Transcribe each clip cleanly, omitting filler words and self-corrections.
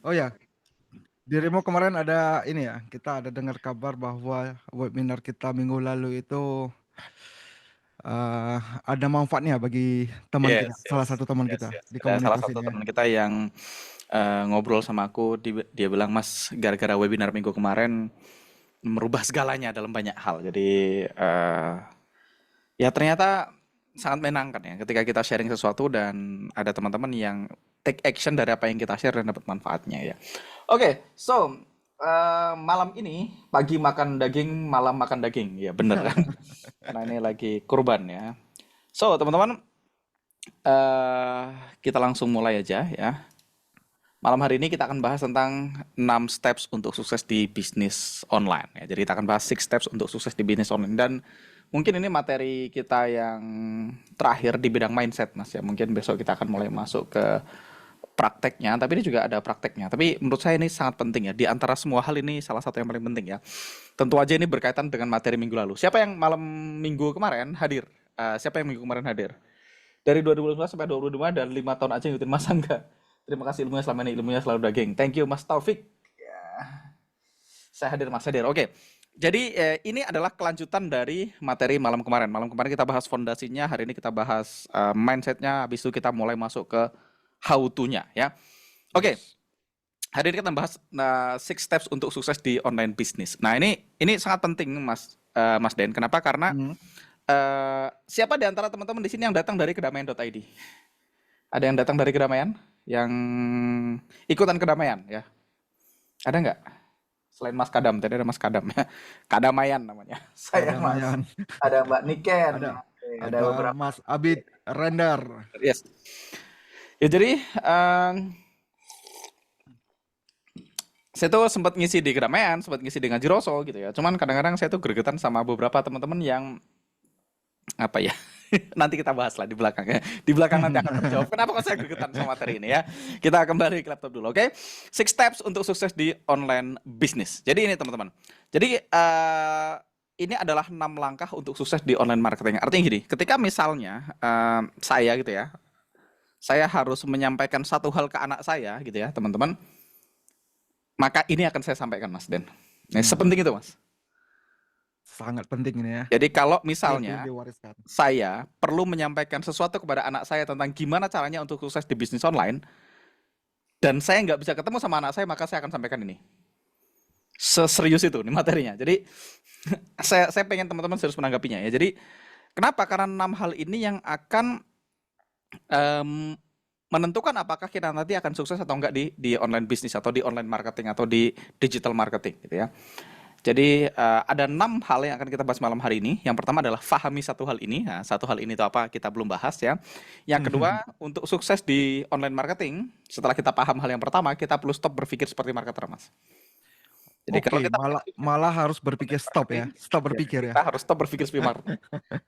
Oh ya, dirimu kemarin ada ini ya, kita ada dengar kabar bahwa webinar kita minggu lalu itu eh, ada manfaatnya bagi teman kita, Yes, salah yes, satu teman yes, kita yes. di Ada salah komunitas satu ini ya. teman kita yang ngobrol sama aku, dia bilang, Mas, gara-gara webinar minggu kemarin merubah segalanya dalam banyak hal. Jadi ya ternyata sangat menyenangkan ya ketika kita sharing sesuatu dan ada teman-teman yang take action dari apa yang kita share dan dapat manfaatnya ya. Oke, so malam ini pagi makan daging, malam makan daging, ya bener kan? Karena ini lagi kurban ya. So teman-teman, eh kita langsung mulai aja ya. Malam hari ini kita akan bahas tentang 6 steps untuk sukses di bisnis online ya. Jadi kita akan bahas 6 steps untuk sukses di bisnis online dan mungkin ini materi kita yang terakhir di bidang mindset Mas ya. Mungkin besok kita akan mulai masuk ke prakteknya, tapi ini juga ada prakteknya. Tapi menurut saya ini sangat penting ya. Di antara semua hal ini salah satu yang paling penting ya. Tentu aja ini berkaitan dengan materi minggu lalu. Siapa yang malam minggu kemarin hadir? Siapa yang minggu kemarin hadir? Dari 2015 sampai 2025 dan 5 tahun aja ngikutin Mas Angga. Terima kasih ilmunya selama ini, ilmunya selalu daging. Thank you Mas Taufik. Saya hadir Mas hadir. Oke. Jadi ini adalah kelanjutan dari materi malam kemarin. Malam kemarin kita bahas fondasinya, hari ini kita bahas mindsetnya, habis itu kita mulai masuk ke how to-nya ya. Oke, Yes. hari ini kita bahas 6 steps untuk sukses di online business. Nah ini sangat penting Mas Den. Kenapa? Karena Hmm. siapa di antara teman-teman di sini yang datang dari kedamaian.id? Ada yang datang dari kedamaian? Yang ikutan kedamaian ya? Ada nggak? Selain Mas Kadam, tadi ada Mas Kadam ya. Kadamaian namanya. Saya Mas. Kadamaian. Ada Mbak Niken. Ada Oke, ada ada beberapa. Mas Abid Render. Yes. Ya jadi saya tuh sempat ngisi di kedamaian, sempat ngisi di Ngaji Roso gitu ya. Cuman kadang-kadang saya tuh gregetan sama beberapa teman-teman yang apa ya? Nanti kita bahas lah di belakang ya. Di belakang nanti akan terjawab. Kenapa kok saya gregetan sama materi ini ya? Kita kembali ke laptop dulu, oke? 6 steps untuk sukses di online business. Jadi ini teman-teman. Jadi ini adalah 6 langkah untuk sukses di online marketing. Artinya gini, ketika misalnya saya gitu ya, saya harus menyampaikan satu hal ke anak saya gitu ya, teman-teman, maka ini akan saya sampaikan Mas Den. Nah, Hmm, sepenting itu Mas. sangat penting ini ya. Jadi kalau Ilmu misalnya diwariskan. saya perlu menyampaikan sesuatu kepada anak saya tentang gimana caranya untuk sukses di bisnis online, dan saya nggak bisa ketemu sama anak saya, maka saya akan sampaikan ini. Seserius itu nih materinya. Jadi saya pengen teman-teman serius menanggapinya ya. Jadi kenapa? Karena 6 hal ini yang akan em, menentukan apakah kita nanti akan sukses atau enggak di online bisnis atau di online marketing atau di digital marketing gitu ya. Jadi ada 6 hal yang akan kita bahas malam hari ini. Yang pertama adalah fahami satu hal ini. Nah, satu hal ini itu apa? Kita belum bahas ya. Yang kedua, untuk sukses di online marketing, setelah kita paham hal yang pertama, kita perlu stop berpikir seperti marketer, Mas. Jadi kalau Oke, kita malah pengen sukses malah harus di berpikir online stop marketing, ya. Stop ya berpikir ya. kita harus stop berpikir seperti marketer.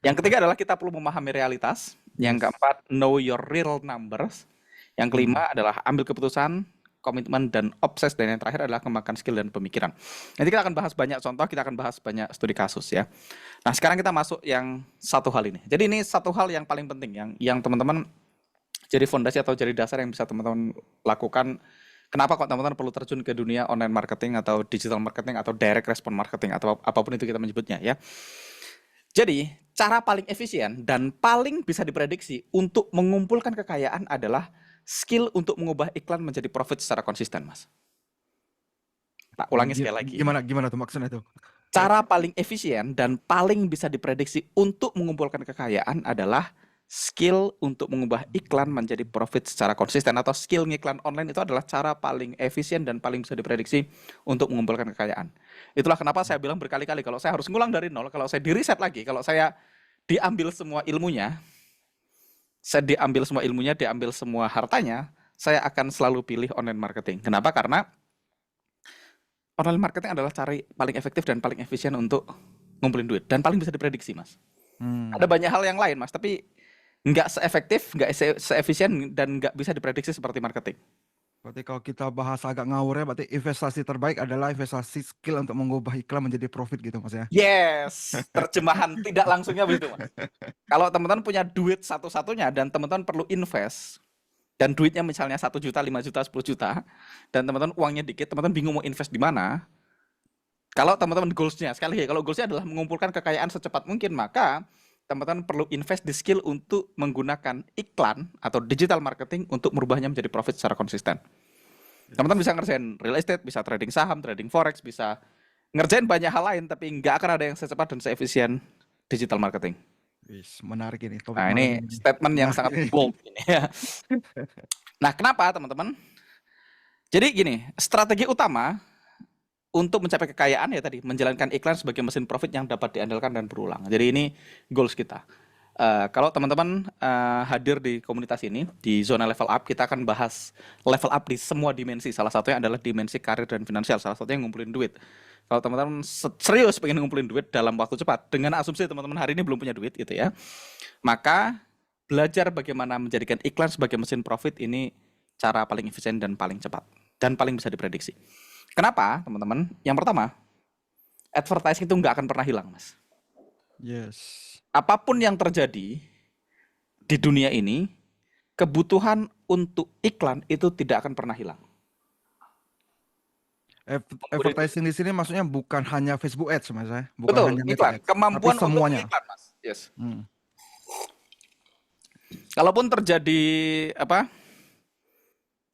Yang ketiga adalah kita perlu memahami realitas. Yang Yes. keempat, know your real numbers. Yang Hmm. kelima adalah ambil keputusan, komitmen, dan obses. Dan yang terakhir adalah kembangkan skill dan pemikiran. Nanti kita akan bahas banyak contoh, kita akan bahas banyak studi kasus ya. Nah sekarang kita masuk yang satu hal ini. Jadi ini satu hal yang paling penting, yang teman-teman jadi fondasi atau jadi dasar yang bisa teman-teman lakukan. Kenapa kok teman-teman perlu terjun ke dunia online marketing atau digital marketing atau direct response marketing atau apapun itu kita menyebutnya ya. Jadi, cara paling efisien dan paling bisa diprediksi untuk mengumpulkan kekayaan adalah skill untuk mengubah iklan menjadi profit secara konsisten, Mas. Tak ulangi sekali lagi. Gimana gimana tuh maksudnya tuh? Cara paling efisien dan paling bisa diprediksi untuk mengumpulkan kekayaan adalah skill untuk mengubah iklan menjadi profit secara konsisten, atau skill ngiklan online itu adalah cara paling efisien dan paling bisa diprediksi untuk mengumpulkan kekayaan. Itulah kenapa saya bilang berkali-kali kalau saya harus ngulang dari nol, kalau saya di reset lagi, kalau saya diambil semua ilmunya, diambil semua hartanya, saya akan selalu pilih online marketing. Kenapa? Karena online marketing adalah cara paling efektif dan paling efisien untuk ngumpulin duit dan paling bisa diprediksi, Mas. Ada Hmm. banyak hal yang lain, Mas, tapi nggak seefektif, nggak seefisien, dan nggak bisa diprediksi seperti marketing. Berarti kalau kita bahas agak ngawur ya, berarti investasi terbaik adalah investasi skill untuk mengubah iklan menjadi profit gitu mas ya. Yes, terjemahan tidak langsungnya begitu, Mas. Kalau teman-teman punya duit satu-satunya dan teman-teman perlu invest, dan duitnya misalnya 1 juta, 5 juta, 10 juta, dan teman-teman uangnya dikit, teman-teman bingung mau invest di mana. Kalau teman-teman goalsnya, sekali lagi, kalau goalsnya adalah mengumpulkan kekayaan secepat mungkin, maka teman-teman perlu invest di skill untuk menggunakan iklan atau digital marketing untuk merubahnya menjadi profit secara konsisten. Teman-teman Yes. bisa ngerjain real estate, bisa trading saham, trading forex, bisa ngerjain banyak hal lain, tapi nggak akan ada yang secepat dan seefisien digital marketing. Yes, menarik ini topik Nah, malam ini ini. statement yang Menarik sangat ini. bold ini ya. Nah, kenapa teman-teman? Jadi gini, strategi utama untuk mencapai kekayaan ya tadi, menjalankan iklan sebagai mesin profit yang dapat diandalkan dan berulang. Jadi ini goals kita. Kalau teman-teman hadir di komunitas ini, di zona level up, kita akan bahas level up di semua dimensi. Salah satunya adalah dimensi karir dan finansial. Salah satunya ngumpulin duit. Kalau teman-teman serius pengen ngumpulin duit dalam waktu cepat, dengan asumsi teman-teman hari ini belum punya duit gitu ya, maka belajar bagaimana menjadikan iklan sebagai mesin profit ini cara paling efisien dan paling cepat. Dan paling bisa diprediksi. Kenapa, teman-teman? Yang pertama, advertising itu nggak akan pernah hilang, Mas. Yes. Apapun yang terjadi di dunia ini, kebutuhan untuk iklan itu tidak akan pernah hilang. Advertising di sini maksudnya bukan hanya Facebook Ads, Mas ya. Bukan Betul, hanya Meta iklan. Ads, tapi Kemampuan untuk semuanya. mengiklan, Mas. Yes. Hmm. Kalaupun terjadi apa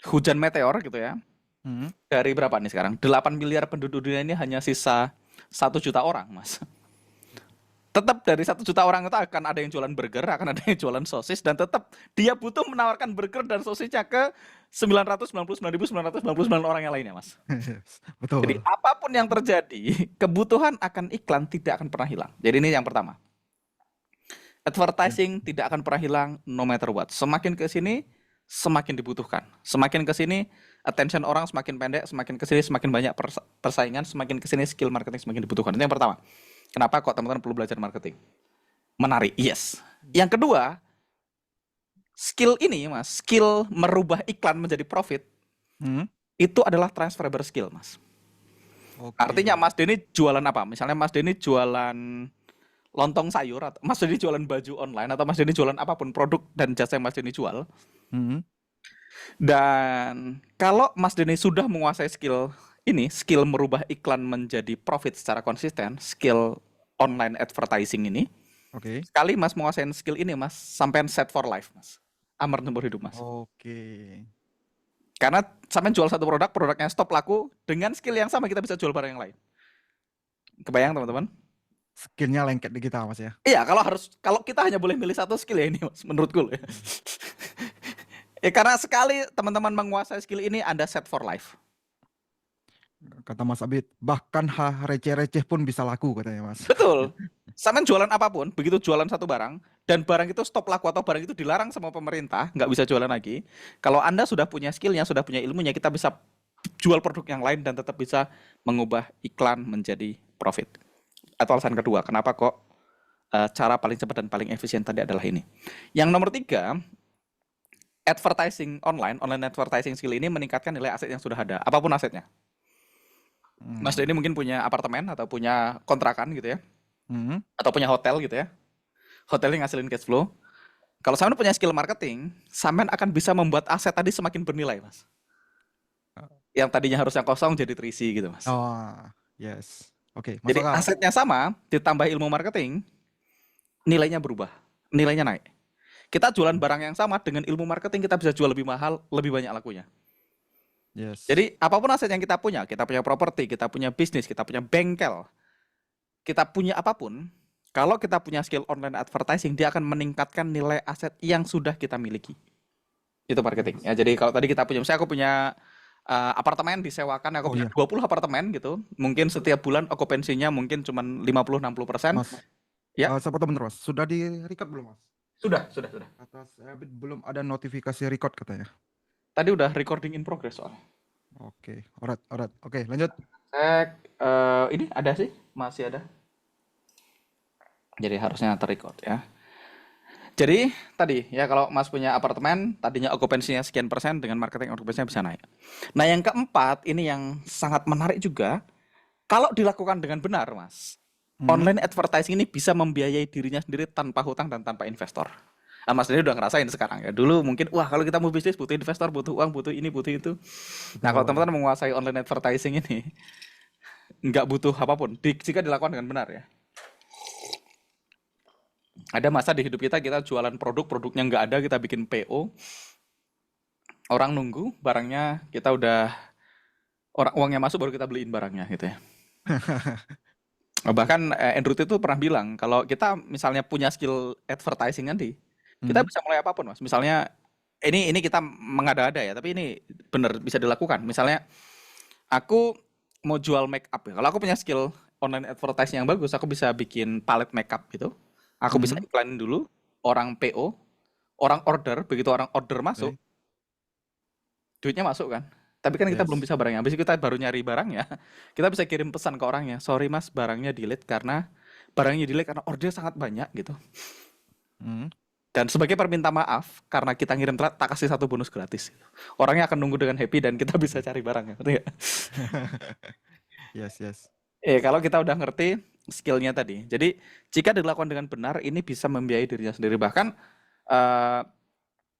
hujan meteor gitu ya, Hmm. dari berapa nih sekarang? 8 miliar penduduk dunia ini hanya sisa 1 juta orang, Mas. Tetap dari 1 juta orang itu akan ada yang jualan burger, akan ada yang jualan sosis, dan tetap dia butuh menawarkan burger dan sosisnya ke 999.999 orang yang lainnya, Mas. Yes, Jadi betul. apapun yang terjadi, kebutuhan akan iklan tidak akan pernah hilang. Jadi ini yang pertama. Ya. Advertising tidak akan pernah hilang no matter what. Semakin ke sini, semakin dibutuhkan. Semakin ke sini, attention orang semakin pendek, semakin ke sini semakin banyak persaingan, semakin ke sini skill marketing semakin dibutuhkan. Itu yang pertama. Kenapa kok teman-teman perlu belajar marketing? Menarik, yes. Yang kedua, skill ini, Mas, skill merubah iklan menjadi profit, Hmm. itu adalah transferable skill, Mas. Artinya Oke. Mas Denny jualan apa? Misalnya Mas Denny jualan lontong sayur, atau Mas Denny jualan baju online, atau Mas Denny jualan apapun produk dan jasa yang Mas Denny jual. Hmm. Dan kalau Mas Denny sudah menguasai skill ini, skill merubah iklan menjadi profit secara konsisten, skill online advertising ini, Oke. sekali Mas menguasai skill ini, Mas, sampai set for life, Mas. Aman seumur hidup, Mas. Oke. Karena sampai jual satu produk, produknya stop laku, dengan skill yang sama kita bisa jual barang yang lain. Kebayang, teman-teman? Skillnya lengket di kita, Mas ya. Iya, kalau kita hanya boleh milih satu skill ya ini, Mas, menurutku loh ya. Hmm. Karena sekali teman-teman menguasai skill ini, Anda set for life. Kata Mas Abid, bahkan receh-receh pun bisa laku katanya, Mas. Betul. Sampai jualan apapun, begitu jualan satu barang, dan barang itu stop laku atau barang itu dilarang sama pemerintah, nggak bisa jualan lagi. Kalau Anda sudah punya skillnya, sudah punya ilmunya, kita bisa jual produk yang lain dan tetap bisa mengubah iklan menjadi profit. Atau alasan kedua, kenapa kok cara paling cepat dan paling efisien tadi adalah ini. Yang nomor tiga, advertising online advertising skill ini meningkatkan nilai aset yang sudah ada, apapun asetnya. Mas Hmm. Denny mungkin punya apartemen atau punya kontrakan gitu ya, Hmm. atau punya hotel gitu ya. Hotelnya ngasilin cash flow. Kalau sampean punya skill marketing, sampean akan bisa membuat aset tadi semakin bernilai, Mas. Yang tadinya harusnya kosong jadi terisi gitu, Mas. Oh, yes. Oke, masuk Jadi akal. asetnya sama, ditambah ilmu marketing, nilainya berubah, nilainya naik. Kita jualan barang yang sama dengan ilmu marketing kita bisa jual lebih mahal, lebih banyak lakunya. Yes. Jadi apapun aset yang kita punya properti, kita punya bisnis, kita punya bengkel, kita punya apapun, kalau kita punya skill online advertising, dia akan meningkatkan nilai aset yang sudah kita miliki. Itu marketing. Ya, jadi kalau tadi kita punya, misalnya aku punya apartemen disewakan, aku Oh punya iya, 20 apartemen gitu. Mungkin setiap bulan okupansinya mungkin cuma 50-60%. Mas. Ya, Siapa tahu bener, Mas. Sudah di record belum, Mas? sudah. Kata saya Abid belum ada notifikasi record katanya. Tadi udah recording in progress soalnya. Oke, alright, alright. Oke, lanjut. Cek, ini ada sih, masih ada. Jadi harusnya terrecord ya. Jadi tadi ya kalau Mas punya apartemen, tadinya okupansinya sekian persen, dengan marketing okupansinya bisa naik. Nah yang keempat, ini yang sangat menarik juga, kalau dilakukan dengan benar, Mas, Hmm. online advertising ini bisa membiayai dirinya sendiri tanpa hutang dan tanpa investor. Nah, Mas Denny udah ngerasain sekarang ya. Dulu mungkin, wah kalau kita mau bisnis butuh investor, butuh uang, butuh ini, butuh itu. Nah, kalau Betul. teman-teman menguasai online advertising ini, nggak butuh apapun, jika dilakukan dengan benar ya. Ada masa di hidup kita, kita jualan produk, produknya nggak ada, kita bikin PO, orang nunggu, barangnya kita udah, orang uangnya masuk baru kita beliin barangnya gitu ya. Bahkan Andrew Tate itu pernah bilang, kalau kita misalnya punya skill advertising nanti, kita Hmm. bisa mulai apapun, Mas. Misalnya ini kita mengada-ada ya, tapi ini benar bisa dilakukan. Misalnya aku mau jual make up ya. Kalau aku punya skill online advertising yang bagus, aku bisa bikin palet make up gitu. Aku bisa Hmm. iklanin dulu, orang PO, orang order, begitu orang order masuk, Oke. duitnya masuk kan. Tapi kan kita belum Yes. bisa barangnya. Habis itu kita baru nyari barangnya, kita bisa kirim pesan ke orangnya. Sorry mas, barangnya delete karena order sangat banyak gitu. Hmm. Dan sebagai perminta maaf, karena kita ngirim telat, tak kasih satu bonus gratis. Orangnya akan nunggu dengan happy dan kita bisa cari barangnya. Ngerti nggak? Yes, yes. Kalau kita udah ngerti skillnya tadi. Jadi, jika dilakukan dengan benar, ini bisa membiayai dirinya sendiri. Bahkan, eh,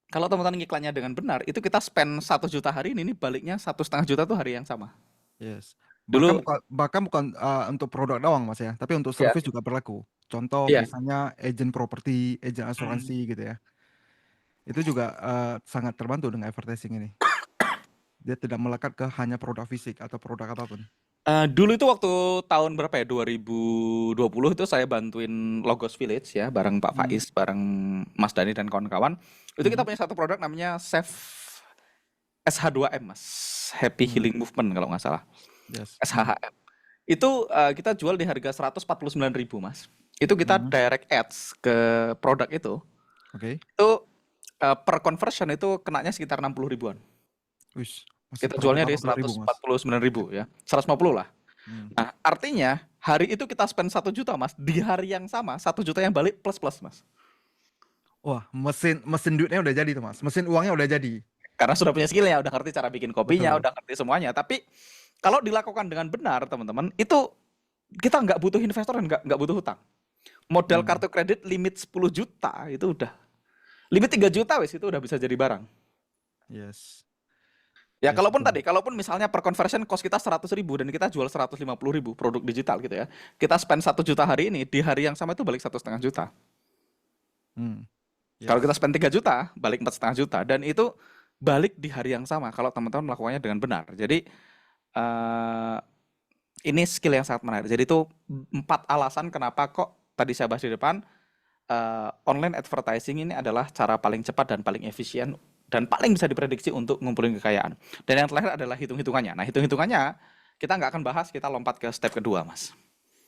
kalau teman-teman ngiklannya dengan benar, itu kita spend 1 juta hari ini baliknya 1,5 juta tuh hari yang sama. Yes. Dulu, Bahkan bukan untuk produk doang Mas ya, tapi untuk ya, service juga berlaku. Contoh iya. misalnya agent properti, agent Hmm. asuransi gitu ya. Itu juga sangat terbantu dengan advertising ini. Dia tidak melekat ke hanya produk fisik atau produk apapun. Dulu itu waktu tahun berapa ya? 2020 itu saya bantuin Logos Village ya, bareng Pak Hmm. Faiz, bareng Mas Dani dan kawan-kawan. Itu kita Hmm. punya satu produk namanya Save SH2M, Mas. Happy Hmm. Healing Movement kalau nggak salah. Yes. SHHM. Itu kita jual di harga 149.000, Mas. Itu kita Hmm. direct ads ke produk itu. Oke. Itu per conversion itu kenanya sekitar 60 ribuan. Wis, masih Kita profit jualnya di 80.000 seratus Mas. empat puluh sembilan ribu ya. 150 lah. Hmm. Nah, artinya hari itu kita spend 1 juta, Mas. Di hari yang sama, 1 juta yang balik plus-plus, Mas. Wah, mesin mesin duitnya udah jadi tuh Mas. Mesin uangnya udah jadi. Karena sudah punya skillnya, udah ngerti cara bikin kopinya, Betul. udah ngerti semuanya. Tapi kalau dilakukan dengan benar, teman-teman, itu kita nggak butuh investor dan nggak butuh hutang. Modal Hmm. kartu kredit limit 10 juta itu udah. Limit 3 juta wis itu udah bisa jadi barang. Yes. Ya Yes, betul. kalaupun misalnya per conversion cost kita 100 ribu dan kita jual 150 ribu produk digital gitu ya. Kita spend 1 juta hari ini, di hari yang sama itu balik 1,5 juta. Hmm. Kalau kita Yes. spend 3 juta, balik 4,5 juta. Dan itu balik di hari yang sama kalau teman-teman melakukannya dengan benar. Jadi eh, ini skill yang sangat menarik. Jadi itu 4 alasan kenapa kok tadi saya bahas di depan online advertising ini adalah cara paling cepat dan paling efisien dan paling bisa diprediksi untuk ngumpulin kekayaan. Dan yang terakhir adalah hitung-hitungannya. Nah, hitung-hitungannya kita nggak akan bahas, kita lompat ke step kedua, Mas.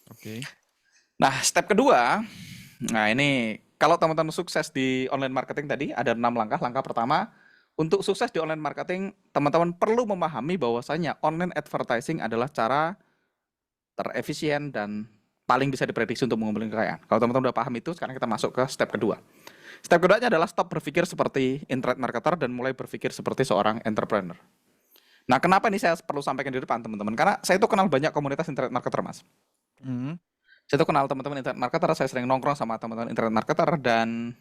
Oke. Nah, step kedua, nah ini kalau teman-teman sukses di online marketing tadi ada 6 langkah. Langkah pertama, untuk sukses di online marketing, teman-teman perlu memahami bahwasanya online advertising adalah cara terefisien dan paling bisa diprediksi untuk mengumpulkan kekayaan. Kalau teman-teman udah paham itu, sekarang kita masuk ke step kedua. Step keduanya adalah stop berpikir seperti internet marketer dan mulai berpikir seperti seorang entrepreneur. Nah, kenapa ini saya perlu sampaikan di depan, teman-teman? Karena saya itu kenal banyak komunitas internet marketer, Mas. Hmm. Saya itu kenal teman-teman internet marketer, saya sering nongkrong sama teman-teman internet marketer, dan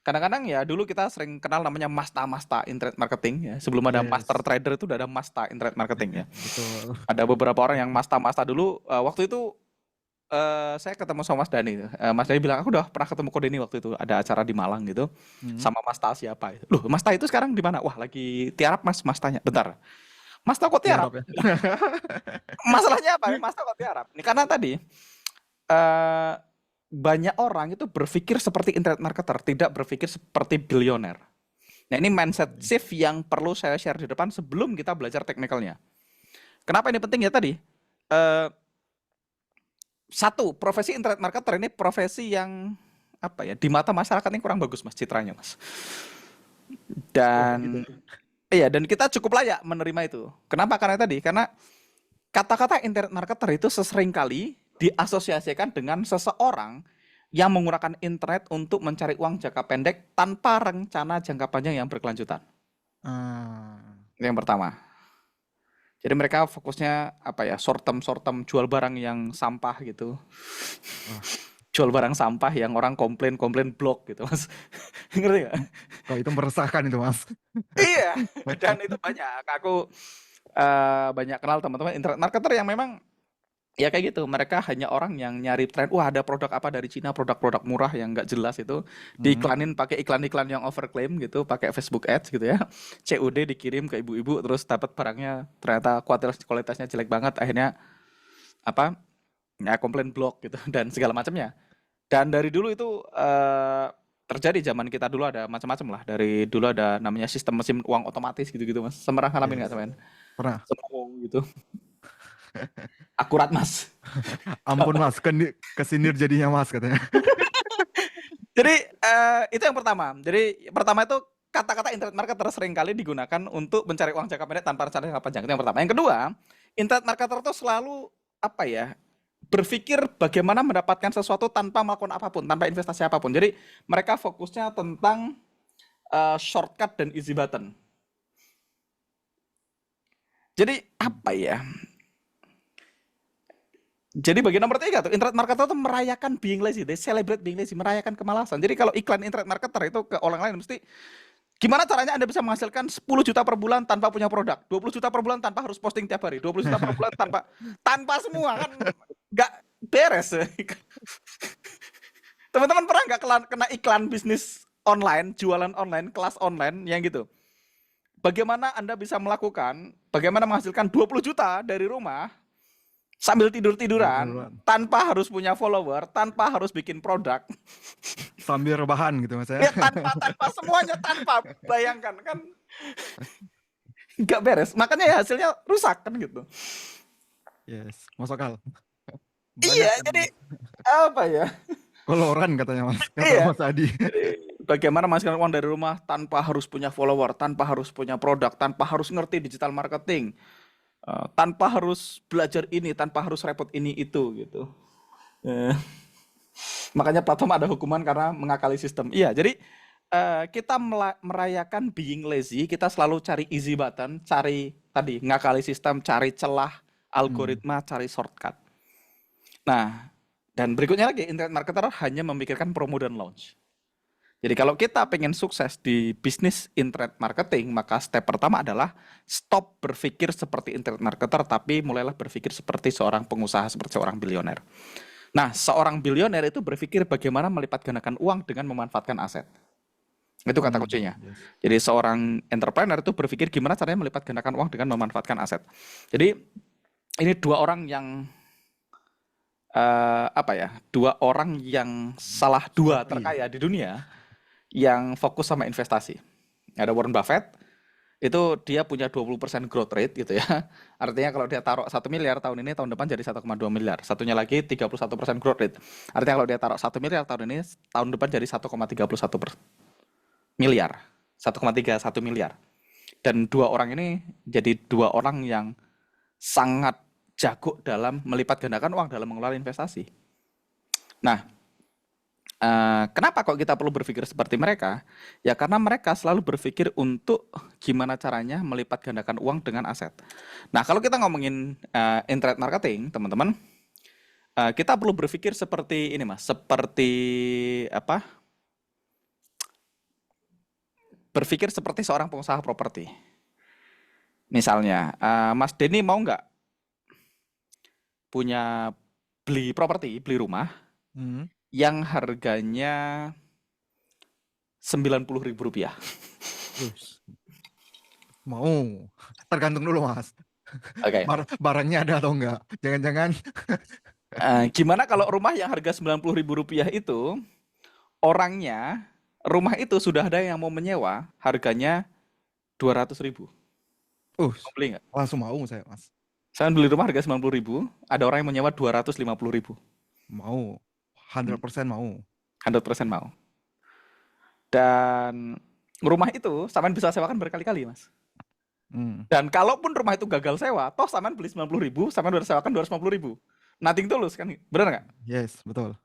kadang-kadang ya dulu kita sering kenal namanya masta-masta internet marketing ya. Sebelum ada master Yes. trader itu udah ada masta internet marketing ya. Betul. Ada beberapa orang yang masta-masta dulu. Waktu itu saya ketemu sama Mas Dani. Mas Dani bilang, aku udah pernah ketemu Ko Deni waktu itu. Ada acara di Malang gitu. Hmm. Sama Mas Ta siapa itu. Loh, Mas Ta itu sekarang di mana? Wah, lagi tiarap Mas. Mas tanya. Bentar. Mas Ta kok tiarap? Tiarap ya. Masalahnya apa? Mas Ta kok tiarap? Ini karena tadi eh, banyak orang itu berpikir seperti internet marketer. Tidak berpikir seperti bilioner. Nah, ini mindset shift yang perlu saya share di depan sebelum kita belajar teknikalnya. Kenapa ini penting ya tadi? Eh, Satu, profesi internet marketer ini profesi yang apa ya, di mata masyarakat ini kurang bagus Mas citranya Mas. Oh, begitu. Dan iya, dan kita cukup layak menerima itu. Kenapa? Karena tadi, karena kata-kata internet marketer itu seseringkali diasosiasikan dengan seseorang yang menggunakan internet untuk mencari uang jangka pendek tanpa rencana jangka panjang yang berkelanjutan. Ah. Itu yang pertama. Jadi mereka fokusnya apa ya, short term jual barang yang sampah gitu. Wah. jual barang sampah yang orang komplain blok gitu mas. Ngerti nggak? Kalau itu meresahkan itu Mas. Iya, dan itu banyak. Aku banyak kenal teman-teman internet marketer yang memang ya kayak gitu. Mereka hanya orang yang nyari tren. Wah, ada produk apa dari Cina, produk-produk murah yang nggak jelas itu Hmm. diiklanin pakai iklan-iklan yang overclaim gitu, pakai Facebook Ads gitu ya. COD dikirim ke ibu-ibu, terus dapat barangnya ternyata kualitasnya jelek banget. Akhirnya apa? Ya komplain blok gitu dan segala macamnya. Dan dari dulu itu terjadi zaman kita dulu ada macam-macam lah. Dari dulu ada namanya sistem mesin uang otomatis gitu-gitu mas. Semerah ngalamin nggak Yes. teman? Pernah. Semua gitu. Akurat mas. Ampun Mas, kesindir jadinya Mas katanya. Jadi itu yang pertama. Jadi pertama itu kata-kata internet marketer sering kali digunakan untuk mencari uang jangka pendek tanpa rencana jangka panjang. Itu yang pertama. Yang kedua, internet marketer itu selalu apa ya? Berpikir bagaimana mendapatkan sesuatu tanpa melakukan apapun, tanpa investasi apapun. Jadi mereka fokusnya tentang shortcut dan easy button. Jadi apa ya? Jadi bagian nomor tiga tuh, internet marketer tuh merayakan being lazy, they celebrate being lazy, merayakan kemalasan. Jadi kalau iklan internet marketer itu ke orang lain mesti gimana caranya Anda bisa menghasilkan 10 juta per bulan tanpa punya produk, 20 juta per bulan tanpa harus posting tiap hari, 20 juta per bulan tanpa semua kan nggak beres. Teman-teman pernah nggak kena iklan bisnis online, jualan online, kelas online yang gitu? Bagaimana Anda bisa melakukan, bagaimana menghasilkan 20 juta dari rumah sambil tidur-tiduran, Tidur-tiduran. tanpa harus punya follower, tanpa harus bikin produk, Sambil rebahan gitu Mas ya. ya tanpa semuanya tanpa, bayangkan kan nggak beres, makanya ya hasilnya rusak kan gitu. Yes, masuk akal. Iya, Banyak kan jadi apa ya? koloran katanya Mas, kata Iya, Mas Adi. jadi bagaimana menghasilkan uang dari rumah tanpa harus punya follower, tanpa harus punya produk, tanpa harus ngerti digital marketing, tanpa harus belajar ini, tanpa harus repot ini itu gitu. Eh, Makanya platform ada hukuman karena mengakali sistem. Iya, jadi kita merayakan being lazy, kita selalu cari easy button, cari tadi ngakali sistem, cari celah Hmm. algoritma, cari shortcut. Nah, dan berikutnya lagi, internet marketer hanya memikirkan promo dan launch. Jadi kalau kita pengen sukses di bisnis internet marketing, maka step pertama adalah stop berpikir seperti internet marketer, tapi mulailah berpikir seperti seorang pengusaha, seperti seorang bilioner. Nah, seorang bilioner itu berpikir bagaimana melipat gandakan uang dengan memanfaatkan aset. Itu kata Hmm. kuncinya. Yes. Jadi seorang entrepreneur itu berpikir gimana caranya melipat gandakan uang dengan memanfaatkan aset. Jadi ini dua orang yang apa ya? Dua orang yang salah dua Sakti. terkaya di dunia yang fokus sama investasi. Ada Warren Buffett, itu dia punya 20% growth rate gitu ya. Artinya kalau dia taruh 1 miliar tahun ini, tahun depan jadi 1,2 miliar. Satunya lagi 31% growth rate. Artinya kalau dia taruh 1 miliar tahun ini, tahun depan jadi 1,31 miliar. 1,31 miliar. Dan dua orang ini jadi dua orang yang sangat jago dalam melipat gandakan uang dalam mengelola investasi. Nah, kenapa kok kita perlu berpikir seperti mereka? Ya karena mereka selalu berpikir untuk gimana caranya melipat gandakan uang dengan aset. Nah, kalau kita ngomongin internet marketing, teman-teman, kita perlu berpikir seperti ini, Mas. Seperti apa? Berpikir seperti seorang pengusaha properti. Misalnya, Mas Denny mau nggak punya beli properti, beli rumah Hmm. yang harganya 90.000 rupiah. Terus mau. Tergantung dulu Mas. Oke. Barangnya ada atau enggak? Jangan-jangan. Gimana kalau rumah yang harga 90.000 rupiah itu orangnya rumah itu sudah ada yang mau menyewa harganya 200.000. Uh, Mau beli nggak? langsung mau saya Mas. Saya beli rumah harga 90.000, ada orang yang menyewa 250.000. Mau. 100% mau. 100% mau. Dan rumah itu sampean bisa sewakan berkali-kali, Mas. Hmm. Dan kalaupun rumah itu gagal sewa, toh sampean beli 90.000, sampean udah sewakan 250.000. Nothing tulus kan? Bener nggak? Yes, betul.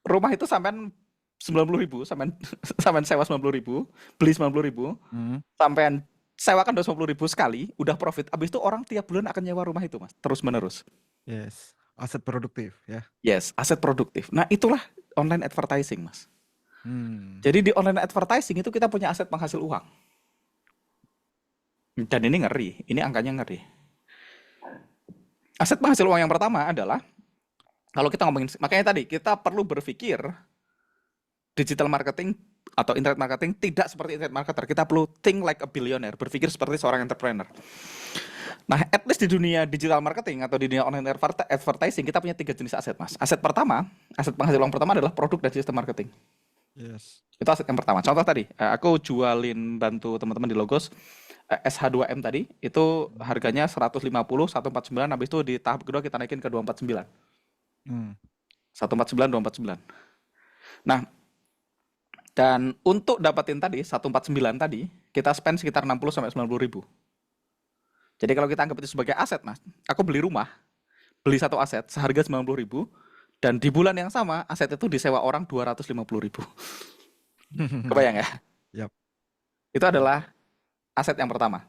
Rumah itu sampean 90.000, sampean sampean sewa 90.000, beli 90.000, Hmm. sampean sewakan 250.000 sekali, udah profit. Abis itu orang tiap bulan akan nyewa rumah itu, Mas. Terus menerus. Yes. Aset produktif ya. Yes, aset produktif. Nah, itulah online advertising, Mas. Hmm. Jadi di online advertising itu kita punya aset penghasil uang. Dan ini ngeri, ini angkanya ngeri. Aset penghasil uang yang pertama adalah kalau kita ngomongin, makanya tadi kita perlu berpikir digital marketing atau internet marketing tidak seperti internet marketer. Kita perlu think like a billionaire, berpikir seperti seorang entrepreneur. Nah, at least di dunia digital marketing atau di dunia online advertising kita punya 3 jenis aset, Mas. Aset pertama, aset penghasil uang pertama adalah produk dan sistem marketing. Yes. Itu aset yang pertama. Contoh tadi, aku jualin bantu teman-teman di Logos SH2M tadi, itu harganya 150, 149, habis itu di tahap kedua kita naikin ke 249. Hmm. 149, 249. Nah, dan untuk dapetin tadi 149 tadi, kita spend sekitar 60 sampai 90 ribu. Jadi kalau kita anggap itu sebagai aset, Mas, aku beli rumah, beli satu aset seharga 90 ribu, dan di bulan yang sama aset itu disewa orang 250 ribu. Kebayang ya? Yap. Itu adalah aset yang pertama.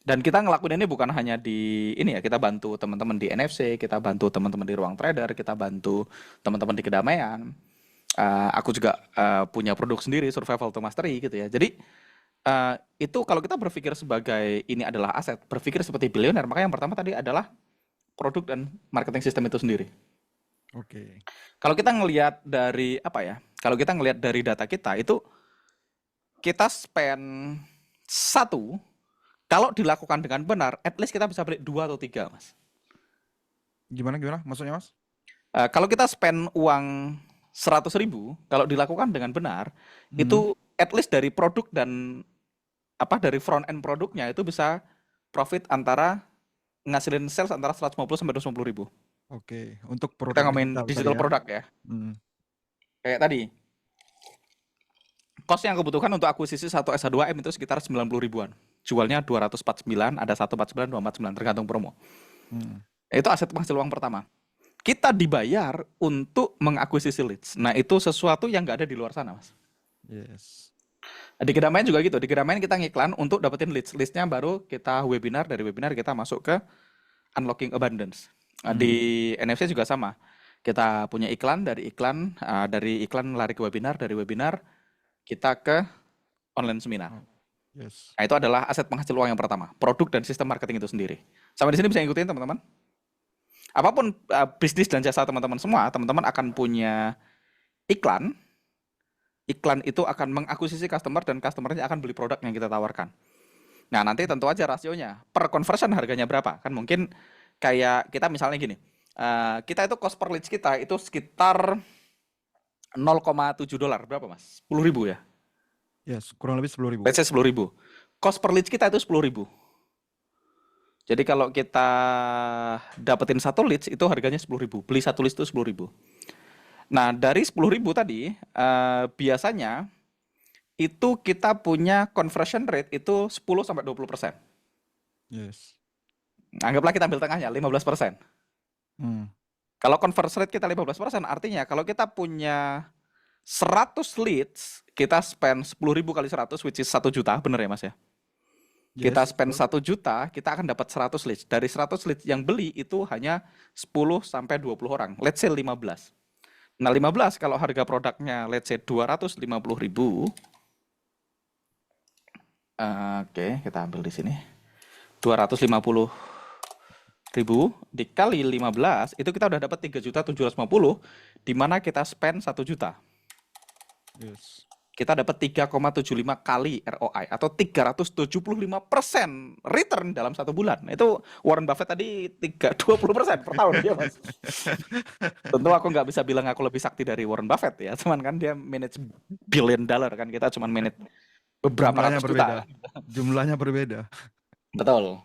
Dan kita ngelakuin ini bukan hanya di ini ya, kita bantu teman-teman di NFC, kita bantu teman-teman di ruang trader, kita bantu teman-teman di kedamaian. Aku juga punya produk sendiri, Survival to Mastery gitu ya. Jadi itu kalau kita berpikir sebagai ini adalah aset, berpikir seperti bilioner, maka yang pertama tadi adalah produk dan marketing sistem itu sendiri. Oke. Kalau kita ngelihat dari apa ya? Kalau kita ngelihat dari data kita itu kita spend satu, kalau dilakukan dengan benar, at least kita bisa beli 2 atau 3, Mas. Gimana? Maksudnya, Mas? Kalau kita spend uang 100 ribu, kalau dilakukan dengan benar, Hmm. itu at least dari produk dan dari front end produknya itu bisa profit antara ngasilin sales antara 150 sampai 250 ribu. Oke. Untuk Kita produk ngomongin digital tadi digital ya. produk ya. Hmm. Kayak tadi, cost yang kebutuhan untuk akuisisi satu SH2M itu sekitar 90 ribuan. Jualnya 249, ada 149, 249, tergantung promo. Hmm. Itu aset penghasil uang pertama. Kita dibayar untuk mengakuisisi leads. Nah, itu sesuatu yang nggak ada di luar sana, Mas. Yes. Di Kedamaian juga gitu. Di Kedamaian kita ngiklan untuk dapetin leads. Leads-nya baru kita webinar, dari webinar kita masuk ke Unlocking Abundance. Di NFC juga sama. Kita punya iklan, dari iklan lari ke webinar, dari webinar kita ke online seminar. Yes. Nah, itu adalah aset penghasil uang yang pertama, produk dan sistem marketing itu sendiri. Sampai di sini bisa ngikutin teman-teman? Apapun bisnis dan jasa teman-teman semua, teman-teman akan punya iklan. Iklan itu akan mengakuisisi customer dan customernya akan beli produk yang kita tawarkan. Nah, nanti tentu aja rasionya. Per conversion harganya berapa? Kan mungkin kayak kita misalnya gini, kita itu cost per leads kita itu sekitar 0,7 dolar. Berapa, Mas? 10 ribu ya? Yes, kurang lebih 10 ribu. Let's say 10 ribu. Cost per leads kita itu 10 ribu. Jadi kalau kita dapetin satu leads itu harganya 10 ribu. Beli satu leads itu 10 ribu. Nah, dari 10 ribu tadi, biasanya itu kita punya conversion rate itu 10-20%. Yes. Anggaplah kita ambil tengahnya, 15%. Hmm. Kalau conversion rate kita 15%, artinya kalau kita punya 100 leads, kita spend 10 ribu kali 100, which is 1 juta, bener ya Mas ya? Kita Yes. spend 1 juta, kita akan dapat 100 leads. Dari 100 leads yang beli itu hanya 10-20 orang. Let's say 15. Nah, 15 kalau harga produknya let's say 250 ribu. Oke, kita ambil di sini. 250 ribu dikali 15, itu kita udah dapat 3.750, di mana kita spend 1 juta. Yes. Kita dapat 3,75 kali ROI atau 375% return dalam 1 bulan. Itu Warren Buffett tadi 20% per tahun ya, Mas. Tentu aku nggak bisa bilang aku lebih sakti dari Warren Buffett ya, cuman kan dia manage billion dollar kan, kita cuman manage beberapa Jumlahnya ratus berbeda. juta. Jumlahnya berbeda. Betul.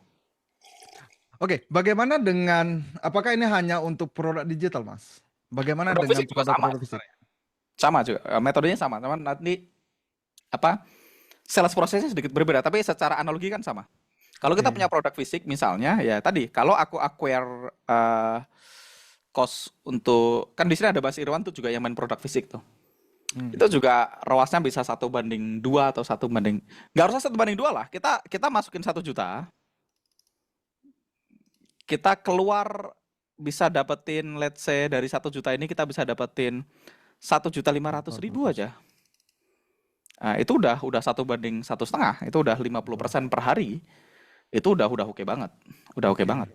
Oke, bagaimana dengan apakah ini hanya untuk produk digital, Mas? Bagaimana Produk dengan fisik juga sama produk-produk fisik? sebenarnya. Sama juga, metodenya sama, cuman nanti sales prosesnya sedikit berbeda, tapi secara analogi kan sama. Kalau kita Oke. punya produk fisik misalnya, ya tadi, kalau aku acquire cost untuk, kan di sini ada Mas Irwan tuh juga yang main produk fisik tuh. Itu juga ROAS-nya bisa 1:2 atau 1 banding, nggak usah 1:2 lah. Kita masukin 1 juta, kita keluar bisa dapetin, let's say dari 1 juta ini kita bisa dapetin 1.500.000 400. aja. Nah, itu udah 1 banding 1,5. Itu udah 50% per hari. Itu udah oke banget. Udah oke Oke. banget.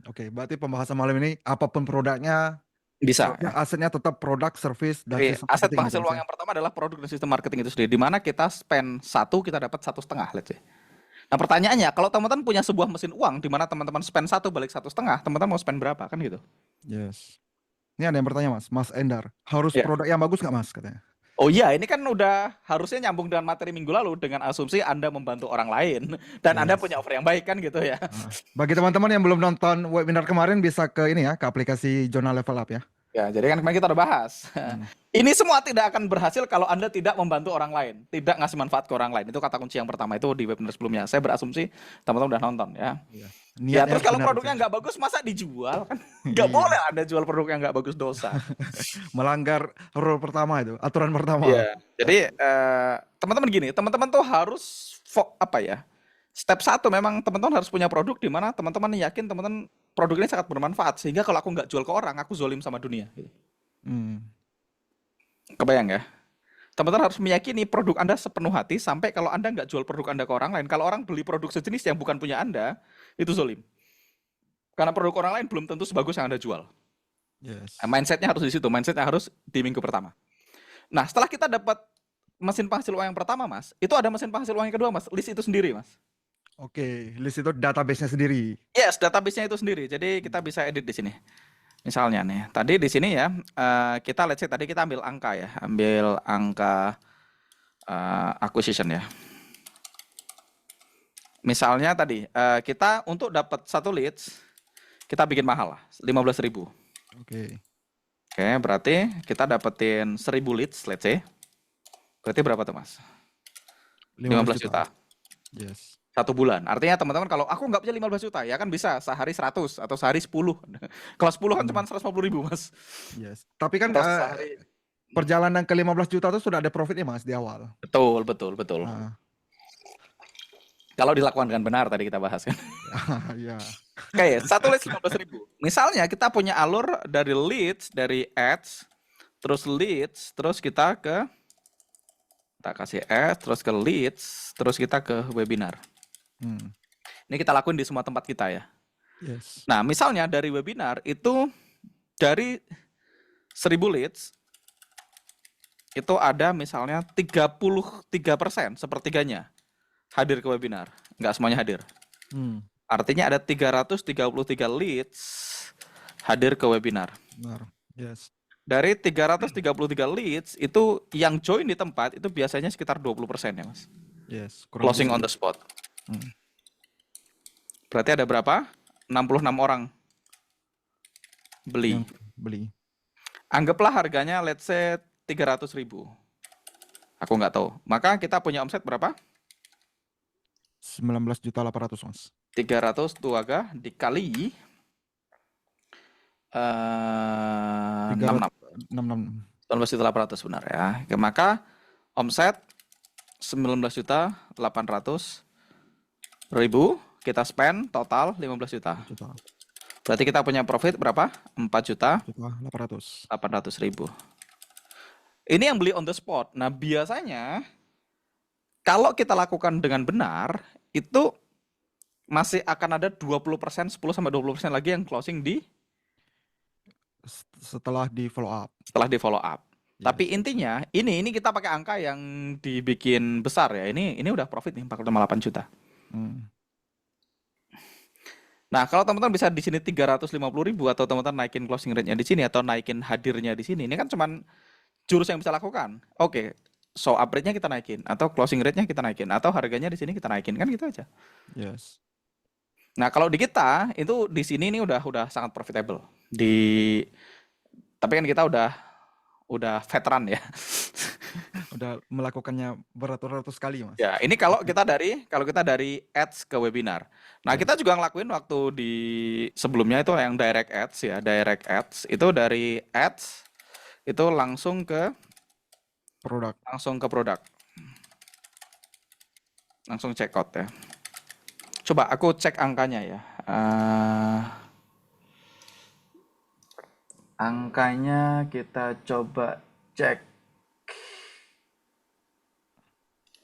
Oke, berarti pembahasan malam ini apapun produknya, Bisa seharusnya ya. asetnya tetap produk, service, dan Jadi sistem aset marketing gitu penghasil Mas uang ya. yang pertama adalah produk dan sistem marketing itu sendiri. Di mana kita spend 1, kita dapat 1,5, let's say. Nah pertanyaannya, kalau teman-teman punya sebuah mesin uang di mana teman-teman spend 1 balik 1,5, teman-teman mau spend berapa kan gitu? Yes. Ini ada yang bertanya Mas Endar, harus Ya. produk yang bagus nggak Mas katanya? Oh iya, ini kan udah harusnya nyambung dengan materi minggu lalu dengan asumsi Anda membantu orang lain dan Anda Yes. punya offer yang baik kan gitu ya. Bagi teman-teman yang belum nonton webinar kemarin bisa ke ini ya, ke aplikasi Jurnal Level Up ya. Ya, jadi kan kemarin kita udah bahas. Hmm. Ini semua tidak akan berhasil kalau Anda tidak membantu orang lain, tidak ngasih manfaat ke orang lain. Itu kata kunci yang pertama itu di webinar sebelumnya. Saya berasumsi teman-teman udah nonton ya. Iya. Ya Niatnya terus harus kalau benar produknya maksudnya. nggak bagus masa dijual kan? Nggak Iya. boleh Anda jual produk yang nggak bagus, dosa. Melanggar rule pertama itu, aturan pertama. Iya. Jadi teman-teman gini, teman-teman tuh harus apa ya? Step 1 memang teman-teman harus punya produk di mana teman-teman yakin teman-teman produk ini sangat bermanfaat sehingga kalau aku nggak jual ke orang, aku zolim sama dunia. Gitu. Hmm. Kebayang ya? Teman-teman harus meyakini produk Anda sepenuh hati sampai kalau Anda nggak jual produk Anda ke orang lain, kalau orang beli produk sejenis yang bukan punya Anda, itu zolim. Karena produk orang lain belum tentu sebagus yang Anda jual. Yes. Mindsetnya harus di situ, mindsetnya harus di minggu pertama. Nah, setelah kita dapat mesin penghasil uang yang pertama, Mas, itu ada mesin penghasil uang yang kedua, Mas. List itu sendiri, Mas. Oke, list itu database-nya sendiri. Yes, database-nya itu sendiri. Jadi kita bisa edit di sini. Misalnya nih, tadi di sini ya, kita let's say tadi kita ambil angka ya, ambil angka acquisition ya. Misalnya tadi kita untuk dapat 1 leads, kita bikin mahal lah, 15.000. Oke, Oke, berarti kita dapetin 1.000 leads, let's say. Berarti berapa tuh, Mas? 15 15 juta. juta. Yes. 1 bulan. Artinya teman-teman kalau aku nggak punya 15 juta, ya kan bisa sehari 100 atau sehari 10. Kalau 10 kan cuma 150.000, Mas. Yes. Tapi kan Atau sehari. perjalanan ke 15 juta itu sudah ada profitnya Mas di awal. Betul, betul, betul. Ah, Kalau dilakukan dengan benar tadi kita bahas kan. ya. Oke, 1 leads 15.000. Misalnya kita punya alur dari leads, dari ads, terus leads, terus kita kasih ads, terus ke leads, terus kita ke webinar. Hmm. Ini kita lakuin di semua tempat kita ya. Yes. Nah, misalnya dari webinar itu dari 1.000 leads itu ada misalnya 33%, sepertiganya hadir ke webinar. Nggak semuanya hadir. Hmm. Artinya ada 333 leads hadir ke webinar. Benar. Yes. Dari 333 leads itu yang join di tempat itu biasanya sekitar 20% ya, Mas. Yes. Kurang Closing lebih on the segitu. spot. Hmm. Berarti ada berapa? 66 orang beli. Yang beli. Anggaplah harganya let's say 300.000. Aku nggak tahu. Maka kita punya omset berapa? 19.800.000 Mas. 300 tuaga dikali 66. 366. 19.800 benar ya. Oke, maka omset 19.800.000, kita spend total 15 juta. Juta. Berarti kita punya profit berapa? 4.800.000. 4.800.000. Ini yang beli on the spot. Nah, biasanya kalau kita lakukan dengan benar, itu masih akan ada 20%, 10-20% lagi yang closing Setelah di follow up. setelah di follow up. Yes. Tapi intinya ini kita pakai angka yang dibikin besar ya. Ini udah profit nih 4,8 juta. Hmm. Nah, kalau teman-teman bisa di sini 350.000 atau teman-teman naikin closing rate-nya di sini atau naikin hadirnya di sini, ini kan cuman jurus yang bisa lakukan. Oke, show up rate-nya kita naikin atau closing rate-nya kita naikin atau harganya di sini kita naikin, kan gitu aja. Yes. Nah, kalau di kita itu di sini ini udah sangat profitable. Tapi kan kita udah veteran ya. Udah melakukannya beratus-ratus kali Mas. Ya, ini kalau kita dari ads ke webinar. Nah, Yes. kita juga ngelakuin waktu di sebelumnya itu yang direct ads ya, direct ads itu dari ads itu langsung ke Produk. produk. Langsung check out ya. Coba aku cek angkanya ya. Angkanya kita coba cek.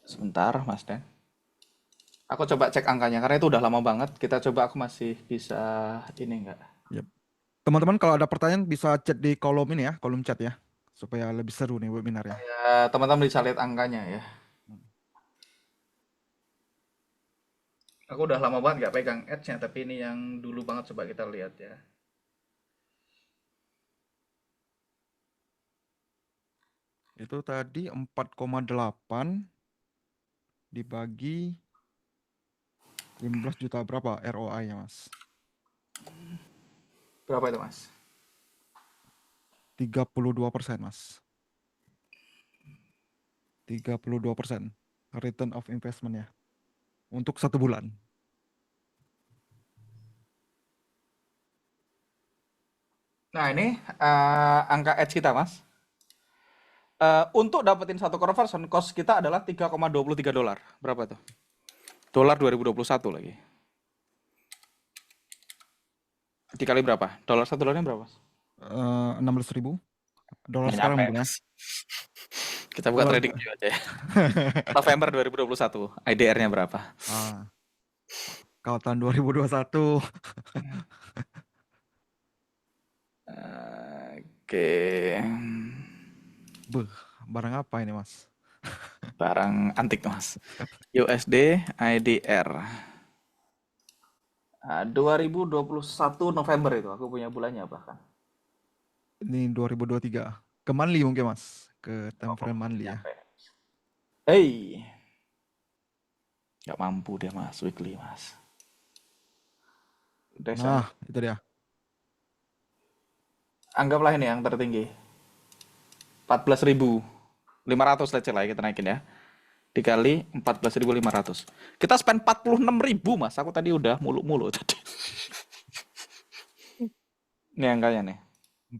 Sebentar, Mas Dan. Aku coba cek angkanya karena itu udah lama banget. Kita coba aku masih bisa ini enggak? Yep. Teman-teman kalau ada pertanyaan bisa chat di kolom ini ya, kolom chat ya, supaya lebih seru nih webinarnya. Ya, teman-teman bisa lihat angkanya ya. Aku udah lama banget nggak pegang ads-nya, tapi ini yang dulu banget coba kita lihat ya. Itu tadi 4,8 dibagi 15 juta berapa ROI-nya, Mas? Berapa itu, Mas? 32%, Mas. 32% return of investment ya untuk 1 bulan. Nah, ini angka ads kita, Mas. Untuk dapetin satu conversion, cost kita adalah 3,23 dolar. Berapa tuh? Dolar 2021 lagi. Dikali berapa? Dolar satu dolarnya berapa, Mas? 16.000 dolar Nggak sekarang nyampe, mungkin ya. Mas. Kita buka Dolar. trading view aja ya. November 2021, IDR-nya berapa? Ah, kalau tahun 2021 Oke. beh, barang apa ini, Mas? Barang antik, Mas. USD IDR. 2021 November itu aku punya bulannya bahkan. Ini 2023 ke monthly mungkin, Mas, ke time Oh, frame monthly ya. nyampe. Hey, nggak mampu dia Mas, weekly Mas. Nah, Desember. itu dia. Anggaplah ini yang tertinggi. 14.500 let's say lah kita naikin ya. Dikali 14.500. Kita spend 46.000 Mas. Aku tadi udah mulu-mulu tadi. Ini angkanya nih.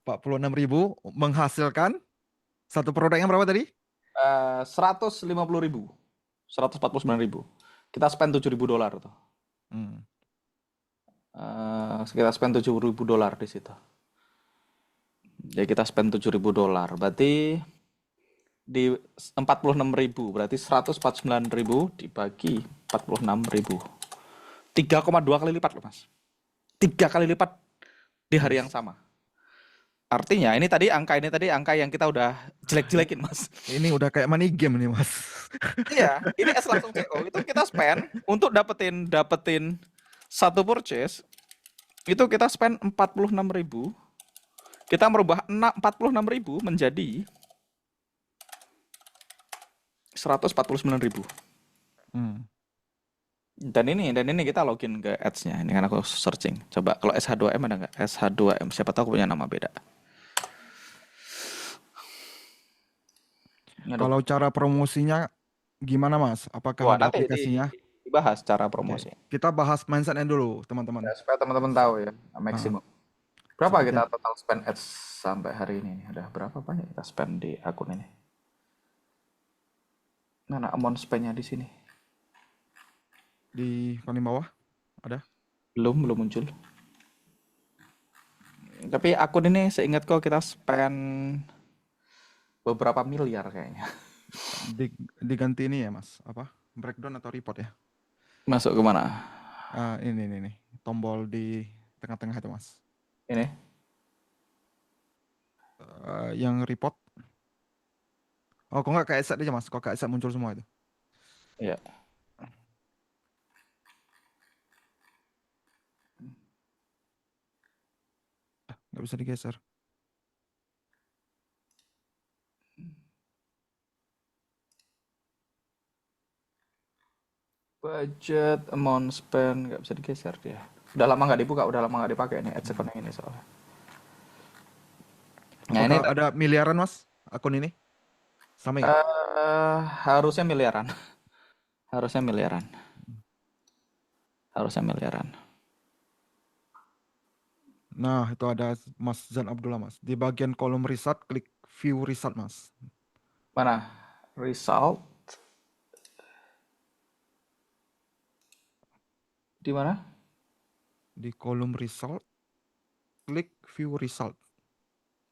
46.000 menghasilkan satu produk yang berapa tadi? 150.000. 149.000. Kita spend 7.000 dolar tuh. Hmm. Kita spend 7.000 dolar di situ. Jadi kita spend 7.000 dolar. Berarti di 46.000 berarti 149.000 dibagi 46.000. 3,2 kali lipat loh, Mas. 3 kali lipat di hari yang Wis. sama. Artinya ini tadi angka yang kita udah jelek-jelekin, Mas. Ini udah kayak money game nih, Mas. Iya, ini S langsung CO. Itu kita spend untuk dapetin satu purchase, itu kita spend 46.000. Kita merubah 46.000 menjadi 149.000. Hmm. Dan ini kita login ke ads-nya. Ini kan aku searching. Coba kalau SH2M ada nggak? SH2M. Siapa tahu aku punya nama beda. Aduh. Kalau cara promosinya gimana, Mas? Apakah Wah, ada nanti aplikasinya? dibahas cara Oke, promosi. kita bahas mindsetnya dulu, teman-teman. Ya, supaya teman-teman tahu ya, Ah, maksimum. Berapa seperti kita total spend ads sampai hari ini? Ada berapa banyak kita spend di akun ini? Mana amount spend-nya di sini? di paling bawah ada. Belum muncul. Tapi akun ini seingatku kita spend beberapa miliar kayaknya. Diganti ini ya, Mas. Apa? Breakdown atau report ya? Masuk ke mana? Ini, tombol di tengah-tengah itu, Mas. Ini. Yang report. Oh, kok nggak kayak set aja, Mas? Kok kayak set muncul semua itu? Ya. Nggak bisa digeser. Budget, amount spend, nggak bisa digeser dia. Udah lama nggak dibuka, udah lama nggak dipakai nih ads account yang ini soalnya. Nah ini Apakah ada miliaran, Mas? Akun ini? Sama nggak? harusnya miliaran, harusnya miliaran, harusnya miliaran. Nah, itu ada Mas Zan Abdullah, Mas. Di bagian kolom result, klik view result, Mas. Mana? Result di mana? Di kolom result, klik view result.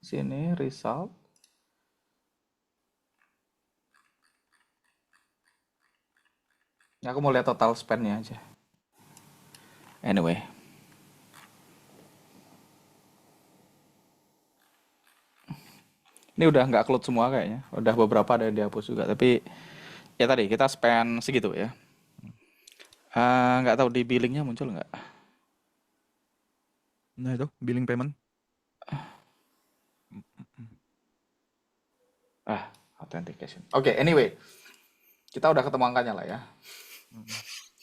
Sini result. Aku mau lihat total spendnya aja. Anyway, ini udah nggak upload semua kayaknya. Udah beberapa ada yang dihapus juga. Tapi ya tadi kita spend segitu ya. Nggak tahu di billingnya muncul nggak? Nah itu billing payment. Authentication. Oke, anyway, kita udah ketemu angkanya lah ya.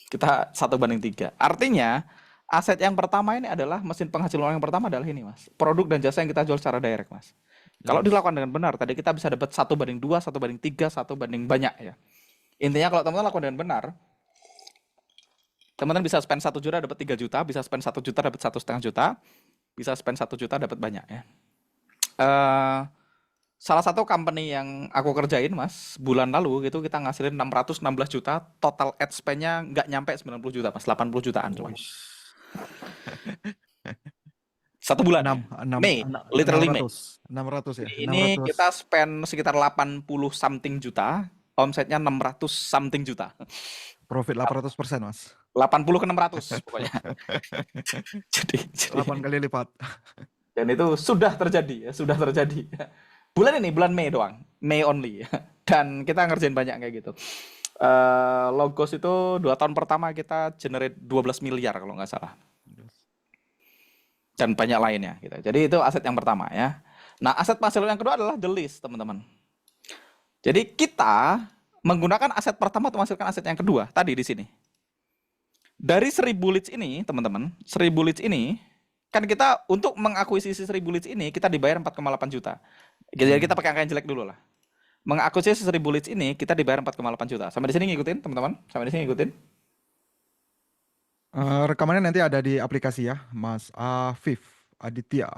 Kita 1:3. Artinya, aset yang pertama ini adalah mesin penghasil uang yang pertama adalah ini, Mas. Produk dan jasa yang kita jual secara direct, Mas. Kalau Yes. dilakukan dengan benar, tadi kita bisa dapat 1:2, 1:3, 1 banyak ya. Intinya kalau teman-teman lakukan dengan benar, teman-teman bisa spend 1 juta dapat 3 juta, bisa spend 1 juta dapat 1,5 juta, bisa spend 1 juta dapat banyak ya. Salah satu company yang aku kerjain, Mas, bulan lalu gitu kita ngasilin 616 juta, total ad spend-nya nggak nyampe 90 juta, Mas, 80 jutaan cuma. Wish. 1 bulan ya. 6 Mei, literally Mei. 600 ya. Ini 600 kita spend sekitar 80 something juta, omsetnya 600 something juta. profit 800%, Mas. 80 ke 600 pokoknya. Jadi 8 kali lipat. dan itu sudah terjadi ya, sudah terjadi. Bulan ini, bulan Mei doang, Mei only. Dan kita ngerjain banyak kayak gitu. Logos itu 2 tahun pertama kita generate 12 miliar kalau nggak salah. Dan banyak lainnya gitu. Jadi itu aset yang pertama ya. Nah, aset penghasil yang kedua adalah the list, teman-teman. Jadi kita menggunakan aset pertama untuk menghasilkan aset yang kedua tadi di sini. Dari 1000 leads ini, teman-teman, 1000 leads ini kan kita untuk mengakuisisi 1000 leads ini kita dibayar 4,8 juta. Jadi kita pakai angka yang jelek dulu lah. Mengakuisisi 1000 leads ini kita dibayar 4,8 juta. Sampai di sini ngikutin, teman-teman? Sampai di sini ngikutin? Rekamannya nanti ada di aplikasi ya, Mas Afif Aditya.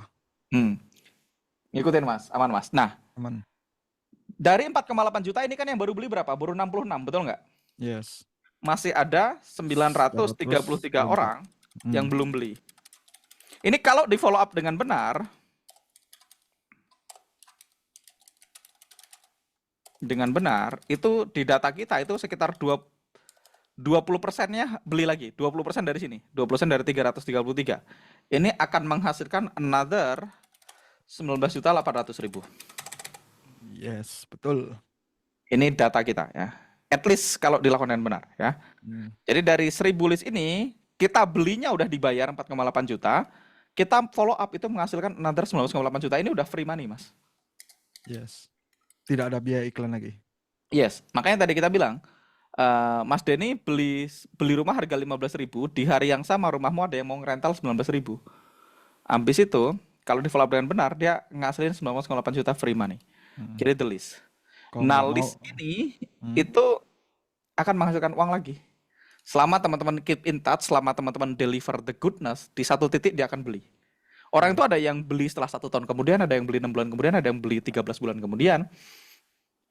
Ngikutin, Mas. Aman, Mas. Nah, Aman. dari 4,8 juta ini kan yang baru beli berapa? Baru 66, betul nggak? Yes. Masih ada 933 orang yang belum beli. Ini kalau di follow up dengan benar, itu di data kita itu sekitar 20%-nya beli lagi. 20% dari sini. 20% dari 333. Ini akan menghasilkan another 19.800.000. Yes, betul. Ini data kita ya. At least kalau dilakukan dengan benar ya. Jadi dari 1000 list ini kita belinya udah dibayar 4,8 juta. Kita follow up itu menghasilkan another 19,8 juta. Ini udah free money, Mas. Yes. Tidak ada biaya iklan lagi. Yes, makanya tadi kita bilang Mas Denny beli rumah harga 15.000, di hari yang sama rumahmu ada yang mau ngerental 19.000. Habis itu kalau di follow up dengan benar dia ngasilin 19,8 juta free money. Jadi the list. Nah, list ini itu akan menghasilkan uang lagi. Selama teman-teman keep in touch, selama teman-teman deliver the goodness, di satu titik dia akan beli. Orang itu ada yang beli setelah 1 tahun kemudian, ada yang beli 6 bulan kemudian, ada yang beli 13 bulan kemudian.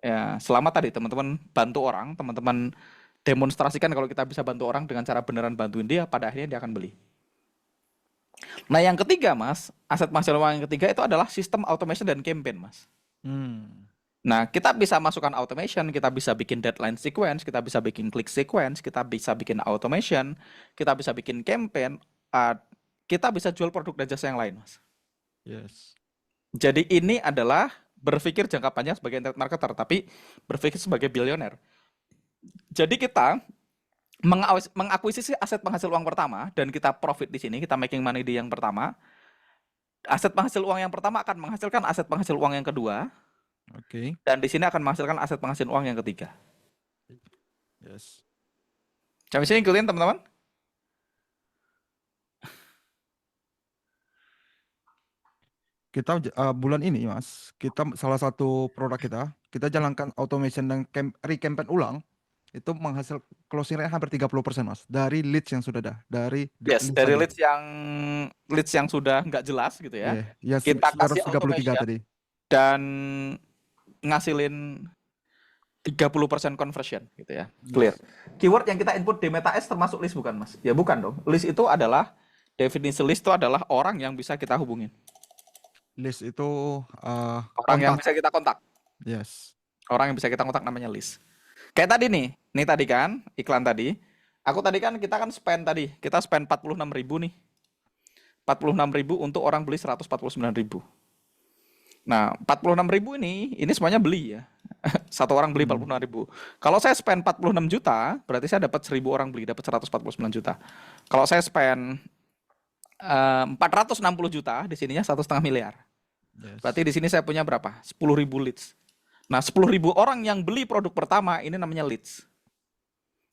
Ya, selama tadi teman-teman bantu orang, teman-teman demonstrasikan kalau kita bisa bantu orang dengan cara beneran bantuin dia, pada akhirnya dia akan beli. Nah, yang ketiga, Mas, aset penghasil uang yang ketiga itu adalah sistem automation dan campaign, Mas. Nah, kita bisa masukkan automation, kita bisa bikin deadline sequence, kita bisa bikin click sequence, kita bisa bikin automation, kita bisa bikin campaign, kita bisa jual produk dan jasa yang lain, Mas. Yes. Jadi ini adalah berpikir jangka panjang sebagai internet marketer, tapi berpikir sebagai bilioner. Jadi kita mengakuisisi aset penghasil uang pertama dan kita profit di sini, kita making money di yang pertama. Aset penghasil uang yang pertama akan menghasilkan aset penghasil uang yang kedua. Oke. Dan di sini akan menghasilkan aset penghasil uang yang ketiga. Yes. Sampai sini ikutin, teman-teman. Kita bulan ini, Mas, kita salah satu produk kita jalankan automation dan re-campaign ulang. Itu menghasil closing rate hampir 30%, Mas, dari leads yang sudah ada, dari dari leads yang sudah nggak jelas gitu ya. Ya, Kita kasih 933 automation tadi. dan ngasilin 30% conversion gitu ya. Clear. Keyword yang kita input di MetaS termasuk list bukan, Mas? Ya bukan dong. List itu adalah definisi list itu adalah orang yang bisa kita hubungin. List itu Orang yang kontak. bisa kita kontak. Yes. Orang yang bisa kita kontak namanya list. Kayak tadi nih tadi kan iklan tadi. Aku tadi kan kita kan spend tadi, kita spend 46.000 nih. 46.000 untuk orang beli 149.000. Nah, 46.000 ini semuanya beli ya. Satu orang beli Hmm. 46.000. Kalau saya spend 46 juta, berarti saya dapat 1.000 orang beli, dapat 149 juta. Kalau saya spend 460 juta, di sininya 1,5 miliar. Berarti Yes. di sini saya punya berapa? 10.000 leads. Nah, 10.000 orang yang beli produk pertama ini namanya leads.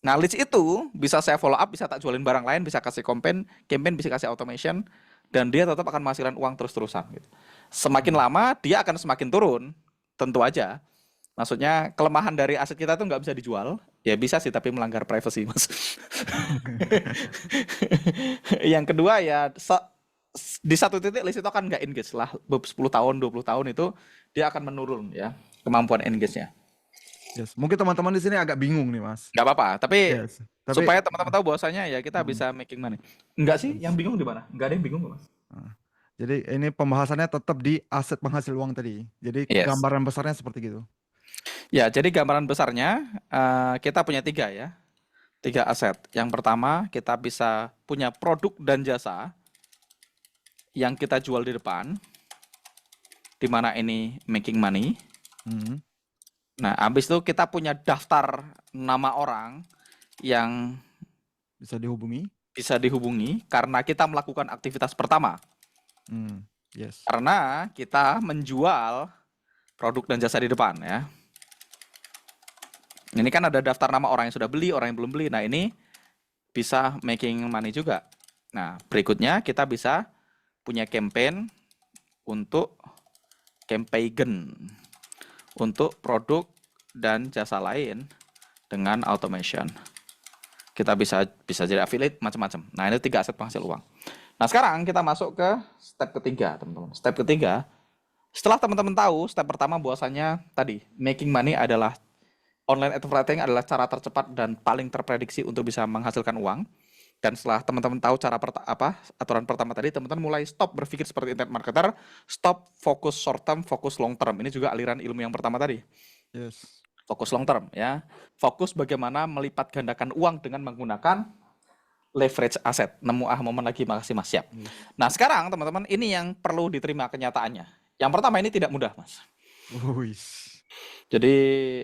Nah, leads itu bisa saya follow up, bisa tak jualin barang lain, bisa kasih campaign bisa kasih automation, dan dia tetap akan menghasilkan uang terus-terusan. Gitu. Semakin Hmm. lama, dia akan semakin turun, tentu aja. Maksudnya kelemahan dari aset kita tuh nggak bisa dijual. Ya bisa sih, tapi melanggar privacy, Mas. Yang kedua ya, di satu titik list itu akan nggak engage lah. 10 tahun, 20 tahun itu dia akan menurun ya, kemampuan engage-nya. Yes. Mungkin teman-teman di sini agak bingung nih, Mas. Nggak apa-apa, tapi Yes. Tapi supaya teman-teman tahu bahwasanya ya kita mm, bisa making money. Enggak sih, yang yes. bingung di mana? Enggak ada yang bingung kok, Mas. Nah, jadi ini pembahasannya tetap di aset penghasil uang tadi. Jadi Yes. gambaran besarnya seperti gitu. Ya, jadi gambaran besarnya kita punya tiga ya. Tiga aset. Yang pertama, kita bisa punya produk dan jasa yang kita jual di depan, di mana ini making money. Hmm. Nah, habis itu kita punya daftar nama orang yang Bisa dihubungi. bisa dihubungi karena kita melakukan aktivitas pertama. Hmm. Yes. Karena kita menjual produk dan jasa di depan ya. Ini kan ada daftar nama orang yang sudah beli, orang yang belum beli. Nah, ini bisa making money juga. Nah, berikutnya kita bisa punya campaign untuk campaign untuk produk dan jasa lain dengan automation. Kita bisa jadi affiliate macam-macam. Nah, ini tiga aset penghasil uang. Nah, sekarang kita masuk ke step ketiga, teman-teman. Step ketiga, setelah teman-teman tahu step pertama bahwasanya tadi making money adalah online advertising adalah cara tercepat dan paling terprediksi untuk bisa menghasilkan uang. Dan setelah teman-teman tahu cara aturan pertama tadi, teman-teman mulai stop berpikir seperti internet marketer, stop fokus short term, fokus long term. Ini juga aliran ilmu yang pertama tadi. Yes. Fokus long term ya. Fokus bagaimana melipat gandakan uang dengan menggunakan leverage aset. Nemu momen lagi, makasih Mas, siap. Yes. Nah, sekarang teman-teman ini yang perlu diterima kenyataannya. Yang pertama ini tidak mudah, Mas. Wis. Jadi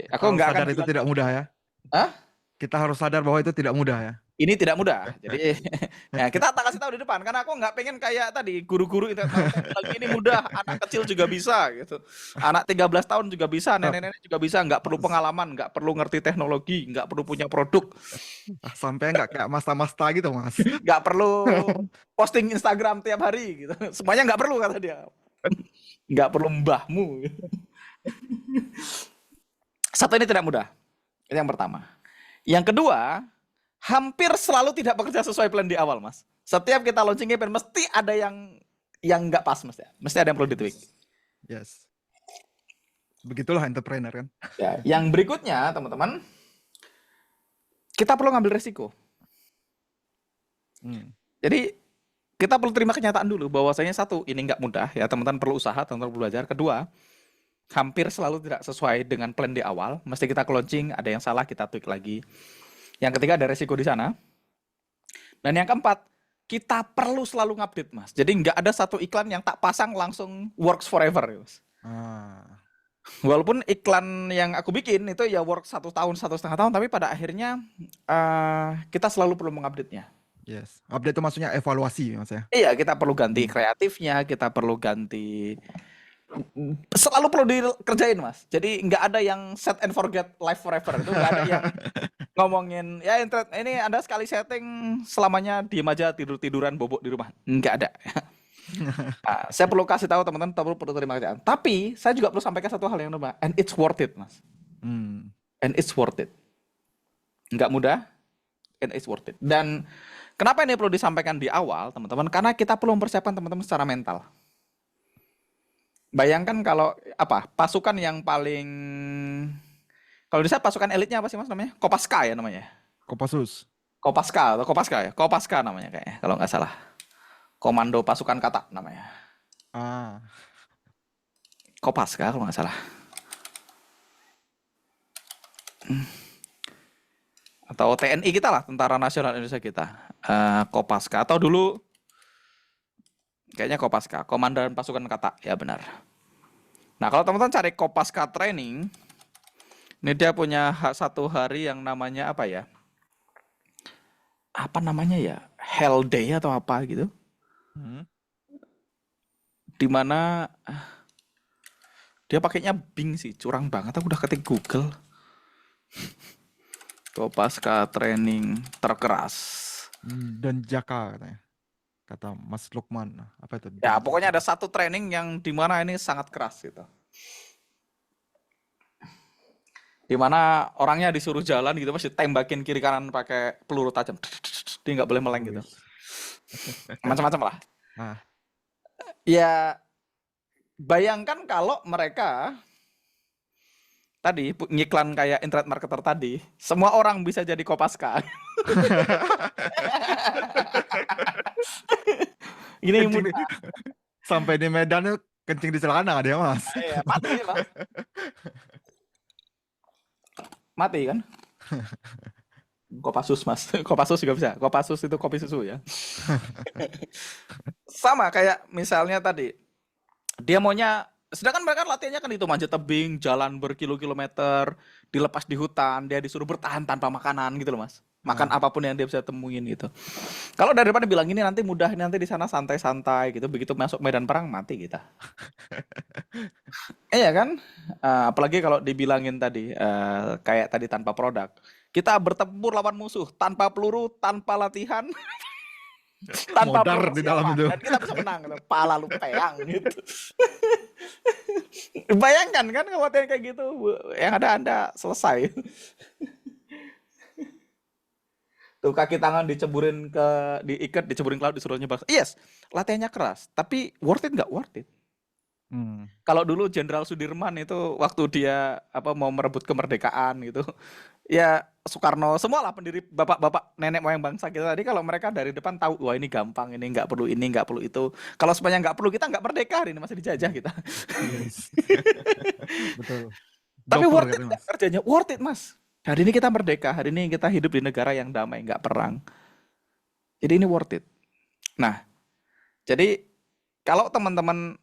Kita aku harus nggak akan sadar itu bilang, tidak mudah ya. Hah? Kita harus sadar bahwa itu tidak mudah ya. Ini tidak mudah. Jadi ya kita tak kasih tahu di depan karena aku nggak pengen kayak tadi guru-guru internet marketing bilang ini mudah, anak kecil juga bisa gitu. Anak 13 tahun juga bisa, nenek-nenek juga bisa, nggak perlu pengalaman, nggak perlu ngerti teknologi, nggak perlu punya produk, Sampai nggak kayak masta-masta gitu, Mas. nggak perlu posting Instagram tiap hari gitu. Semuanya nggak perlu kata dia. Nggak perlu mbahmu. Satu, ini tidak mudah. Itu yang pertama. Yang kedua, hampir selalu tidak bekerja sesuai plan di awal, Mas. Setiap kita launching campaign mesti ada yang nggak pas, mesti ada yang perlu ditweak. Yes. Begitulah entrepreneur kan. Ya, yang berikutnya, teman-teman, kita perlu ngambil resiko. Jadi kita perlu terima kenyataan dulu bahwasanya satu, ini nggak mudah ya, teman-teman perlu usaha, teman-teman perlu belajar. Kedua, hampir selalu tidak sesuai dengan plan di awal. Mesti kita launching, ada yang salah, kita tweak lagi. Yang ketiga, ada resiko di sana. Dan yang keempat, kita perlu selalu ngupdate, Mas. Jadi nggak ada satu iklan yang tak pasang langsung works forever, Mas. Walaupun iklan yang aku bikin itu ya work 1 tahun, 1,5 tahun, tapi pada akhirnya kita selalu perlu mengupdate-nya. Yes. Update itu maksudnya evaluasi, Mas ya. Iya, kita perlu ganti kreatifnya, kita perlu ganti, selalu perlu dikerjain, Mas. Jadi nggak ada yang set and forget life forever. Itu nggak ada yang ngomongin ya internet ini Anda sekali setting selamanya diem aja tidur-tiduran bobok di rumah. Nggak ada. Nah, saya perlu kasih tahu teman-teman, perlu terima kasih. Tapi saya juga perlu sampaikan satu hal yang nomor, and it's worth it, Mas. And it's worth it. Nggak mudah, and it's worth it. Dan kenapa ini perlu disampaikan di awal, teman-teman? Karena kita perlu mempersiapkan teman-teman secara mental. Bayangkan kalau pasukan yang paling, kalau di sana pasukan elitnya apa sih, Mas, namanya? Kopaska ya namanya. Kopassus. Kopaska atau Kopaska ya? Kopaska namanya kayaknya kalau nggak salah. Komando Pasukan Kata namanya. Kopaska kalau nggak salah. Atau TNI kita lah, Tentara Nasional Indonesia kita. Kopaska. Atau dulu kayaknya Kopaska, Komandan Pasukan Kata. Ya benar. Nah kalau teman-teman cari Kopaska Training, ini dia punya satu hari yang namanya apa ya? Apa namanya ya? Hell Day atau apa gitu. Hmm. Dimana dia pakainya Bing sih, curang banget. Aku udah ketik Google. Kopaska Training terkeras. Dan Jaka katanya. Kata Mas Lukman. Apa itu? Ya, Dan pokoknya ada Jaka. satu training yang dimana ini sangat keras gitu. Dimana orangnya disuruh jalan gitu, masih tembakin kiri kanan pakai peluru tajam. Dia nggak boleh meleng gitu. Wih. Macam-macam lah. Ah, Ya, bayangkan kalau mereka tadi ngiklan kayak internet marketer tadi, semua orang bisa jadi Kopaska. Ini kencing di, mudah. sampai di Medan tuh kencing di celana dia Mas. Ya, mati lah. Mati kan? Kopassus mas, Kopassus juga bisa. Kopassus itu kopi susu ya. Sama kayak misalnya tadi, dia maunya, sedangkan mereka latihannya kan itu manjat tebing, jalan berkilo-kilometer, dilepas di hutan, dia disuruh bertahan tanpa makanan gitu loh mas. Makan Ah, apapun yang dia bisa temuin gitu. Kalau daripada bilang ini nanti mudah, ini nanti di sana santai-santai gitu, begitu masuk medan perang mati kita. Iya kan? Apalagi kalau dibilangin tadi, kayak tadi tanpa produk. Kita bertempur lawan musuh tanpa peluru, tanpa latihan, tanpa modar di dalam persiapan, itu. dan kita bisa menang gitu. Pala lu peang gitu. Bayangkan kan kalau latihan kayak gitu, yang ada Anda selesai. Tuh kaki tangan diceburin diikat, diceburin ke laut, disuruh nyebar. Yes, latihannya keras, tapi worth it nggak worth it? Hmm. Kalau dulu Jenderal Sudirman itu waktu dia mau merebut kemerdekaan gitu, ya Soekarno, semualah pendiri bapak-bapak nenek moyang bangsa kita tadi, kalau mereka dari depan tahu, wah ini gampang, ini nggak perlu itu. Kalau semuanya nggak perlu, kita nggak merdeka hari ini, masih dijajah kita. Yes. Betul. Tapi Doper worth it katanya nggak Mas. kerjanya? Worth it mas. Hari ini kita merdeka, hari ini kita hidup di negara yang damai, nggak perang. Jadi ini worth it. Nah, jadi kalau teman-teman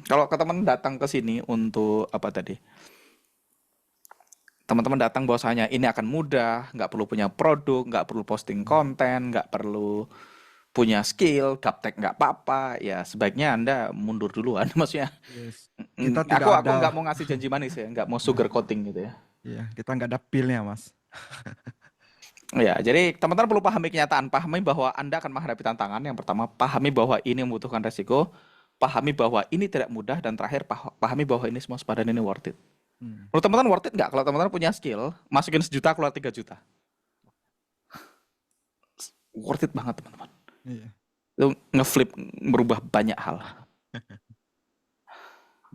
kalau teman datang ke sini untuk apa tadi? Teman-teman datang bahwasanya ini akan mudah, nggak perlu punya produk, nggak perlu posting Hmm. konten, nggak perlu punya skill, gaptek nggak apa-apa, ya sebaiknya Anda mundur duluan. Maksudnya, Yes. Kita tidak aku nggak ada. mau ngasih janji manis ya, nggak mau Nah, sugar coating gitu ya. iya, kita nggak ada pil-nya Mas. Ya, jadi teman-teman perlu pahami kenyataan, pahami bahwa Anda akan menghadapi tantangan. Yang pertama, pahami bahwa ini membutuhkan resiko, pahami bahwa ini tidak mudah, dan terakhir pahami bahwa ini semua sepadan, ini worth it. Hmm. Menurut teman-teman worth it nggak? Kalau teman-teman punya skill, masukin 1 juta keluar 3 juta. Worth it banget teman-teman. Iya. Itu ngeflip, merubah banyak hal.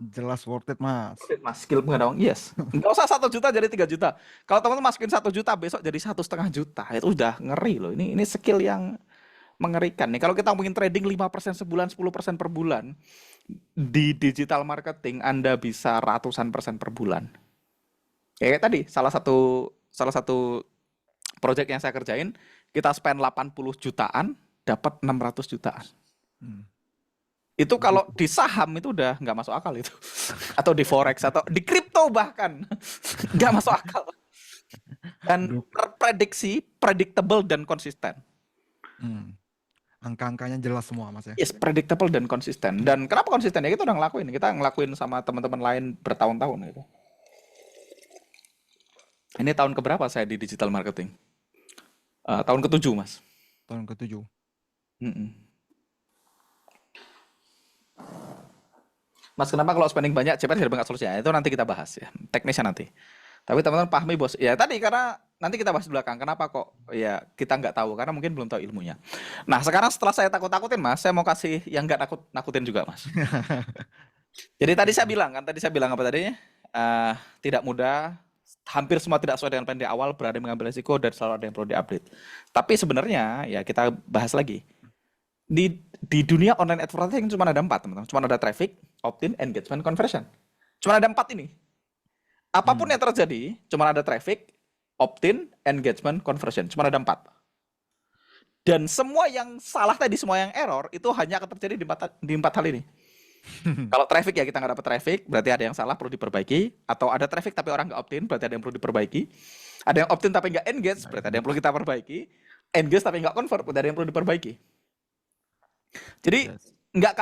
Jelas worth it Mas. Worth it, mas, skill pengetahuan, yes. Nggak usah 1 juta jadi 3 juta. Kalau teman-teman masukin 1 juta, besok jadi 1,5 juta. Itu udah ngeri loh. Ini skill yang mengerikan nih. Kalau kita ngomongin trading 5% sebulan, 10% per bulan, di digital marketing Anda bisa ratusan persen per bulan. Kayak tadi, salah satu project yang saya kerjain, kita spend 80 jutaan, dapat 600 jutaan. Hmm. Itu kalau di saham itu udah nggak masuk akal itu. Atau di forex, atau di kripto bahkan. Nggak masuk akal. Dan terprediksi, predictable, dan konsisten. Hmm. Angka-angkanya jelas semua Mas ya. Yes, predictable dan konsisten. Dan kenapa konsisten? Ya kita udah ngelakuin. Kita ngelakuin sama teman-teman lain bertahun-tahun gitu. Ini tahun keberapa saya di digital marketing? Tahun ke-7, Mas. Tahun ke-7. Mm-mm. Mas, kenapa kalau spending banyak cepat tidak banyak solusinya? Itu nanti kita bahas ya, teknisnya nanti. Tapi teman-teman pahami bos, ya tadi karena nanti kita bahas di belakang. Kenapa kok ya kita nggak tahu? Karena mungkin belum tahu ilmunya. Nah sekarang setelah saya takut-takutin mas, saya mau kasih yang nggak nakut-nakutin juga mas. Jadi tadi saya bilang apa tadinya? Tidak mudah, hampir semua tidak sesuai dengan plan di awal, berada mengambil resiko, dan selalu ada yang perlu diupdate. Tapi sebenarnya ya kita bahas lagi. Di dunia online advertising cuma ada 4 teman-teman. Cuma ada traffic, opt-in, engagement, conversion. Cuma ada 4 ini. Apapun Hmm. yang terjadi, cuma ada traffic, opt-in, engagement, conversion. Cuma ada 4. Dan semua yang salah tadi, semua yang error, itu hanya akan terjadi di 4 hal ini. Kalau traffic ya kita nggak dapat traffic, berarti ada yang salah perlu diperbaiki. Atau ada traffic tapi orang nggak opt-in, berarti ada yang perlu diperbaiki. Ada yang opt-in tapi nggak engage, Nggak berarti ada yang perlu engage. kita perbaiki. Engage tapi nggak convert, berarti ada yang perlu diperbaiki. Jadi Yes. nggak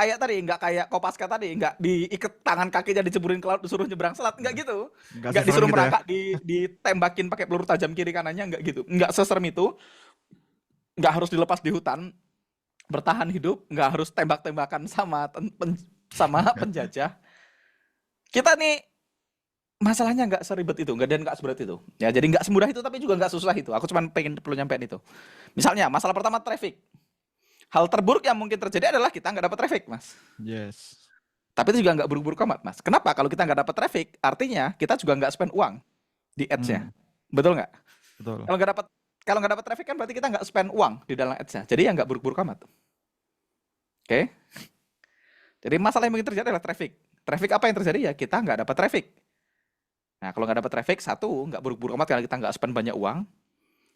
kayak Kopaska tadi, nggak diikat tangan kakinya diceburin ke laut disuruh nyebrang selat, nggak Nggak, gitu. nggak Nggak seserem disuruh gitu ya. merangkak ditembakin pakai peluru tajam kiri kanannya, nggak gitu. Nggak seserem itu, nggak harus dilepas di hutan, bertahan hidup, nggak harus tembak-tembakan sama penjajah. Kita nih masalahnya nggak seribet itu, nggak seberat itu. Ya, jadi nggak semudah itu, tapi juga nggak susah itu. Aku cuma pengen perlu nyampein itu. Misalnya, masalah pertama traffic. Hal terburuk yang mungkin terjadi adalah kita nggak dapat traffic, Mas. Yes. Tapi itu juga nggak buruk-buruk amat, Mas. Kenapa? Kalau kita nggak dapat traffic, artinya kita juga nggak spend uang di ads-nya. Hmm. Betul nggak? Betul. Kalau nggak dapat kalau nggak dapat traffic kan berarti kita nggak spend uang di dalam ads-nya. Jadi ya nggak buruk-buruk amat. Oke? Jadi masalah yang mungkin terjadi adalah traffic. Traffic apa yang terjadi ya? Kita nggak dapat traffic. Nah, kalau nggak dapat traffic, satu, nggak buruk-buruk amat karena kita nggak spend banyak uang.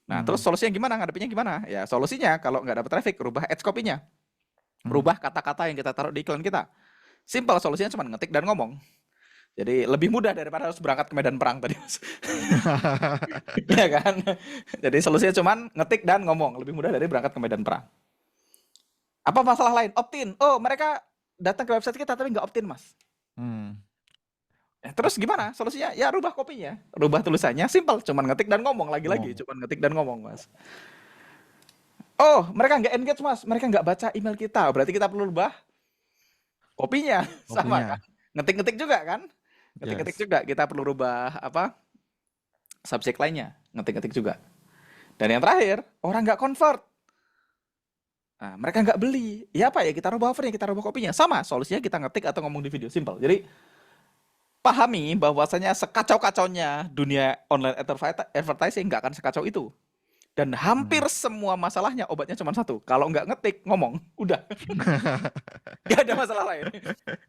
Nah, terus Hmm. solusinya gimana? Ngadepinnya gimana? Ya, solusinya kalau nggak dapat traffic, rubah ads copy-nya. Hmm. Rubah kata-kata yang kita taruh di iklan kita. Simple, solusinya cuma ngetik dan ngomong. Jadi lebih mudah daripada harus berangkat ke medan perang tadi, Mas. Iya kan? Jadi solusinya cuma ngetik dan ngomong. Lebih mudah dari berangkat ke medan perang. Apa masalah lain? Opt-in. Oh, mereka datang ke website kita tapi nggak opt-in, Mas. Hmm. Terus gimana solusinya? Ya rubah kopinya, rubah tulisannya, simple, cuman ngetik dan ngomong lagi-lagi, Ngomong. cuman ngetik dan ngomong, Mas. Oh, mereka nggak engage, Mas, mereka nggak baca email kita, berarti kita perlu rubah kopinya, sama kan? Kopinya. Ngetik-ngetik juga kan? Ngetik-ngetik Yes. juga, kita perlu rubah apa? Subjek lainnya, ngetik-ngetik juga. Dan yang terakhir, orang nggak convert. Nah, mereka nggak beli. Ya apa ya? Kita rubah offernya, kita rubah kopinya. Sama, solusinya kita ngetik atau ngomong di video, simple. Jadi pahami bahwasanya sekacau-kacaunya dunia online advertising nggak akan sekacau itu. Dan hampir Hmm. semua masalahnya obatnya cuma satu. Kalau nggak ngetik, ngomong. Udah. Nggak ada masalah lain.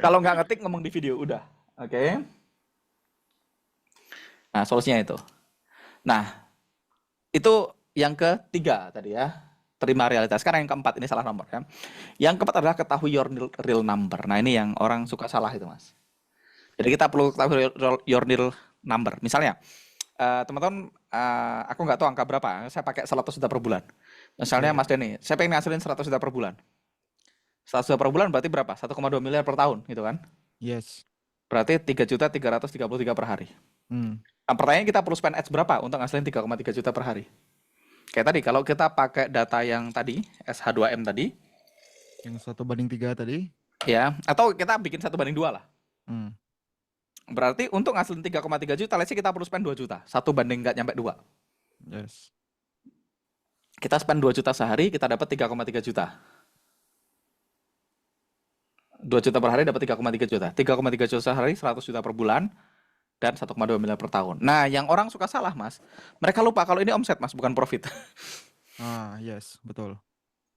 Kalau nggak ngetik, ngomong di video. Udah. Oke. Nah, solusinya itu. Nah, itu yang ketiga tadi ya. Terima realitas. Sekarang yang keempat, ini salah nomor ya. Yang keempat adalah ketahui your real number. Nah, ini yang orang suka salah itu, Mas. Jadi kita perlu ketahui your real number. Misalnya, teman-teman, aku nggak tahu angka berapa. Saya pakai 100 juta per bulan. Misalnya Iya. Mas Denny, saya pengen ngasilin 100 juta per bulan. 100 juta per bulan berarti berapa? 1,2 miliar per tahun, gitu kan? Yes. Berarti 3.333 per hari. Hmm. Nah, pertanyaannya kita perlu spend ads berapa untuk ngasilin 3,3 juta per hari? Kayak tadi, kalau kita pakai data yang tadi, SH2M tadi, Yang 1 banding 3 tadi. ya, atau kita bikin 1 banding 2 lah. Hmm. Berarti untuk ngasilin 3,3 juta, let's say kita perlu spend 2 juta. 1 banding nggak nyampe 2. Yes. Kita spend 2 juta sehari, kita dapat 3,3 juta. 2 juta per hari dapat 3,3 juta. 3,3 juta sehari, 100 juta per bulan, dan 1,2 miliar per tahun. Nah, yang orang suka salah, Mas. Mereka lupa kalau ini omset, Mas, bukan profit. Ah, yes, betul.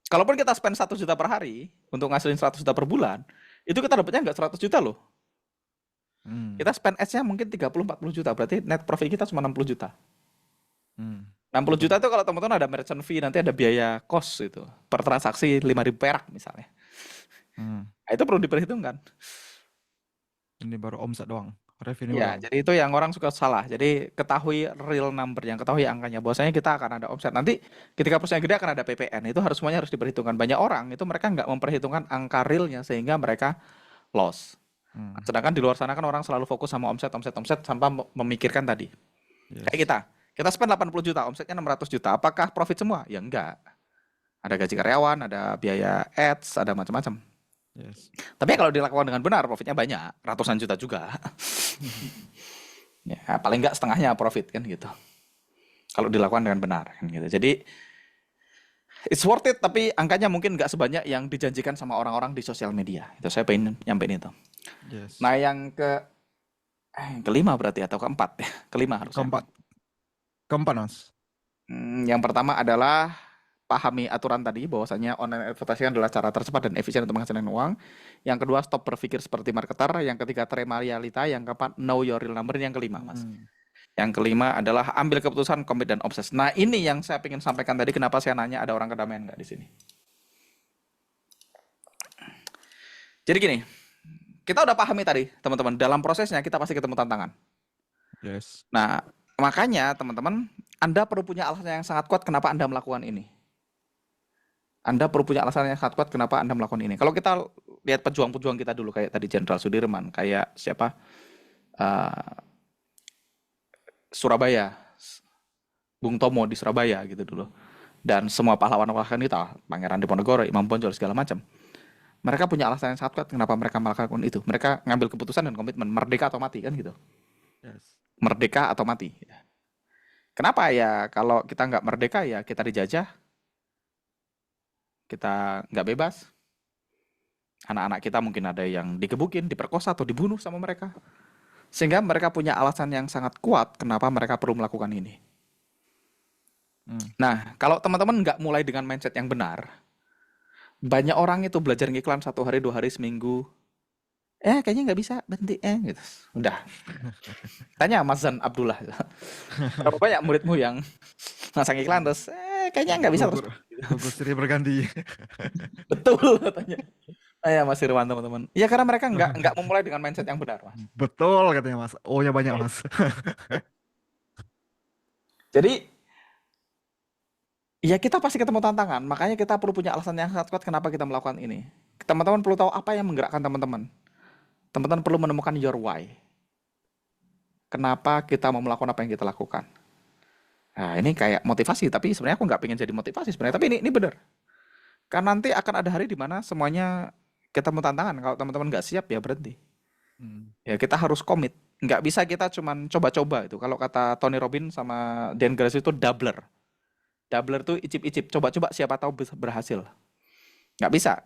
Kalaupun kita spend 1 juta per hari untuk ngasilin 100 juta per bulan, itu kita dapatnya nggak 100 juta loh. Hmm. Kita spend ads-nya mungkin 30-40 juta, berarti net profit kita cuma 60 juta. Hmm. 60 Betul. juta itu kalau teman-teman ada merchant fee, nanti ada biaya cost itu. Per transaksi 5.000 perak misalnya. Hmm. Nah, itu perlu diperhitungkan. Ini baru omset doang, revenue Ya, doang. jadi itu yang orang suka salah. Jadi ketahui real number, yang ketahui angkanya. Bahwasanya kita akan ada omset. Nanti ketika perusahaan gede akan ada PPN. Itu harus semuanya harus diperhitungkan. Banyak orang itu mereka nggak memperhitungkan angka realnya sehingga mereka loss. Hmm. Sedangkan di luar sana kan orang selalu fokus sama omset, omset, omset tanpa memikirkan tadi. Kayak Yes. kita spend 80 juta, omsetnya 600 juta. Apakah profit semua? Ya enggak. Ada gaji karyawan, ada biaya ads, ada macam-macam. Yes. Tapi kalau dilakukan dengan benar, profitnya banyak, ratusan juta juga. Ya, paling enggak setengahnya profit kan gitu. Kalau dilakukan dengan benar kan gitu. Jadi it's worth it, tapi angkanya mungkin nggak sebanyak yang dijanjikan sama orang-orang di sosial media. Itu saya pengen nyampein itu. Yes. Nah, yang kelima berarti atau keempat ya? Kelima harusnya. Keempat, Mas. Yang pertama adalah pahami aturan tadi bahwasanya online advertising adalah cara tercepat dan efisien untuk menghasilkan uang. Yang kedua, stop berpikir seperti marketer. Yang ketiga, terima realita. Yang keempat, know your real number. Yang kelima, Mas. Hmm. Yang kelima adalah ambil keputusan, komit dan obses. Nah, ini yang saya ingin sampaikan tadi. Kenapa saya nanya ada orang kedamaian nggak di sini? Jadi gini, kita udah pahami tadi, teman-teman. Dalam prosesnya kita pasti ketemu tantangan. Yes. Nah, makanya teman-teman, Anda perlu punya alasan yang sangat kuat kenapa Anda melakukan ini. Anda perlu punya alasan yang sangat kuat kenapa Anda melakukan ini. Kalau kita lihat pejuang-pejuang kita dulu, kayak tadi Jenderal Sudirman, kayak siapa? Eh, Surabaya, Bung Tomo di Surabaya gitu dulu. Dan semua pahlawan-pahlawan kita, Pangeran Diponegoro, Imam Bonjol, segala macam. Mereka punya alasan yang sangat kuat kenapa mereka melakukan itu. Mereka ngambil keputusan dan komitmen, merdeka atau mati kan gitu. Yes. Merdeka atau mati. Kenapa ya? Kalau kita nggak merdeka ya kita dijajah, kita nggak bebas. Anak-anak kita mungkin ada yang digebukin, diperkosa atau dibunuh sama mereka. Sehingga mereka punya alasan yang sangat kuat kenapa mereka perlu melakukan ini. Nah, kalau teman-teman nggak mulai dengan mindset yang benar, banyak orang itu belajar ngiklan 1 hari, 2 hari, seminggu. Kayaknya nggak bisa, berhenti, gitu. Udah. Tanya Mas Zan Abdullah. Berapa banyak muridmu yang masang iklan terus, kayaknya nggak bisa terus. Gugur silih berganti. Betul katanya. Mas Irwan teman-teman. Ya karena mereka nggak memulai dengan mindset yang benar, Mas. Betul katanya Mas. O-nya banyak Mas. Jadi ya kita pasti ketemu tantangan, makanya kita perlu punya alasan yang sangat kuat kenapa kita melakukan ini. Teman-teman perlu tahu apa yang menggerakkan teman-teman. Teman-teman perlu menemukan your why. Kenapa kita mau melakukan apa yang kita lakukan. Nah, ini kayak motivasi, tapi sebenarnya aku nggak pengen jadi motivasi sebenarnya, tapi ini benar. Karena nanti akan ada hari di mana semuanya ketemu tantangan. Kalau teman-teman nggak siap ya berhenti. Ya kita harus komit. Nggak bisa kita cuman coba-coba itu. Kalau kata Tony Robbins sama Dan Grace itu doubler. Doubler tuh icip-icip, coba-coba siapa tahu berhasil. Nggak bisa.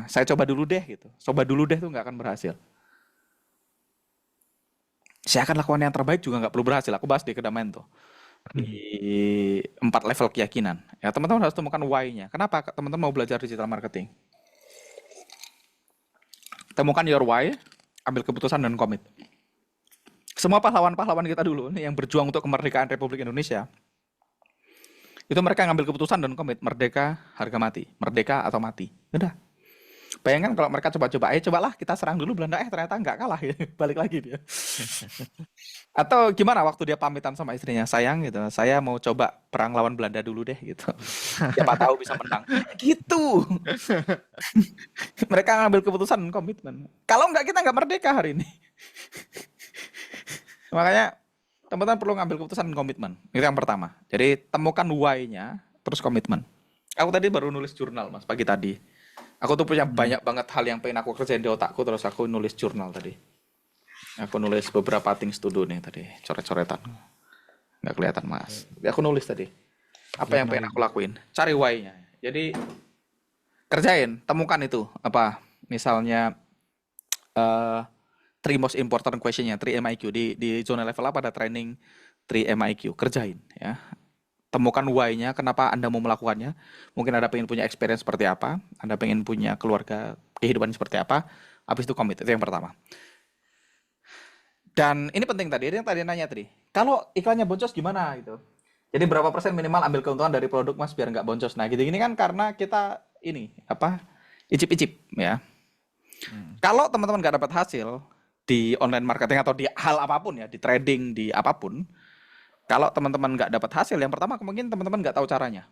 Saya coba dulu deh gitu. Coba dulu deh tuh nggak akan berhasil. Saya akan lakukan yang terbaik juga nggak perlu berhasil. Aku bahas di kedamaian tuh. Di 4 level keyakinan. Ya teman-teman harus temukan why-nya. Kenapa teman-teman mau belajar digital marketing? Temukan your why, ambil keputusan dan komit. Semua pahlawan-pahlawan kita dulu nih yang berjuang untuk kemerdekaan Republik Indonesia, itu mereka ngambil keputusan dan komit, merdeka harga mati, merdeka atau mati. Udah. Bayangkan kalau mereka coba-coba, cobalah kita serang dulu Belanda, ternyata nggak kalah, balik lagi dia. Atau gimana waktu dia pamitan sama istrinya, sayang gitu, saya mau coba perang lawan Belanda dulu deh gitu. Siapa tahu bisa menang. Gitu. Mereka ngambil keputusan dan komitmen. Kalau nggak kita nggak merdeka hari ini. Makanya teman-teman perlu ngambil keputusan dan komitmen. Itu yang pertama. Jadi temukan why-nya, terus komitmen. Aku tadi baru nulis jurnal, Mas, pagi tadi. Aku tuh punya banyak banget hal yang pengen aku kerjain di otakku, terus aku nulis jurnal tadi. Aku nulis beberapa things to do nih tadi, coret-coretan. Nggak kelihatan, Mas. Tapi aku nulis tadi. Apa yang pengen aku lakuin? Cari why-nya. Jadi kerjain, temukan itu. Apa? Misalnya three most important question-nya, 3 MIQ. Di zona level apa ada training 3 MIQ. Kerjain ya. Temukan why-nya, kenapa Anda mau melakukannya. Mungkin Anda pengen punya experience seperti apa, Anda pengen punya keluarga, kehidupan seperti apa, habis itu commit, itu yang pertama. Dan ini penting tadi, yang tadi nanya tadi, kalau iklannya boncos gimana gitu. Jadi berapa persen minimal ambil keuntungan dari produk Mas biar nggak boncos. Nah gitu-gini kan karena kita ini, icip-icip ya. Kalau teman-teman nggak dapat hasil di online marketing atau di hal apapun ya, di trading, di apapun, kalau teman-teman nggak dapat hasil, yang pertama kemungkinan teman-teman nggak tahu caranya.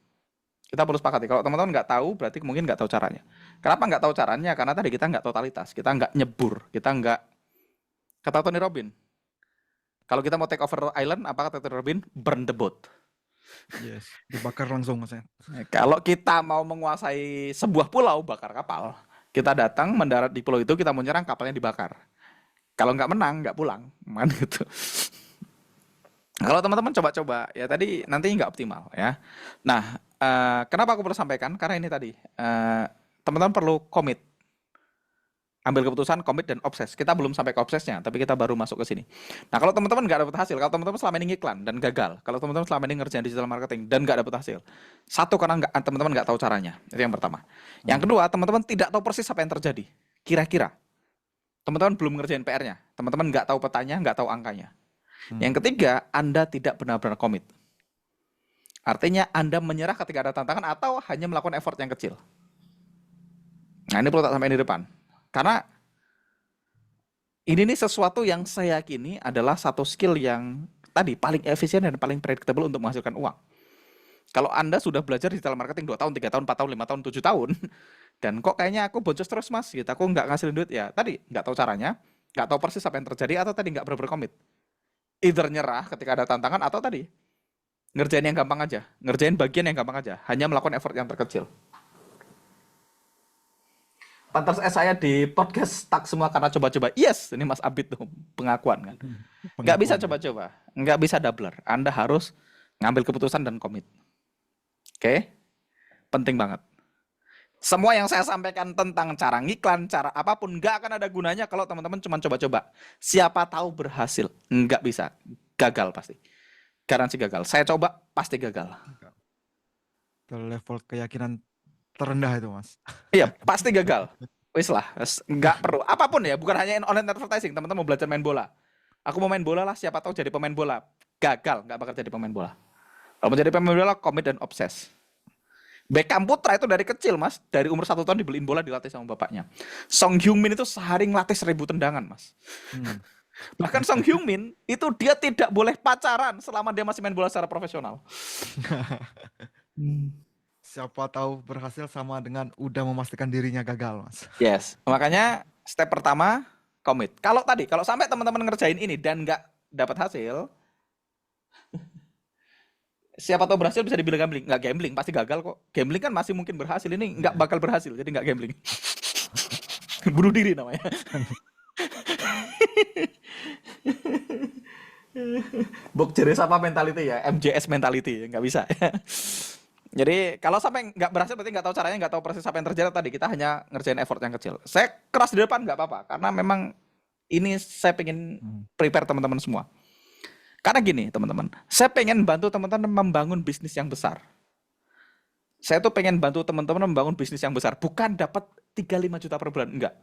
Kita perlu sepakati. Kalau teman-teman nggak tahu, berarti mungkin nggak tahu caranya. Kenapa nggak tahu caranya? Karena tadi kita nggak totalitas, kita nggak nyebur, kita nggak. Kata Tony Robbins, kalau kita mau take over island, apa kata Tony Robbins? Burn the boat. Yes, dibakar langsung Mas. Kalau kita mau menguasai sebuah pulau, bakar kapal. Kita datang mendarat di pulau itu, kita mau nyerang, kapalnya dibakar. Kalau nggak menang, nggak pulang, kan gitu. Kalau teman-teman coba-coba, ya tadi nanti nggak optimal ya. Nah, kenapa aku perlu sampaikan? Karena ini tadi, teman-teman perlu komit. ambil keputusan, komit, dan obses. Kita belum sampai ke obsesnya, tapi kita baru masuk ke sini. Nah, kalau teman-teman nggak dapat hasil, kalau teman-teman selama ini ngiklan dan gagal, kalau teman-teman selama ini ngerjain digital marketing dan nggak dapat hasil, satu, karena teman-teman nggak tahu caranya. Itu yang pertama. Yang kedua, teman-teman tidak tahu persis apa yang terjadi. Kira-kira. Teman-teman belum ngerjain PR-nya. Teman-teman nggak tahu petanya, nggak tahu angkanya. Yang ketiga, Anda tidak benar-benar komit. Artinya Anda menyerah ketika ada tantangan atau hanya melakukan effort yang kecil. Nah, ini perlu tak sampaikan di depan. Karena ini nih sesuatu yang saya yakini adalah satu skill yang tadi paling efisien dan paling predictable untuk menghasilkan uang. Kalau Anda sudah belajar digital marketing 2 tahun, 3 tahun, 4 tahun, 5 tahun, 7 tahun, dan kok kayaknya aku boncos terus mas, gitu, aku nggak ngasilin duit, ya tadi nggak tahu caranya, nggak tahu persis apa yang terjadi, atau tadi nggak benar-benar komit. Either nyerah ketika ada tantangan, atau tadi ngerjain yang gampang aja, ngerjain bagian yang gampang aja, hanya melakukan effort yang terkecil. Pantas saya di podcast tak semua karena coba-coba. Yes, ini Mas Abid tuh pengakuan kan. Nggak bisa Pengakuan ya. coba-coba, nggak bisa doubler. Anda harus ngambil keputusan dan komit. Oke? Penting banget. Semua yang saya sampaikan tentang cara ngiklan, cara apapun, nggak akan ada gunanya kalau teman-teman cuma coba-coba. Siapa tahu berhasil. Nggak bisa. Gagal pasti. Garansi gagal. Saya coba, pasti gagal. Ke level keyakinan terendah itu mas. Iya, pasti gagal. Wis lah, nggak perlu. Apapun ya, bukan hanya online advertising. Teman-teman mau belajar main bola. Aku mau main bola lah, siapa tahu jadi pemain bola. Gagal, nggak bakal jadi pemain bola. Kalau mau jadi pemain bola, komit dan obses. Beckham Putra itu dari kecil mas, dari umur 1 tahun dibeliin bola, dilatih sama bapaknya. Song Heung-min itu sehari ngelatih 1000 tendangan mas. Bahkan Song Heung-min itu dia tidak boleh pacaran selama dia masih main bola secara profesional. Siapa tahu berhasil sama dengan udah memastikan dirinya gagal mas. Yes, makanya step pertama komit. Kalau sampai teman-teman ngerjain ini dan nggak dapat hasil, siapa tahu berhasil bisa dibilang gambling. Nggak gambling, pasti gagal kok. Gambling kan masih mungkin berhasil, ini nggak bakal berhasil, jadi nggak gambling. Bunuh diri namanya. Bok jenis apa mentality ya? MJS mentality, nggak bisa. Jadi kalau sampai nggak berhasil berarti nggak tahu caranya, nggak tahu persis apa yang terjadi tadi. Kita hanya ngerjain effort yang kecil. Saya keras di depan nggak apa-apa, karena memang ini saya pengen prepare teman-teman semua. Karena gini teman-teman, saya pengen bantu teman-teman membangun bisnis yang besar. Saya tuh pengen bantu teman-teman membangun bisnis yang besar, bukan dapat 3-5 juta per bulan, enggak.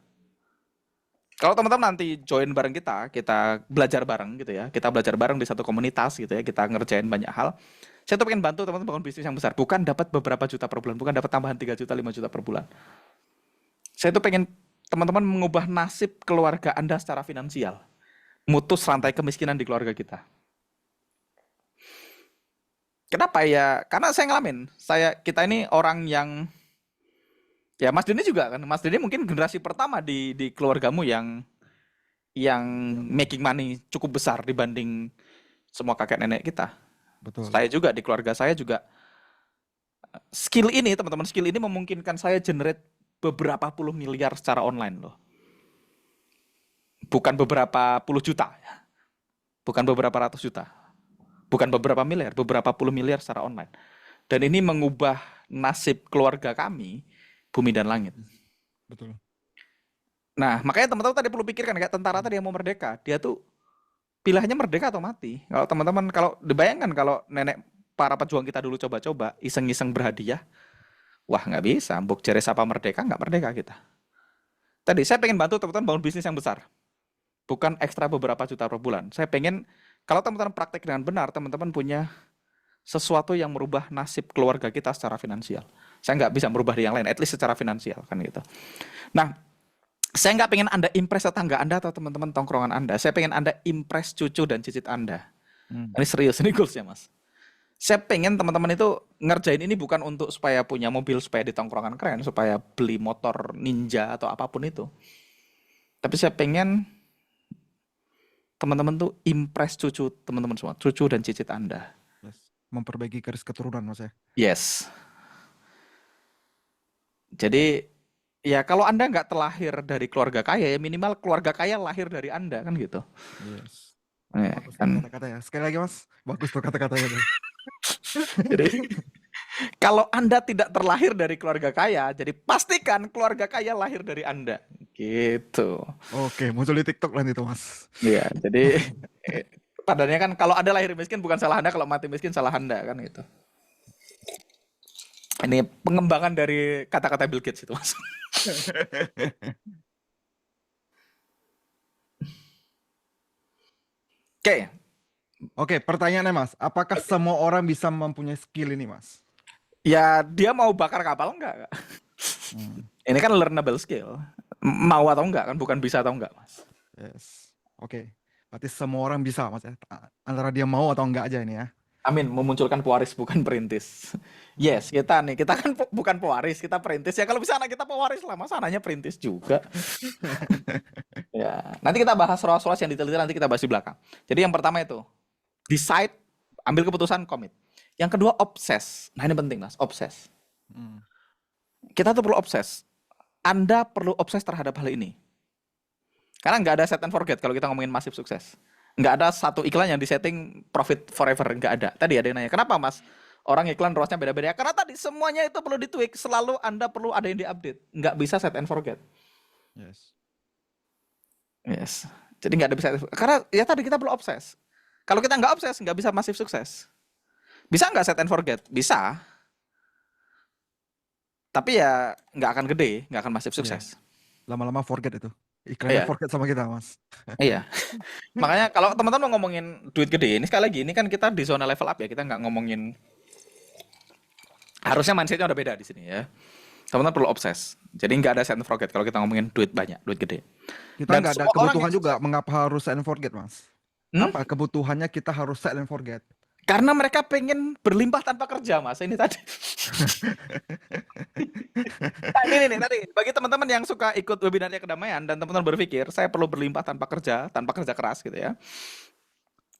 Kalau teman-teman nanti join bareng kita belajar bareng gitu ya, kita belajar bareng di satu komunitas gitu ya, kita ngerjain banyak hal. Saya tuh pengen bantu teman-teman bangun bisnis yang besar, bukan dapat beberapa juta per bulan, bukan dapat tambahan 3 juta, 5 juta per bulan. Saya tuh pengen teman-teman mengubah nasib keluarga Anda secara finansial, mutus rantai kemiskinan di keluarga kita. Kenapa ya? Karena saya ngalamin, kita ini orang yang ya Mas Denny juga kan. Mas Denny mungkin generasi pertama di keluargamu yang making money cukup besar dibanding semua kakek nenek kita. Betul. Saya juga di keluarga saya juga skill ini teman-teman, skill ini memungkinkan saya generate beberapa puluh miliar secara online loh. Bukan beberapa puluh juta ya. Bukan beberapa ratus juta. Bukan beberapa miliar, beberapa puluh miliar secara online. Dan ini mengubah nasib keluarga kami bumi dan langit. Betul. Nah, makanya teman-teman tadi perlu pikirkan kayak tentara tadi yang mau merdeka, dia tuh pilihannya merdeka atau mati. Kalau teman-teman kalau dibayangkan kalau nenek para pejuang kita dulu coba-coba iseng-iseng berhadiah, wah nggak bisa. Mbok jeres apa merdeka, nggak merdeka kita. Tadi saya pengen bantu teman-teman bangun bisnis yang besar, bukan ekstra beberapa juta per bulan. Saya pengen kalau teman-teman praktek dengan benar, teman-teman punya sesuatu yang merubah nasib keluarga kita secara finansial. Saya nggak bisa merubah di yang lain, at least secara finansial kan gitu. Nah, saya nggak pengen Anda impress tetangga Anda atau teman-teman tongkrongan Anda. Saya pengen Anda impress cucu dan cicit Anda. Ini serius, ini goals ya mas. Saya pengen teman-teman itu ngerjain ini bukan untuk supaya punya mobil, supaya di tongkrongan keren, supaya beli motor ninja atau apapun itu. Tapi saya pengen teman-teman tuh impress cucu teman-teman semua, cucu dan cicit Anda. Yes. Memperbaiki garis keturunan mas ya. Yes. Jadi ya kalau Anda nggak terlahir dari keluarga kaya, ya minimal keluarga kaya lahir dari Anda kan gitu. Yes. Ya, Bagus kan. kata-kata ya. Sekali lagi mas, bagus tuh kata-katanya. Jadi kalau Anda tidak terlahir dari keluarga kaya, jadi pastikan keluarga kaya lahir dari Anda. Gitu. Oke, muncul di TikTok nanti tuh Mas. Iya, jadi padannya kan kalau ada lahir miskin bukan salah Anda, kalau mati miskin salah Anda kan gitu. Ini pengembangan dari kata-kata Bill Gates itu, Mas. Oke, Oke, pertanyaannya Mas, apakah semua orang bisa mempunyai skill ini Mas? ya dia mau bakar kapal enggak? Hmm, Ini kan learnable skill. Mau atau enggak kan, bukan bisa atau enggak, Mas. yes. Oke, berarti semua orang bisa Mas ya. Antara dia mau atau enggak aja ini ya. Amin, memunculkan pewaris bukan perintis. Yes, kita nih, kita kan bukan pewaris, kita perintis. Ya kalau bisa anak kita pewaris lah, masa anaknya perintis juga. Ya, nanti kita bahas soal-soal yang detail nanti kita bahas di belakang. Jadi yang pertama itu, decide, ambil keputusan, commit. Yang kedua, obses. Nah ini penting mas, obses. Hmm, Kita tuh perlu obses. Anda perlu obses terhadap hal ini. Karena nggak ada set and forget kalau kita ngomongin masif sukses. Nggak ada satu iklan yang disetting profit forever. Nggak ada. Tadi ada yang nanya, kenapa mas? Orang iklan ROAS-nya beda-beda. Karena tadi semuanya itu perlu ditweak. Selalu Anda perlu ada yang diupdate. Nggak bisa set and forget. yes. Yes. Jadi nggak ada bisa. Karena ya tadi kita perlu obses. Kalau kita nggak obses, nggak bisa masif sukses. Bisa nggak set and forget? Bisa. Tapi ya nggak akan gede, nggak akan masif Iya. sukses. Lama-lama forget itu. Iklannya Iya, forget sama kita Mas. iya. Makanya kalau teman-teman mau ngomongin duit gede, ini sekali lagi, ini kan kita di zona level up ya, kita nggak ngomongin, harusnya mindsetnya udah beda di sini ya. Teman-teman perlu obses. Jadi nggak ada set and forget kalau kita ngomongin duit banyak, duit gede. Kita Dan nggak ada semua orang kebutuhan yang juga, sukses, mengapa harus set and forget Mas? Apa kebutuhannya kita harus set and forget? karena mereka pengen berlimpah tanpa kerja, Mas. Ini tadi. Nah, ini nih tadi bagi teman-teman yang suka ikut webinarnya kedamaian dan teman-teman berpikir saya perlu berlimpah tanpa kerja keras gitu ya.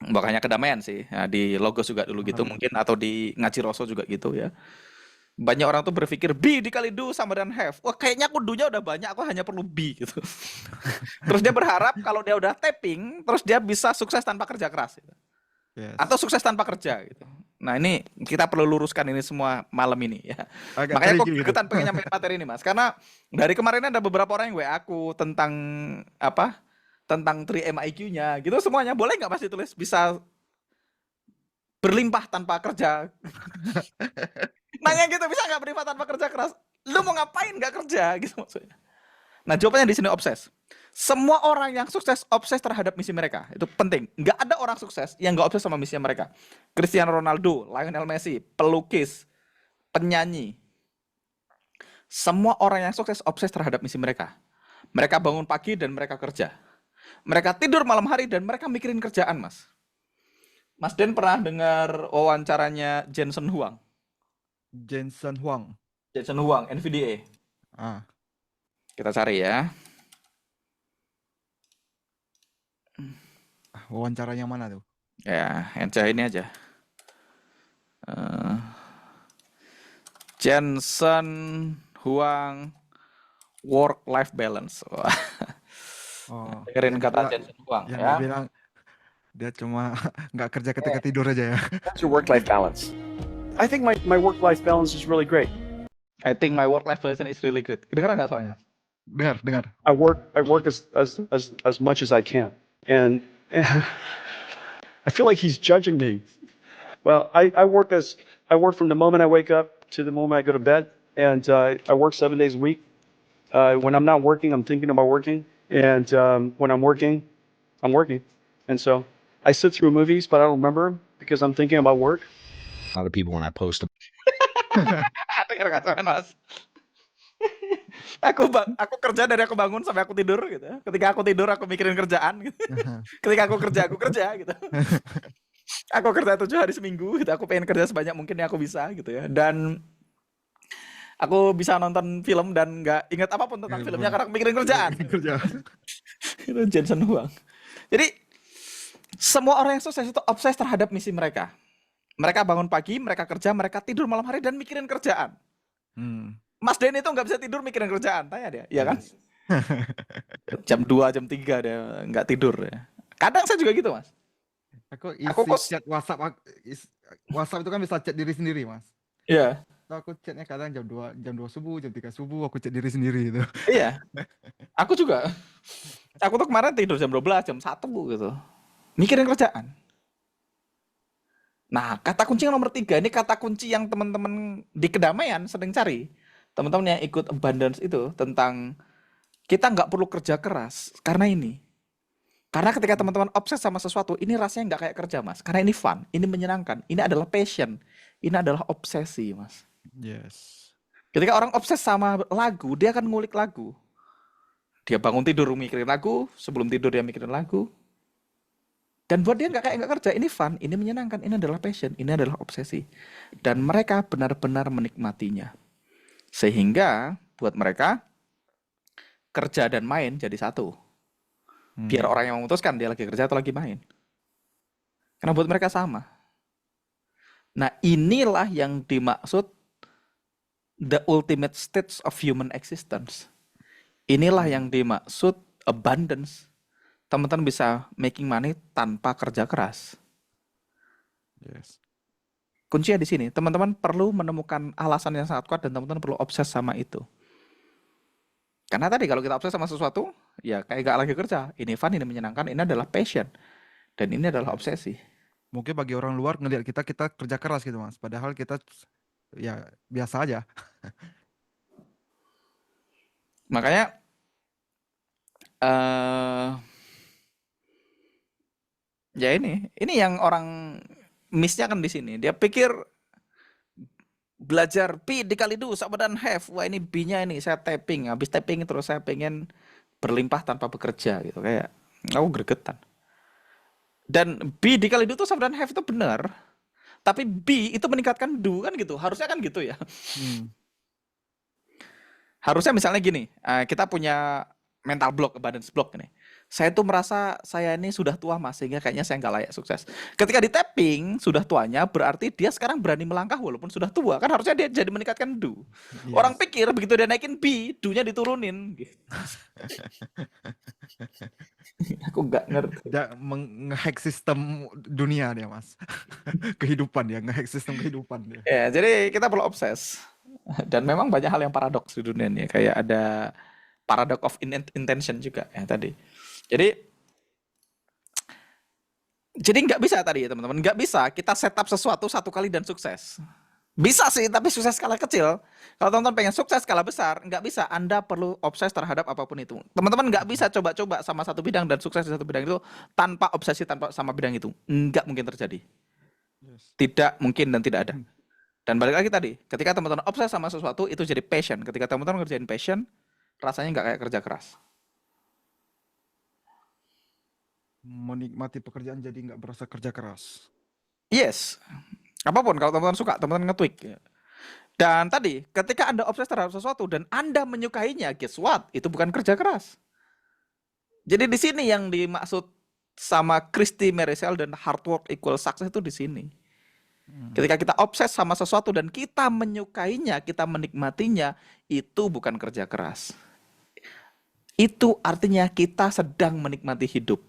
Makanya kedamaian sih. Nah, di Logos juga dulu gitu mungkin atau di Ngaji Roso juga gitu ya. Banyak orang tuh berpikir be dikali do sama dengan have. Wah, kayaknya aku do-nya udah banyak, aku hanya perlu be gitu. Terus dia berharap kalau dia udah tapping, terus dia bisa sukses tanpa kerja keras gitu. Atau Yes. sukses tanpa kerja gitu. Nah, ini kita perlu luruskan ini semua malam ini ya. Agak Makanya aku tricky gitu. gregetan pengen nyampein materi ini, Mas. Karena dari kemarin ada beberapa orang yang WA aku tentang apa? Tentang 3M IQ-nya gitu semuanya. Boleh nggak Mas ditulis bisa berlimpah tanpa kerja? Nanya gitu, bisa nggak berlimpah tanpa kerja keras? Lu mau ngapain nggak kerja gitu maksudnya. Nah, jawabannya di sini obses. Semua orang yang sukses obses terhadap misi mereka. Itu penting. Nggak ada orang sukses yang nggak obses sama misi mereka. Cristiano Ronaldo, Lionel Messi, pelukis, penyanyi. Semua orang yang sukses obses terhadap misi mereka. Mereka bangun pagi dan mereka kerja. Mereka tidur malam hari dan mereka mikirin kerjaan, Mas. Mas Den pernah dengar wawancaranya Jensen Huang? Jensen Huang. Jensen Huang, NVDA. Ah, Kita cari ya. wawancaranya mana tuh? Ya, Enca ini aja. Eh, Jensen Huang work-life balance. Wah, Oh, dengerin yang dia kata bilang, Jensen Huang yang dia ya. bilang dia cuma nggak kerja ketika tidur aja ya. What's your work-life balance? I think my work-life balance is really great. I think my work-life balance is really good. Kedengeran nggak soalnya? Dengar. I work as much as I can, and I feel like he's judging me. Well, I work from the moment I wake up to the moment I go to bed, and I work 7 days a week. When I'm not working, I'm thinking about working, and when I'm working, and so I sit through movies, but I don't remember 'em because I'm thinking about work. A lot of people when I post Dengar nggak soalnya Mas? Aku kerja dari aku bangun sampai aku tidur gitu. Ketika aku tidur aku mikirin kerjaan gitu. Ketika aku kerja gitu. Aku kerja 7 hari seminggu gitu. Aku pengen kerja sebanyak mungkin yang aku bisa gitu ya. Dan aku bisa nonton film dan nggak ingat apapun tentang filmnya karena aku mikirin kerjaan. Kerja. Itu Jensen Huang. Jadi semua orang yang sukses itu obses terhadap misi mereka. Mereka bangun pagi, mereka kerja, mereka tidur malam hari dan mikirin kerjaan. Hmm. Mas Den itu nggak bisa tidur mikirin kerjaan, tanya dia, iya kan? Yes. Jam 2, jam 3 dia nggak tidur ya. Kadang saya juga gitu, Mas. Aku Aku isi kos, chat WhatsApp WhatsApp itu kan bisa chat diri sendiri, Mas. ya. atau aku chatnya kadang jam 2 subuh, jam 3 subuh aku chat diri sendiri itu. Iya, aku juga. Aku tuh kemarin tidur jam 12, jam 1 gitu. Mikirin kerjaan. Nah, kata kunci yang nomor 3 ini kata kunci yang teman-teman di kedamaian sering cari. Teman-teman yang ikut abundance itu tentang kita nggak perlu kerja keras karena ini. Karena ketika teman-teman obses sama sesuatu, ini rasanya nggak kayak kerja, Mas. Karena ini fun, ini menyenangkan, ini adalah passion, ini adalah obsesi, Mas. Yes. Ketika orang obses sama lagu, dia akan ngulik lagu. Dia bangun tidur mikirin lagu, sebelum tidur dia mikirin lagu. Dan buat dia nggak kayak nggak kerja, ini fun, ini menyenangkan, ini adalah passion, ini adalah obsesi. Dan mereka benar-benar menikmatinya. Sehingga buat mereka, kerja dan main jadi satu. Biar orang yang memutuskan dia lagi kerja atau lagi main. Karena buat mereka sama. Nah, inilah yang dimaksud the ultimate stage of human existence. Inilah yang dimaksud abundance. Teman-teman bisa making money tanpa kerja keras. Yes. Kuncinya di sini. Teman-teman perlu menemukan alasan yang sangat kuat dan teman-teman perlu obses sama itu. Karena tadi kalau kita obses sama sesuatu, ya kayak gak lagi kerja. Ini fun, ini menyenangkan, ini adalah passion. Dan ini adalah obsesi. Mungkin bagi orang luar ngelihat kita kerja keras gitu Mas. Padahal kita ya biasa aja. Makanya ya ini yang orang miss-nya kan di sini. Dia pikir belajar P dikali do sama dan have. Wah ini B-nya ini saya tapping. Habis tapping terus saya pengen berlimpah tanpa bekerja gitu. Kayak aku gregetan. Dan B dikali do tuh sama dan have itu benar. Tapi B itu meningkatkan do kan gitu. Harusnya kan gitu ya. Harusnya misalnya gini, kita punya mental block, abundance block ini. Saya tuh merasa saya ini sudah tua Mas, sehingga kayaknya saya nggak layak sukses. Ketika di tapping, sudah tuanya, berarti dia sekarang berani melangkah walaupun sudah tua. Kan harusnya dia jadi meningkatkan do. Yes. Orang pikir begitu dia naikin B, do-nya diturunin. Aku nggak ngerti. Dia nge-hack sistem dunia dia Mas. Kehidupan dia, nge-hack sistem kehidupan dia. Ya, jadi kita perlu obses. Dan memang banyak hal yang paradoks di dunia ini. Kayak ada paradox of intention juga ya tadi. Jadi nggak bisa tadi ya teman-teman, nggak bisa kita setup sesuatu satu kali dan sukses. Bisa sih, tapi sukses skala kecil. Kalau teman-teman pengen sukses skala besar, nggak bisa. Anda perlu obses terhadap apapun itu. Teman-teman nggak bisa coba-coba sama satu bidang dan sukses di satu bidang itu tanpa obsesi sama bidang itu. Nggak mungkin terjadi. Yes. Tidak mungkin dan tidak ada. Dan balik lagi tadi, ketika teman-teman obses sama sesuatu, itu jadi passion. Ketika teman-teman ngerjain passion, rasanya nggak kayak kerja keras. Menikmati pekerjaan jadi nggak berasa kerja keras. Yes. Apapun, kalau teman-teman suka, teman-teman nge-tweak. Dan tadi, ketika Anda obses terhadap sesuatu dan Anda menyukainya, guess what? Itu bukan kerja keras. Jadi di sini yang dimaksud sama Christy Marisel dan hard work equal success itu di sini. Ketika kita obses sama sesuatu dan kita menyukainya, kita menikmatinya, itu bukan kerja keras. Itu artinya kita sedang menikmati hidup.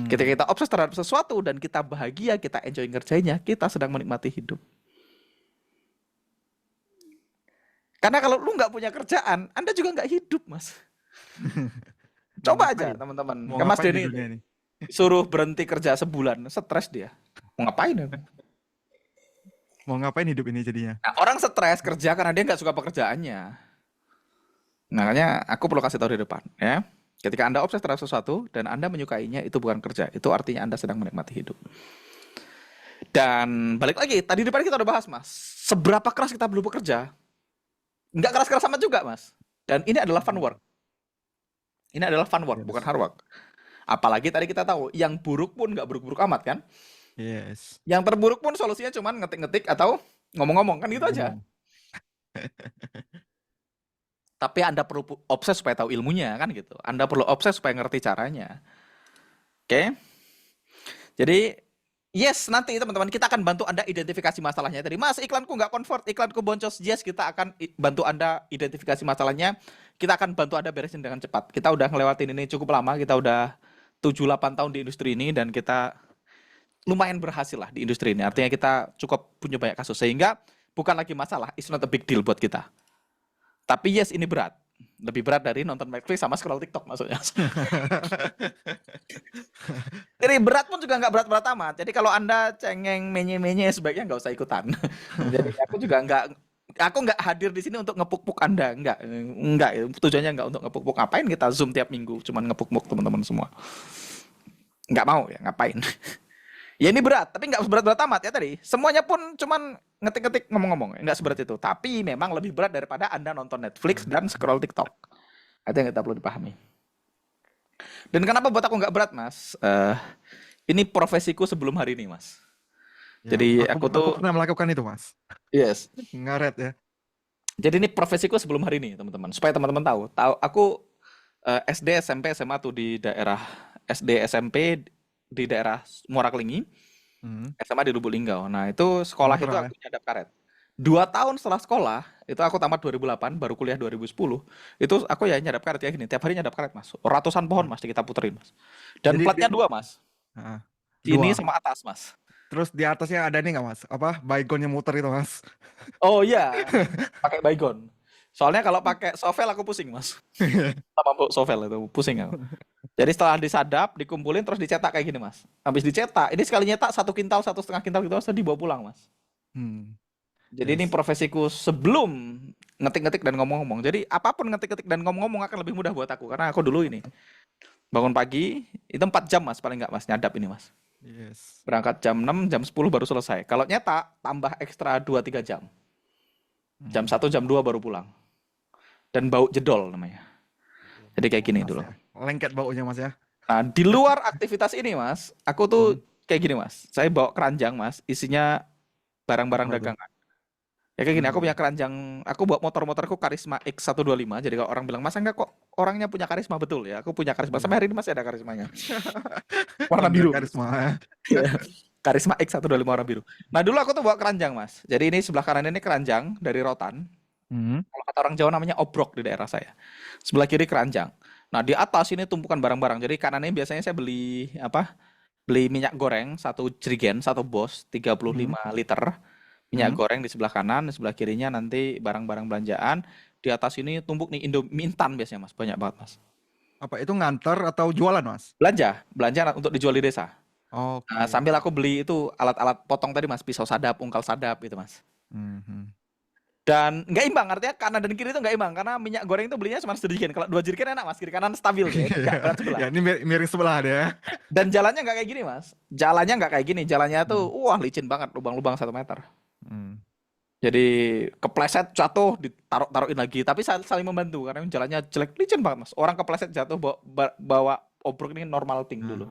Ketika kita obses terhadap sesuatu dan kita bahagia, kita enjoy ngerjainnya, kita sedang menikmati hidup. Karena kalau lu nggak punya kerjaan, Anda juga nggak hidup, Mas. Coba aja teman-teman. Ke Mas Denny suruh berhenti kerja sebulan, stres dia. Mau ngapain? Mau ngapain hidup ini jadinya? Nah, orang stres kerja karena dia nggak suka pekerjaannya. Makanya aku perlu kasih tahu di depan, ya. Ketika Anda obses terhadap sesuatu dan Anda menyukainya, itu bukan kerja. Itu artinya Anda sedang menikmati hidup. Dan balik lagi, tadi di depan kita udah bahas, Mas. Seberapa keras kita belum bekerja? Nggak keras-keras sama juga, Mas. Dan ini adalah fun work. Ini adalah fun work, bukan hard work. Apalagi tadi kita tahu, yang buruk pun nggak buruk-buruk amat, kan? Yes. Yang terburuk pun solusinya cuma ngetik-ngetik atau ngomong-ngomong, kan gitu aja. Tapi Anda perlu obses supaya tahu ilmunya, kan gitu. Anda perlu obses supaya ngerti caranya. Oke? Jadi, yes, nanti teman-teman kita akan bantu Anda identifikasi masalahnya. Tadi, Mas, iklanku nggak convert, iklanku boncos. Yes, kita akan bantu Anda identifikasi masalahnya. Kita akan bantu Anda beresin dengan cepat. Kita udah ngelewatin ini cukup lama, kita udah 7-8 tahun di industri ini, dan kita lumayan berhasil lah di industri ini. Artinya kita cukup punya banyak kasus. Sehingga bukan lagi masalah, it's not a big deal buat kita. Tapi yes, ini berat. Lebih berat dari nonton Netflix sama scroll TikTok maksudnya. Jadi berat pun juga nggak berat-berat amat. Jadi kalau Anda cengeng menye-menye sebaiknya nggak usah ikutan. Jadi aku nggak hadir di sini untuk ngepuk-puk Anda, nggak. Tujuannya nggak untuk ngepuk-puk. Ngapain kita Zoom tiap minggu, cuman ngepuk-puk teman-teman semua. Nggak mau ya, ngapain? Ya ini berat, tapi nggak berat-berat amat ya tadi. Semuanya pun cuman ngetik-ngetik ngomong-ngomong, nggak seberat itu. Tapi memang lebih berat daripada Anda nonton Netflix dan scroll TikTok. Itu yang kita perlu dipahami. Dan kenapa buat aku nggak berat, Mas? Ini profesiku sebelum hari ini, Mas. Ya, Jadi aku pernah melakukan itu, Mas. yes. Ngaret ya. Jadi ini profesiku sebelum hari ini, teman-teman. Supaya teman-teman tahu aku SD, SMP, SMA tuh di daerah SD, SMP di daerah Muara Kelingi, SMA di Lubuk Linggau. Nah, itu sekolah itu Sumatera, aku nyadap karet. 2 tahun setelah sekolah, itu aku tamat 2008, baru kuliah 2010. Itu aku ya nyadap karet ya gini, tiap hari nyadap karet, Mas. Ratusan pohon, Mas, kita puterin, Mas. Dan Jadi platnya 2, Mas. Nah, Sini 2. sama atas, Mas. Terus di atasnya ada nih nggak, Mas? Apa baygonnya muter itu, Mas? Oh iya, pakai baygon. Soalnya kalau pakai sovel aku pusing, Mas. Sama sovel itu pusing aku. Jadi setelah disadap, dikumpulin terus dicetak kayak gini, Mas. Habis dicetak, ini sekali nyetak 1 kintal, 1,5 kintal gitu, Mas, dibawa pulang, Mas. Hmm. Jadi ini Yes. profesiku sebelum ngetik-ngetik dan ngomong-ngomong. Jadi apapun ngetik-ngetik dan ngomong-ngomong akan lebih mudah buat aku. Karena aku dulu ini bangun pagi, itu 4 jam, Mas, paling nggak, Mas, nyadap ini, Mas. Yes. Berangkat jam 6, jam 10 baru selesai. Kalau nyetak, tambah ekstra 2-3 jam. Jam 1, jam 2 baru pulang. Dan bau jedol namanya. Jadi kayak gini Mas, dulu. ya. Lengket baunya, Mas ya. Nah, di luar aktivitas ini, Mas, aku tuh kayak gini, Mas. Saya bawa keranjang, Mas, isinya barang-barang Apa tuh? dagangan. Ya kayak gini, aku punya keranjang, aku bawa motor-motorku Karisma X125. Jadi kalau orang bilang, "Masa enggak kok orangnya punya karisma?" Betul ya, aku punya karisma. Sampai hari ini masih ada karismanya. Warna Anda biru. karisma ya. Iya. Karisma X125 warna biru. Nah, dulu aku tuh bawa keranjang, Mas. Jadi ini sebelah kanan ini keranjang dari rotan. Kalau kata orang Jawa namanya obrok di daerah saya. Sebelah kiri keranjang. Nah, di atas ini tumpukan barang-barang. Jadi kanannya biasanya saya beli apa? Beli minyak goreng satu jerigen, satu bos 35 liter. Minyak goreng di sebelah kanan, di sebelah kirinya nanti barang-barang belanjaan. Di atas ini tumpuk nih Indomie instan biasanya, Mas. Banyak banget, Mas. Apa itu nganter atau jualan, Mas? Belanja untuk dijual di desa. Oke. Nah, sambil aku beli itu alat-alat potong tadi, Mas, pisau sadap, ungkal sadap gitu, Mas. Mhm. Dan nggak imbang, artinya kanan dan kiri itu nggak imbang karena minyak goreng itu belinya cuma sedikit. Kalau 2 jerigen enak, Mas, kiri kanan stabil ya, nggak berat sebelah. Ya, ini miring sebelah deh ya. Dan jalannya nggak kayak gini, Mas. Jalannya nggak kayak gini, jalannya tuh wah licin banget, lubang-lubang 1 meter. Jadi kepleset jatuh ditaruhin lagi, tapi saling membantu karena jalannya jelek, licin banget, Mas. Orang kepleset jatuh bawa obrok ini normal thing dulu.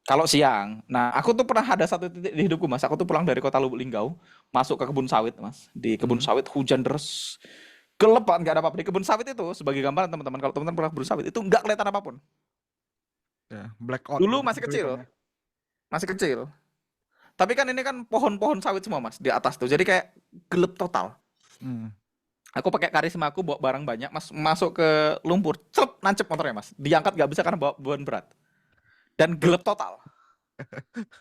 Kalau siang. Nah, aku tuh pernah ada satu titik di hidupku, Mas. Aku tuh pulang dari kota Lubuk Linggau, masuk ke kebun sawit, Mas. Di kebun sawit hujan deras, gelap banget, nggak ada apa-apa. Di kebun sawit itu, sebagai gambaran teman-teman, kalau teman-teman pernah kebun sawit, itu nggak kelihatan apapun. Ya, blackout. Dulu masih kecil, masih kecil. Tapi kan ini kan pohon-pohon sawit semua, Mas, di atas tuh. Jadi kayak gelap total. Aku pakai karisma aku bawa barang banyak, Mas, masuk ke lumpur, celep, nancep motornya, Mas. Diangkat nggak bisa karena bawa beban berat. Dan gelap total.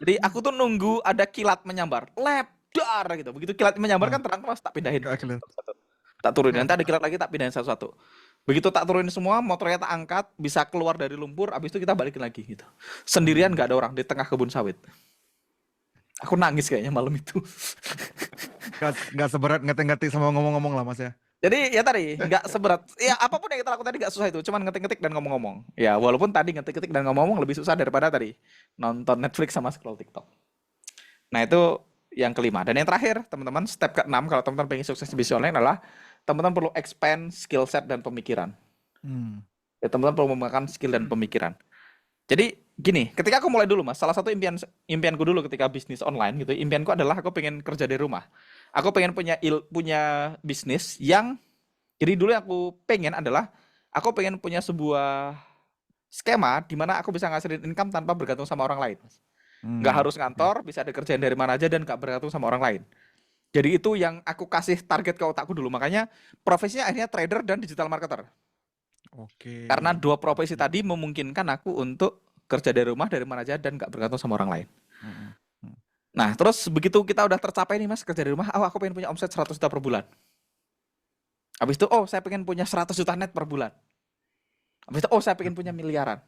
Jadi aku tuh nunggu ada kilat menyambar, ledar gitu. Begitu kilat menyambar kan terang, Mas, tak pindahin. Nggak kelihatan. Tak turunin. Nanti ada kilat lagi tak pindahin satu-satu. Begitu tak turunin semua, motornya tak angkat, bisa keluar dari lumpur, habis itu kita balikin lagi gitu. Sendirian nggak ada orang di tengah kebun sawit. Aku nangis kayaknya malam itu. Nggak seberat ngetik-ngetik sama ngomong-ngomong lah, Mas ya. Jadi ya tadi nggak seberat. Ya apapun yang kita lakukan tadi nggak susah itu, cuman ngetik-ngetik dan ngomong-ngomong. Ya walaupun tadi ngetik-ngetik dan ngomong-ngomong lebih susah daripada tadi nonton Netflix sama scroll TikTok. Nah itu yang kelima. Dan yang terakhir teman-teman, step ke-6 kalau teman-teman pengen sukses di bisnis online adalah teman-teman perlu expand skill set dan pemikiran. Ya, teman-teman perlu mengembangkan skill dan pemikiran. Jadi gini, ketika aku mulai dulu, Mas, salah satu impianku dulu ketika bisnis online gitu, impianku adalah aku pengen kerja dari rumah. Aku pengen punya bisnis yang, jadi dulu yang aku pengen adalah aku pengen punya sebuah skema di mana aku bisa ngasilin income tanpa bergantung sama orang lain, Mas. Nggak harus ngantor, bisa ada kerjaan dari mana aja dan nggak bergantung sama orang lain. Jadi itu yang aku kasih target ke otakku dulu. Makanya profesinya akhirnya trader dan digital marketer. Oke. Karena 2 profesi tadi memungkinkan aku untuk kerja dari rumah dari mana aja dan nggak bergantung sama orang lain. Nah, terus begitu kita udah tercapai nih Mas kerja dari rumah, aku pengen punya omset 100 juta per bulan. Habis itu, saya pengen punya 100 juta net per bulan. Habis itu, saya pengen punya miliaran.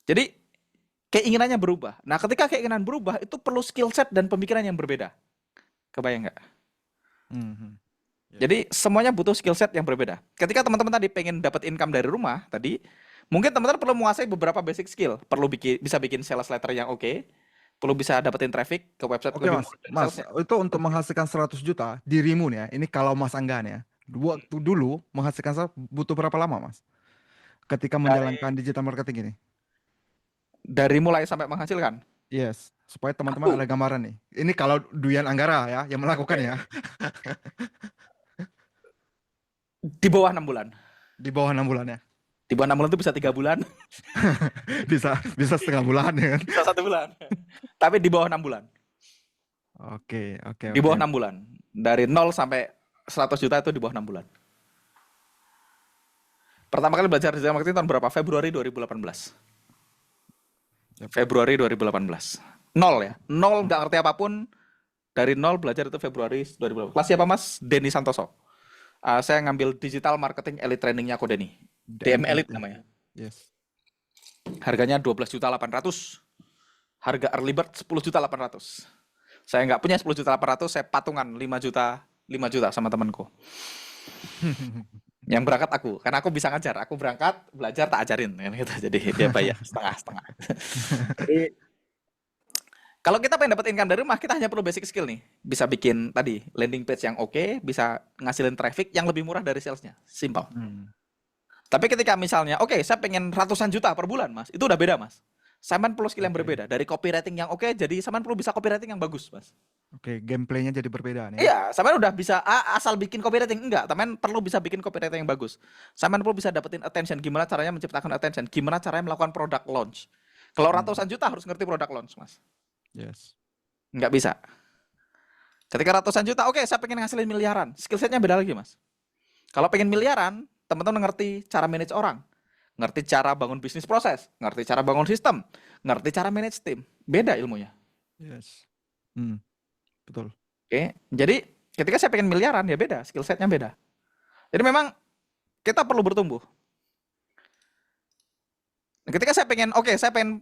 Jadi, keinginannya berubah. Nah, ketika keinginan berubah, itu perlu skill set dan pemikiran yang berbeda. Kebayang nggak? Mhm. Jadi, semuanya butuh skill set yang berbeda. Ketika teman-teman tadi pengen dapat income dari rumah, tadi, mungkin teman-teman perlu menguasai beberapa basic skill. Perlu bisa bikin sales letter yang oke, perlu bisa dapetin traffic ke website Oke lebih Mas, murah dari Mas salesnya. itu untuk menghasilkan 100 juta dirimu nih ya. Ini kalau Mas Anggan ya. Waktu dulu menghasilkan butuh berapa lama Mas? Ketika menjalankan Dari digital marketing ini. dari mulai sampai menghasilkan. Yes, supaya teman-teman Aku, ada gambaran nih. Ini kalau Duyan Anggara ya yang melakukan ya oke, di bawah 6 bulan. di bawah 6 bulan ya. Di bawah 6 bulan itu bisa 3 bulan, Bisa setengah bulan ya kan. bisa 1 bulan. Tapi di bawah 6 bulan. Oke, oke, Di oke. bawah 6 bulan. Dari 0 sampai 100 juta itu di bawah 6 bulan. Pertama kali belajar digital marketing tahun berapa? Februari 2018. Yap. Februari 2018. Nol ya. Nol nggak ngerti apapun. Dari nol belajar itu Februari 2018. Kelas siapa Mas? Denny Santoso. Saya ngambil digital marketing elite trainingnya aku Denny. DM Elite namanya. Yes. Harganya 12.800.000. Harga early bird 10.800.000. Saya nggak punya 10.800.000, saya patungan 5 juta sama temanku. Yang berangkat aku, karena aku bisa ngajar. Aku berangkat, belajar, tak ajarin. Kan gitu. Jadi dia bayar setengah-setengah. Jadi, kalau kita pengen dapat income dari rumah, kita hanya perlu basic skill nih. Bisa bikin tadi landing page yang oke, bisa ngasilin traffic yang lebih murah dari salesnya. Simple. Hmm. Tapi ketika misalnya, saya pengen ratusan juta per bulan, Mas. Itu udah beda, Mas. Saman perlu skill yang Oke. berbeda. Dari copywriting yang oke, jadi Saman perlu bisa copywriting yang bagus, Mas. Oke, gameplaynya jadi berbeda nih ya. Iya, Saman udah bisa asal bikin copywriting. Enggak, Saman perlu bisa bikin copywriting yang bagus. Saman perlu bisa dapetin attention. Gimana caranya menciptakan attention? Gimana caranya melakukan product launch? Kalau ratusan juta harus ngerti product launch, Mas. Yes. Nggak bisa. Ketika ratusan juta, saya pengen ngasilin miliaran. Skill setnya beda lagi, Mas. Kalau pengen miliaran, teman-teman ngerti cara manage orang. Ngerti cara bangun bisnis proses. Ngerti cara bangun sistem. Ngerti cara manage tim. Beda ilmunya. Yes. Betul. Oke, jadi ketika saya pengen miliaran, ya beda. Skill setnya beda. Jadi memang kita perlu bertumbuh. Ketika saya pengen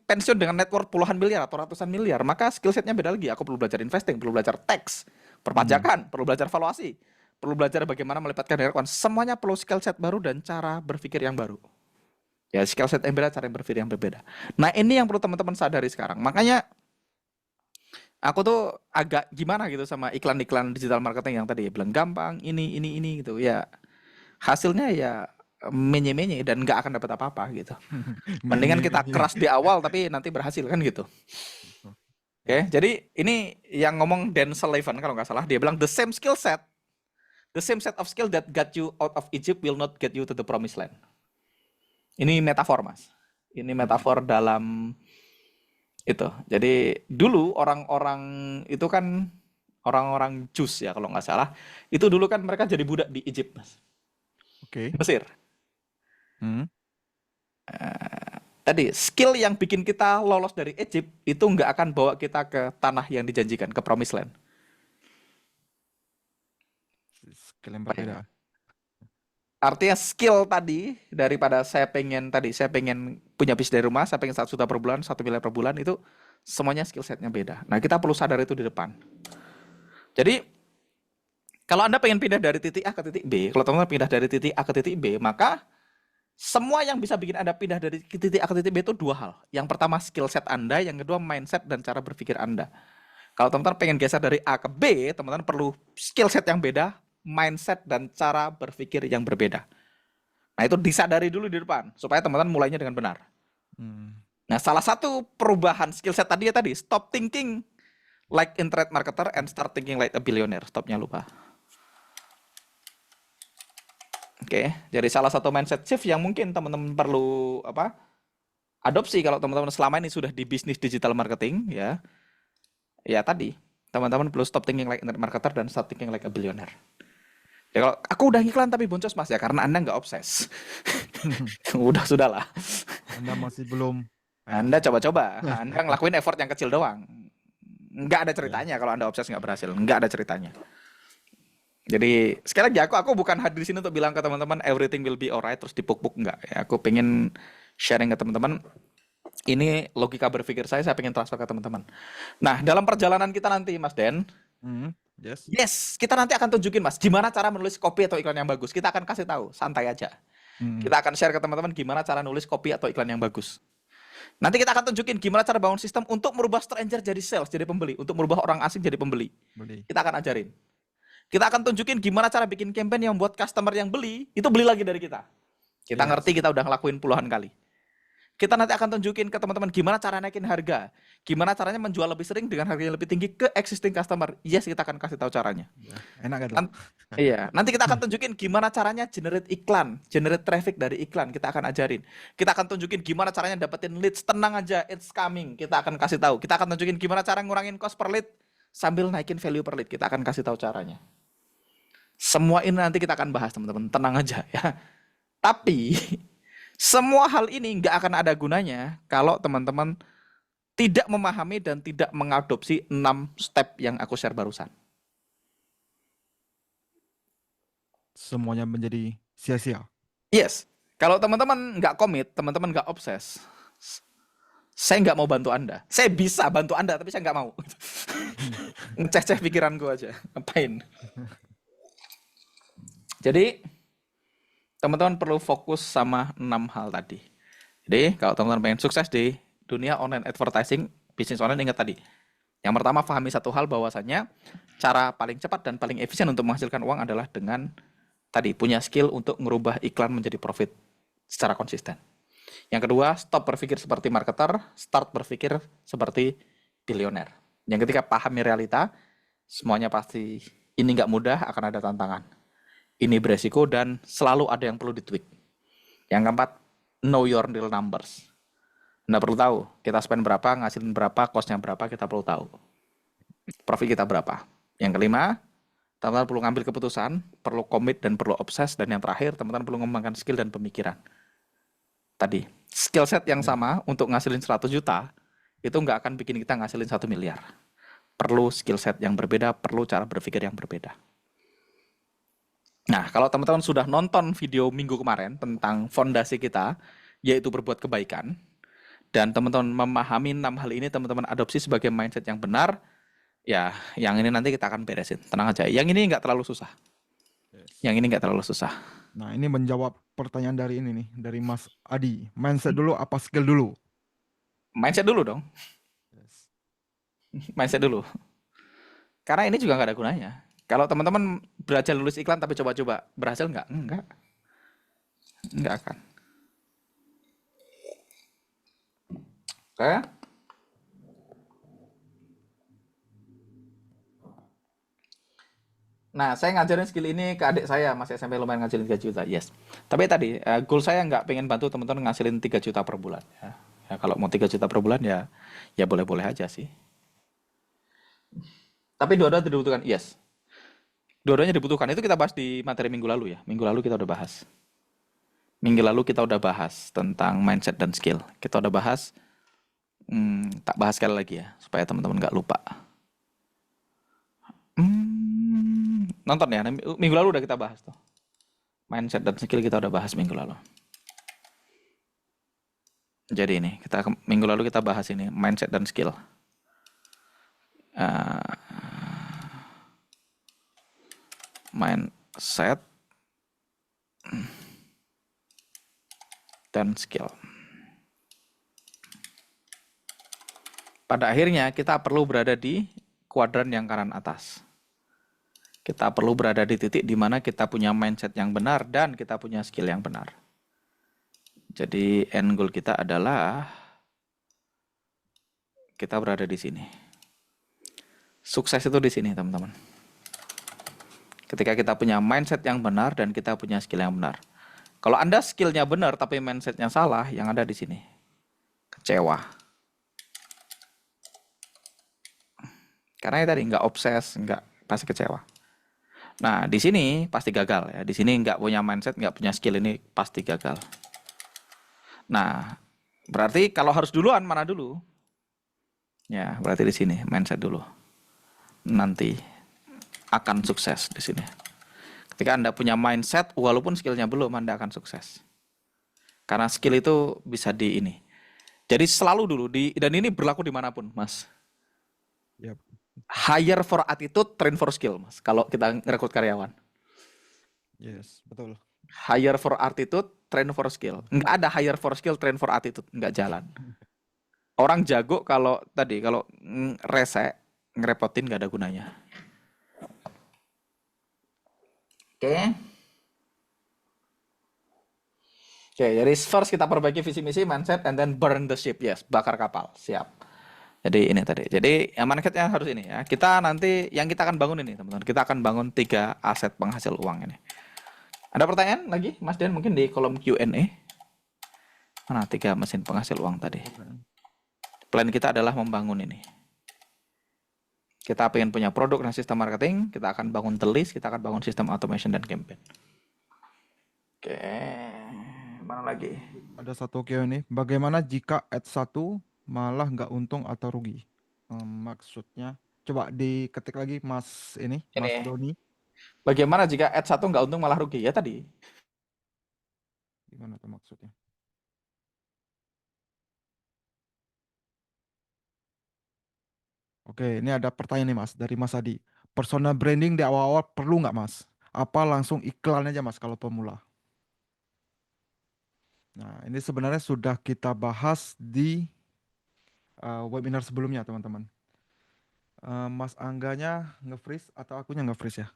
pensiun dengan net worth puluhan miliar atau ratusan miliar, maka skill setnya beda lagi. Aku perlu belajar investing, perlu belajar tax, perpajakan, perlu belajar valuasi, perlu belajar bagaimana melipatkan keuangan. Semuanya perlu skill set baru dan cara berpikir yang baru. Ya, skill set yang beda, cara berpikir yang berbeda. Nah, ini yang perlu teman-teman sadari sekarang. Makanya aku tuh agak gimana gitu sama iklan-iklan digital marketing yang tadi bilang gampang, ini gitu. Ya, hasilnya ya menye-menye dan nggak akan dapat apa-apa gitu. Mendingan kita keras di awal tapi nanti berhasil kan gitu. Oke, jadi ini yang ngomong Dan Sullivan kalau nggak salah, dia bilang the same set of skill that got you out of Egypt will not get you to the promised land. Ini metafor, Mas. Ini metafor dalam itu. Jadi dulu orang-orang itu kan orang-orang Jus ya kalau nggak salah. Itu dulu kan mereka jadi budak di Egypt, Mas. Oke. Mesir. Hmm. Tadi skill yang bikin kita lolos dari Egypt itu nggak akan bawa kita ke tanah yang dijanjikan, ke promised land. Skill yang berbeda. Artinya skill tadi daripada saya pengen punya bisnis dari rumah, saya pengen 1 juta per bulan, 1 miliar per bulan, itu semuanya skill setnya beda. Nah, kita perlu sadar itu di depan. Jadi kalau Anda pengen pindah dari titik A ke titik B, kalau teman-teman pindah dari titik A ke titik B, maka semua yang bisa bikin Anda pindah dari titik A ke titik B itu 2 hal. Yang pertama skill set Anda, yang kedua mindset dan cara berpikir Anda. Kalau teman-teman pengen geser dari A ke B, teman-teman perlu skill set yang beda, mindset dan cara berpikir yang berbeda. Nah, itu disadari dulu di depan supaya teman-teman mulainya dengan benar. Nah, salah satu perubahan skill set tadi stop thinking like internet marketer and start thinking like a billionaire. Stopnya lupa. Oke, jadi salah satu mindset shift yang mungkin teman-teman perlu adopsi kalau teman-teman selama ini sudah di bisnis digital marketing ya. Ya tadi, teman-teman perlu stop thinking like internet marketer dan start thinking like a billionaire. Ya kalau aku udah ngiklan tapi boncos Mas ya karena Anda nggak obses. Sudahlah. Anda masih belum. Anda coba-coba, Anda ngelakuin effort yang kecil doang. Nggak ada ceritanya kalau Anda obses nggak berhasil. Nggak ada ceritanya. Jadi sekali lagi aku bukan hadir di sini untuk bilang ke teman-teman everything will be alright terus dipuk-puk, nggak. Ya, aku pengen sharing ke teman-teman. Ini logika berpikir saya pengen transfer ke teman-teman. Nah, dalam perjalanan kita nanti Mas Den, Yes. yes, kita nanti akan tunjukin Mas gimana cara menulis copy atau iklan yang bagus. Kita akan kasih tahu, santai aja. Kita akan share ke teman-teman gimana cara nulis copy atau iklan yang bagus. Nanti kita akan tunjukin gimana cara bangun sistem untuk merubah stranger jadi sales, jadi pembeli, untuk merubah orang asing jadi pembeli. Beli. Kita akan ajarin. Kita akan tunjukin gimana cara bikin campaign yang buat customer yang beli, itu beli lagi dari kita. Kita Yes. ngerti, kita udah ngelakuin puluhan kali. Kita nanti akan tunjukin ke teman-teman gimana cara naikin harga. Gimana caranya menjual lebih sering dengan harga yang lebih tinggi ke existing customer. Yes, kita akan kasih tahu caranya. Enak gak tuh? Iya, nanti kita akan tunjukin gimana caranya generate iklan, generate traffic dari iklan, kita akan ajarin. Kita akan tunjukin gimana caranya dapetin leads, tenang aja, it's coming, kita akan kasih tahu. Kita akan tunjukin gimana cara ngurangin cost per lead sambil naikin value per lead, kita akan kasih tahu caranya. Semua ini nanti kita akan bahas, teman-teman, tenang aja ya. Tapi semua hal ini nggak akan ada gunanya kalau teman-teman tidak memahami dan tidak mengadopsi 6 step yang aku share barusan. Semuanya menjadi sia-sia. Yes, kalau teman-teman nggak komit, teman-teman nggak obses, saya nggak mau bantu Anda. Saya bisa bantu Anda, tapi saya nggak mau. Ngeceh-ceh pikiranku aja, ngapain? Jadi, teman-teman perlu fokus sama 6 hal tadi. Jadi, kalau teman-teman pengen sukses di dunia online advertising, bisnis online, ingat tadi. Yang pertama, pahami satu hal bahwasanya cara paling cepat dan paling efisien untuk menghasilkan uang adalah dengan tadi punya skill untuk merubah iklan menjadi profit secara konsisten. Yang kedua, stop berpikir seperti marketer, start berpikir seperti bilioner. Yang ketiga, pahami realita, semuanya pasti ini nggak mudah, akan ada tantangan. Ini beresiko dan selalu ada yang perlu ditweak. Yang keempat, know your real numbers. Anda perlu tahu, kita spend berapa, ngasilin berapa, cost-nya berapa, kita perlu tahu. Profit kita berapa. Yang kelima, teman-teman perlu ngambil keputusan, perlu komit dan perlu obses, dan yang terakhir teman-teman perlu mengembangkan skill dan pemikiran. Tadi, skill set yang sama untuk ngasilin 100 juta, itu nggak akan bikin kita ngasilin 1 miliar. Perlu skill set yang berbeda, perlu cara berpikir yang berbeda. Nah, kalau teman-teman sudah nonton video minggu kemarin tentang fondasi kita, yaitu berbuat kebaikan, dan teman-teman memahami 6 hal ini, teman-teman adopsi sebagai mindset yang benar, ya, yang ini nanti kita akan beresin. Tenang aja. Yang ini nggak terlalu susah. Yang ini nggak terlalu susah. Nah, ini menjawab pertanyaan dari ini nih, dari Mas Adi. Mindset dulu apa skill dulu? Mindset dulu dong. Mindset dulu. Karena ini juga nggak ada gunanya. Kalau teman-teman belajar nulis iklan tapi coba-coba, berhasil nggak? Enggak. Nggak akan. Oke? Nah, saya ngajarin skill ini ke adik saya, masih SMP lumayan ngajarin 3 juta, yes. Tapi tadi, goal saya nggak pengen bantu teman-teman ngasilin 3 juta per bulan. Ya, kalau mau 3 juta per bulan ya boleh-boleh aja sih. Tapi dua-duanya dibutuhkan, yes. Dua-duanya dibutuhkan, itu kita bahas di materi minggu lalu ya. Minggu lalu kita udah bahas. Minggu lalu kita udah bahas tentang mindset dan skill. Kita udah bahas, tak bahas sekali lagi ya, supaya teman-teman nggak lupa. Nonton ya, minggu lalu udah kita bahas tuh. Mindset dan skill kita udah bahas minggu lalu. Jadi ini, minggu lalu kita bahas ini, mindset dan skill. Mindset dan skill. Pada akhirnya kita perlu berada di kuadran yang kanan atas. Kita perlu berada di titik di mana kita punya mindset yang benar dan kita punya skill yang benar. Jadi end goal kita adalah kita berada di sini. Sukses itu di sini, teman-teman. Ketika kita punya mindset yang benar dan kita punya skill yang benar. Kalau Anda skillnya benar tapi mindsetnya salah, yang ada di sini. Kecewa. Karena tadi nggak obses, nggak pasti kecewa. Nah, di sini pasti gagal ya. Di sini nggak punya mindset, nggak punya skill, ini pasti gagal. Nah, berarti kalau harus duluan, mana dulu? Ya, berarti di sini mindset dulu. Nanti akan sukses di sini. Ketika Anda punya mindset, walaupun skillnya belum, Anda akan sukses. Karena skill itu bisa di ini. Jadi selalu dulu dan ini berlaku dimanapun, Mas. Yap. Hire for attitude, train for skill, Mas. Kalau kita ngerekrut karyawan. Yes, betul. Hire for attitude, train for skill. Nggak ada hire for skill, train for attitude. Nggak jalan. Orang jago kalau rese, ngerepotin nggak ada gunanya. Oke. Oke, jadi first kita perbaiki visi misi, mindset, and then burn the ship. Yes, bakar kapal. Siap. Jadi ini tadi. Jadi yang mindsetnya harus ini ya. Kita nanti yang kita akan bangun ini, teman-teman. Kita akan bangun 3 aset penghasil uang ini. Ada pertanyaan lagi, Mas Den? Mungkin di kolom Q&A. Mana 3 mesin penghasil uang tadi? Plan kita adalah membangun ini. Kita pengen punya produk dan sistem marketing. Kita akan bangun the list. Kita akan bangun sistem automation dan campaign. Oke. Mana lagi? Ada satu Q&A. Bagaimana jika add 1 malah nggak untung atau rugi? Maksudnya, coba diketik lagi Mas Mas Ini. Doni. Bagaimana jika add 1 nggak untung malah rugi? Ya tadi. Gimana tuh maksudnya? Oke, ini ada pertanyaan nih Mas dari Mas Adi. Personal branding di awal-awal perlu nggak Mas? Apa langsung iklan aja Mas kalau pemula? Nah, ini sebenarnya sudah kita bahas di webinar sebelumnya teman-teman. Mas Angganya nge-freeze atau akunya nge-freeze ya?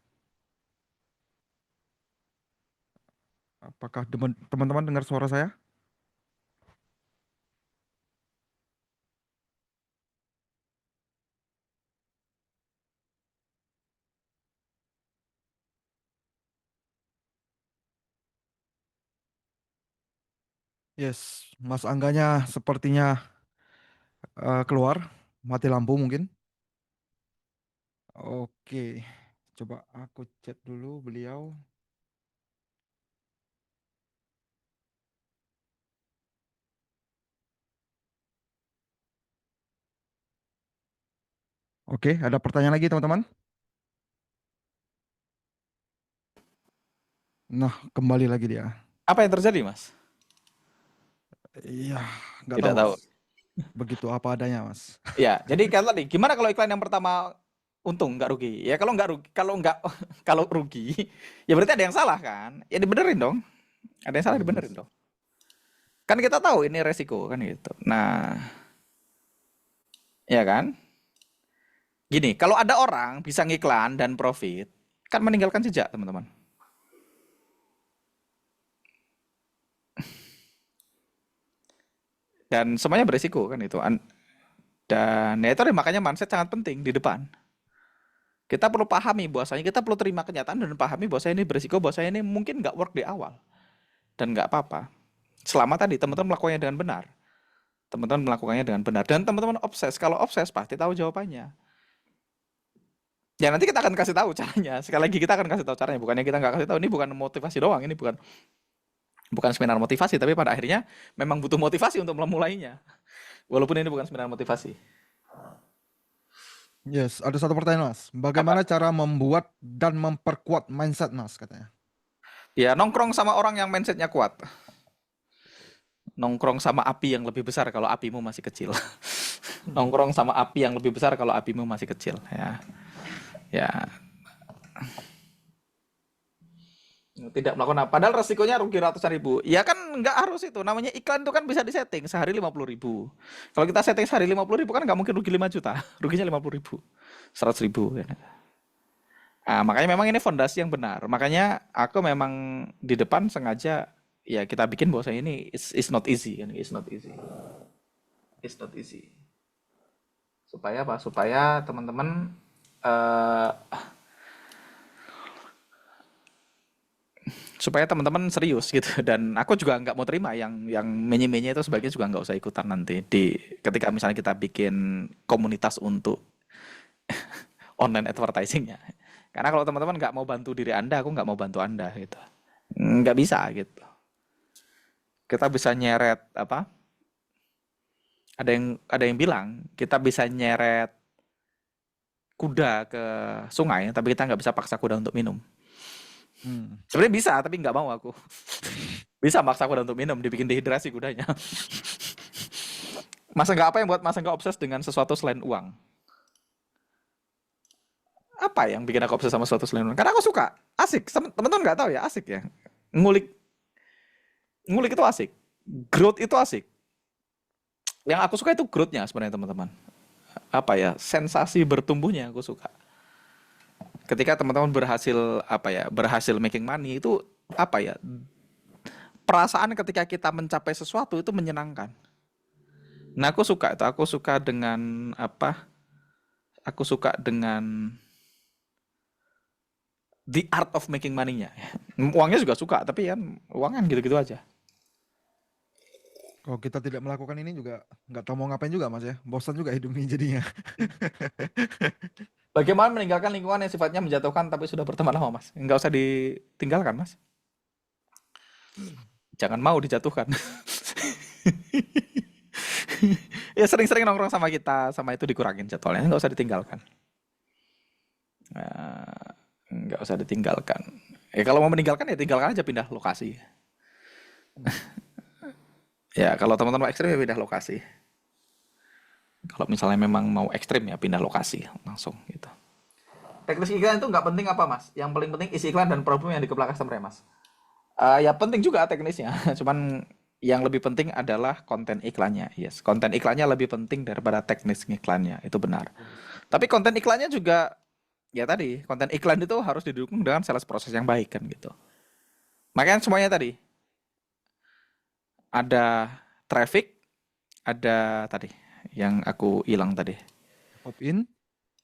Apakah teman-teman dengar suara saya? Yes, Mas Angganya sepertinya keluar, mati lampu mungkin. Oke, coba aku chat dulu beliau. Oke, ada pertanyaan lagi teman-teman? Nah, kembali lagi dia. Apa yang terjadi, Mas? Iya, nggak Tidak tahu tahu. Mas. Begitu apa adanya Mas. Ya, jadi kan tadi gimana kalau iklan yang pertama untung nggak rugi? Ya kalau nggak rugi, kalau rugi, ya berarti ada yang salah kan? Ya dibenerin dong. Ada yang salah Iya Mas. dibenerin dong. Kan kita tahu ini resiko kan gitu. Nah, ya kan? Gini, kalau ada orang bisa ngiklan dan profit, kan meninggalkan jejak, teman-teman. Dan semuanya beresiko kan itu. Dan ya itu makanya mindset sangat penting di depan. Kita perlu pahami bahwasanya kita perlu terima kenyataan dan pahami bahwasanya ini beresiko, bahwasanya ini mungkin nggak work di awal. Dan nggak apa-apa. Selama tadi teman-teman melakukannya dengan benar. Teman-teman melakukannya dengan benar. Dan teman-teman obses. Kalau obses pasti tahu jawabannya. Ya nanti kita akan kasih tahu caranya. Sekali lagi kita akan kasih tahu caranya. Bukannya kita nggak kasih tahu. Ini bukan motivasi doang. Ini bukan seminar motivasi. Tapi pada akhirnya memang butuh motivasi untuk memulainya. Walaupun ini bukan seminar motivasi. Yes, ada satu pertanyaan Mas. Bagaimana cara membuat dan memperkuat mindset Mas katanya? Ya nongkrong sama orang yang mindsetnya kuat. Nongkrong sama api yang lebih besar kalau apimu masih kecil. Nongkrong sama api yang lebih besar kalau apimu masih kecil. Ya, tidak melakukan apa. Padahal resikonya rugi ratusan ribu. Ya kan nggak harus itu. Namanya iklan itu kan bisa disetting sehari 50.000. Kalau kita setting sehari 50.000 kan nggak mungkin rugi 5 juta. Ruginya 50.000. 100.000. Nah, makanya memang ini fondasi yang benar. Makanya aku memang di depan sengaja ya kita bikin bahwa ini is not easy kan. It's not easy. It's not easy. Supaya apa? Supaya teman-teman supaya teman-teman serius gitu. Dan aku juga nggak mau terima yang menye-menye itu sebaiknya juga nggak usah ikutan nanti ketika misalnya kita bikin komunitas untuk online advertisingnya. Karena kalau teman-teman nggak mau bantu diri Anda, aku nggak mau bantu Anda gitu. Nggak bisa gitu. Kita bisa nyeret ada yang bilang kita bisa nyeret kuda ke sungai, tapi kita nggak bisa paksa kuda untuk minum. Hmm. Sebenarnya bisa, tapi nggak mau aku. Bisa maksa kuda untuk minum, dibikin dehidrasi kudanya. Masa nggak obses dengan sesuatu selain uang? Apa yang bikin aku obses sama sesuatu selain uang? Karena aku suka, asik. Teman-teman nggak tahu ya, asik ya. Ngulik, ngulik itu asik. Growth itu asik. Yang aku suka itu growth-nya sebenarnya teman-teman. Apa ya, sensasi bertumbuhnya aku suka. Ketika teman-teman berhasil making money itu apa ya? Perasaan ketika kita mencapai sesuatu itu menyenangkan. Nah, aku suka itu. Aku suka dengan apa? Aku suka dengan the art of making money-nya. Uangnya juga suka, tapi kan uang kan gitu-gitu aja. Kalau kita tidak melakukan ini juga nggak tahu mau ngapain juga Mas ya. Bosan juga hidup ini jadinya. Bagaimana meninggalkan lingkungan yang sifatnya menjatuhkan tapi sudah berteman lama, Mas? Nggak usah ditinggalkan, Mas. Jangan mau dijatuhkan. Ya sering-sering nongkrong sama kita, sama itu dikurangin jadwalnya, nggak usah ditinggalkan. Nggak usah ditinggalkan. Ya kalau mau meninggalkan ya tinggalkan aja, pindah lokasi. Ya kalau teman-teman mau ekstrim ya pindah lokasi. Kalau misalnya memang mau ekstrim ya pindah lokasi langsung gitu. Teknis iklan itu nggak penting apa Mas? Yang paling penting isi iklan dan problem yang di kepala customer ya Mas. Ya penting juga teknisnya, cuman yang lebih penting adalah konten iklannya. Yes, konten iklannya lebih penting daripada teknis iklannya, itu benar. Tapi konten iklannya juga ya tadi, konten iklan itu harus didukung dengan sales proses yang baik kan gitu. Makanya semuanya tadi ada traffic, ada tadi yang aku hilang tadi. Opt-in.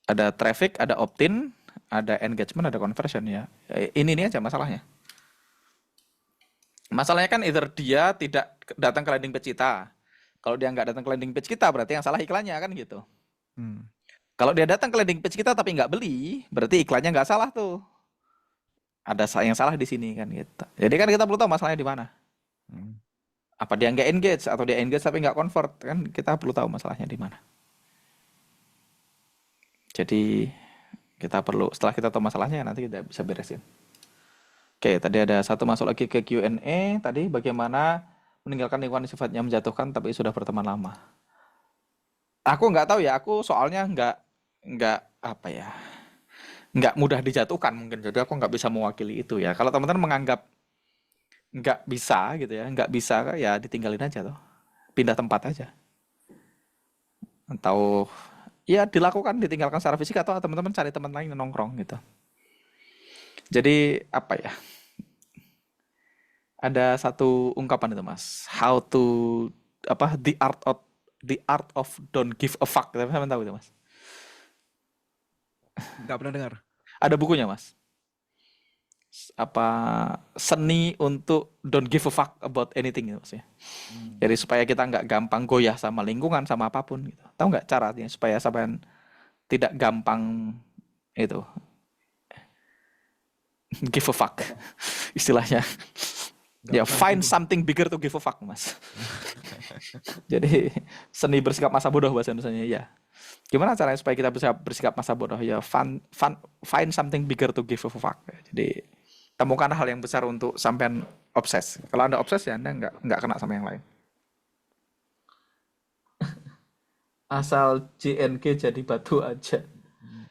Ada traffic, ada opt-in, ada engagement, ada conversion ya. Ini aja masalahnya. Masalahnya kan either dia tidak datang ke landing page kita. Kalau dia nggak datang ke landing page kita, berarti yang salah iklannya kan gitu. Hmm. Kalau dia datang ke landing page kita tapi nggak beli, berarti iklannya nggak salah tuh. Ada yang salah di sini kan gitu. Jadi kan kita perlu tahu masalahnya di mana. Hmm. Apa dia nggak engage atau dia engage tapi nggak convert, kan kita perlu tahu masalahnya di mana. Jadi kita perlu, setelah kita tahu masalahnya nanti kita bisa beresin. Oke, tadi ada satu masuk lagi ke Q&A. Tadi bagaimana meninggalkan lingkungan yang sifatnya menjatuhkan tapi sudah berteman lama. Aku nggak tahu ya, aku soalnya nggak apa ya, nggak mudah dijatuhkan mungkin. Jadi aku nggak bisa mewakili itu ya. Kalau teman-teman menganggap nggak bisa gitu ya, nggak bisa ya ditinggalin aja tuh, pindah tempat aja. Atau ya dilakukan, ditinggalkan secara fisik atau teman-teman cari teman lain yang nongkrong gitu. Jadi apa ya? Ada satu ungkapan itu Mas, how to apa the art of don't give a fuck. Teman-teman tahu itu Mas? Nggak pernah dengar. Ada bukunya Mas. Apa seni untuk don't give a fuck about anything gitu maksudnya. Jadi supaya kita nggak gampang goyah sama lingkungan sama apapun gitu. Tahu nggak caranya supaya sampean tidak gampang itu give a fuck istilahnya. Nggak Ya pernah find tersinggung. something bigger to give a fuck Mas. Jadi seni bersikap masa bodoh bahasa Indonesianya ya. Gimana caranya supaya kita bisa bersikap masa bodoh ya find something bigger to give a fuck. Jadi temukan hal yang besar untuk sampean obses. Kalau Anda obses ya Anda nggak kena sama yang lain. Asal JNK jadi batu aja.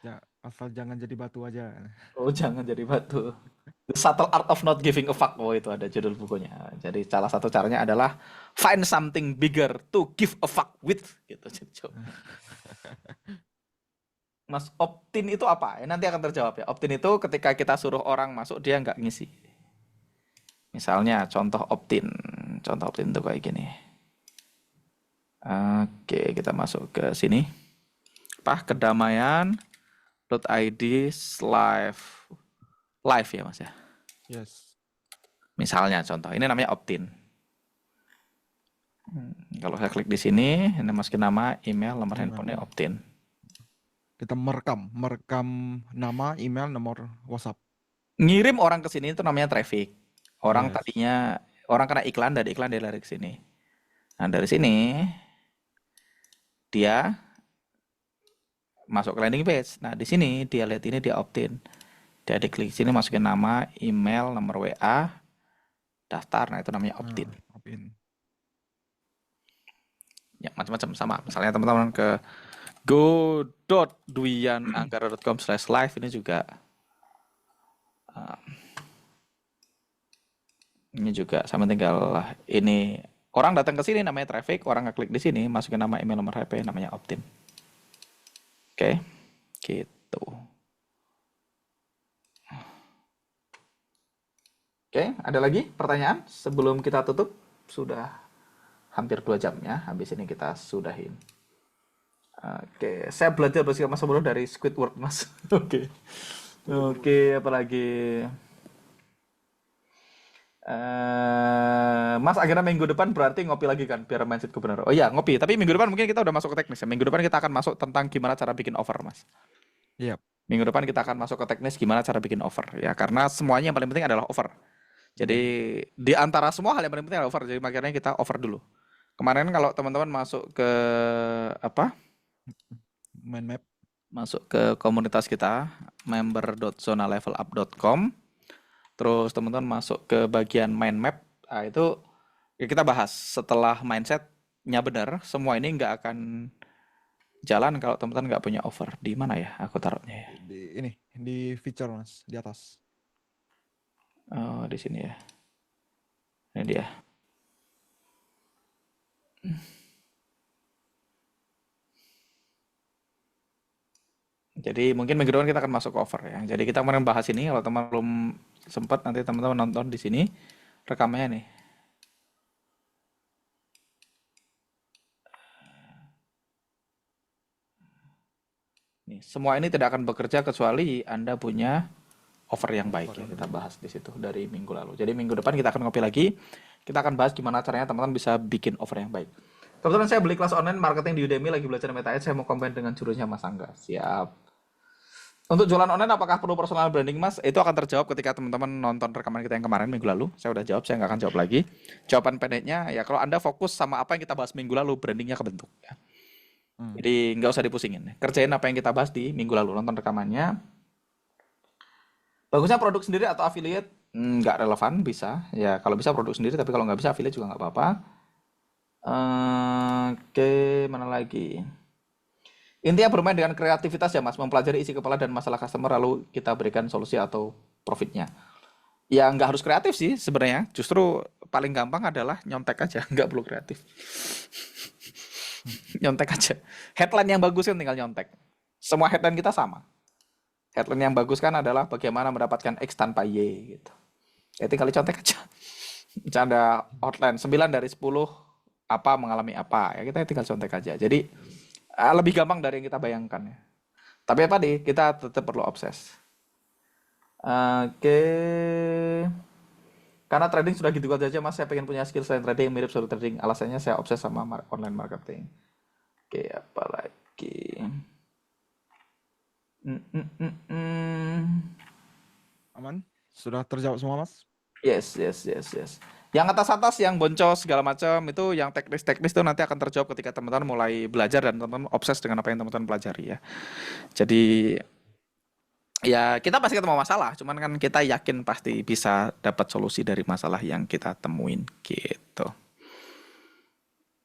Ya, asal jangan jadi batu aja. Oh, jangan jadi batu. The Subtle Art of Not Giving a Fuck. Oh, itu ada judul bukunya. Jadi salah satu caranya adalah find something bigger to give a fuck with. Gitu. Mas, opt-in itu apa? Nanti akan terjawab ya. Opt-in itu ketika kita suruh orang masuk, dia nggak ngisi. Misalnya contoh opt-in. Contoh opt-in itu kayak gini. Oke, kita masuk ke sini. Kedamaian.id/live ya Mas ya. Yes. Misalnya contoh, ini namanya opt-in. Kalau saya klik di sini, ini masukin nama, email, nomor handphonenya opt-in. Kita merekam nama, email, nomor WhatsApp. Ngirim orang ke sini itu namanya traffic. Orang Yes. tadinya orang kena iklan, dari iklan dia lari ke sini. Nah, dari sini dia masuk ke landing page. Nah, di sini dia lihat ini, dia opt-in. Dia diklik sini, masukin nama, email, nomor WA, daftar. Nah, itu namanya opt-in. Opt-in. Ya, macam-macam sama. Misalnya teman-teman ke go.duyananggara.com/live ini juga sama, tinggal ini orang datang ke sini namanya traffic, orang ngeklik di sini masukin nama, email, nomor HP, namanya opt-in. Oke, gitu. Oke, ada lagi pertanyaan sebelum kita tutup? Sudah hampir 2 jam ya, habis ini kita sudahin. Oke, saya belajar bahasa Mas Bro dari Squidward, Mas. Oke. Oke, apalagi? Mas, akhirnya minggu depan berarti ngopi lagi kan, biar mindsetku benar. Oh iya, ngopi. Tapi minggu depan mungkin kita udah masuk ke teknis ya. Minggu depan kita akan masuk tentang gimana cara bikin offer, Mas. Iya. Minggu depan kita akan masuk ke teknis gimana cara bikin offer ya, karena semuanya yang paling penting adalah offer. Jadi di antara semua hal yang paling penting adalah offer. Jadi makanya kita offer dulu. Kemarin kalau teman-teman masuk ke apa? Mind map. Masuk ke komunitas kita member.zonalevelup.com. Terus teman-teman masuk ke bagian mind map. Nah, itu ya kita bahas setelah mindsetnya benar, semua ini nggak akan jalan kalau teman-teman nggak punya offer. Di mana ya aku taruhnya ya? Di feature, Mas, di atas. Oh, di sini ya. Ini dia. Jadi mungkin minggu depan kita akan masuk ke offer ya. Jadi kita kemarin bahas ini, kalau teman belum sempat nanti teman-teman nonton di sini rekamannya nih. Nih, semua ini tidak akan bekerja kecuali Anda punya offer yang baik ya. Kita bahas di situ dari minggu lalu. Jadi minggu depan kita akan ngopi lagi. Kita akan bahas gimana caranya teman-teman bisa bikin offer yang baik. Kebetulan saya beli kelas online marketing di Udemy, lagi belajar Meta Ads, saya mau combine dengan jurusnya Mas Angga. Siap. Untuk jualan online apakah perlu personal branding, Mas? Itu akan terjawab ketika teman-teman nonton rekaman kita yang kemarin minggu lalu. Saya udah jawab, saya nggak akan jawab lagi. Jawaban pendeknya ya, kalau Anda fokus sama apa yang kita bahas minggu lalu, brandingnya kebentuk ya. Jadi nggak usah dipusingin. Kerjain apa yang kita bahas di minggu lalu, nonton rekamannya. Bagusnya produk sendiri atau affiliate? Nggak relevan, bisa. Ya kalau bisa produk sendiri, tapi kalau nggak bisa affiliate juga nggak apa-apa. Oke, mana lagi? Intinya bermain dengan kreativitas ya, Mas, mempelajari isi kepala dan masalah customer lalu kita berikan solusi atau profitnya. Ya nggak harus kreatif sih sebenarnya, justru paling gampang adalah nyontek aja, nggak perlu kreatif. Nyontek aja. Headline yang bagus kan tinggal nyontek. Semua headline kita sama. Headline yang bagus kan adalah bagaimana mendapatkan X tanpa Y gitu. Ya tinggal contek aja. Misalnya ada outline 9 dari 10 apa mengalami apa, ya kita tinggal contek aja. Jadi lebih gampang dari yang kita bayangkan ya. Tapi apa nih, kita tetap perlu obses. Oke. Karena trading sudah gitu aja, Mas. Saya pengen punya skill selain trading mirip seperti trading. Alasannya saya obses sama online marketing. Oke, apa lagi? Aman? Sudah terjawab semua, Mas? Yes. Yang atas-atas, yang boncos segala macam itu, yang teknis-teknis itu nanti akan terjawab ketika teman-teman mulai belajar dan teman-teman obses dengan apa yang teman-teman pelajari ya. Jadi ya kita pasti ketemu masalah, cuman kan kita yakin pasti bisa dapat solusi dari masalah yang kita temuin gitu.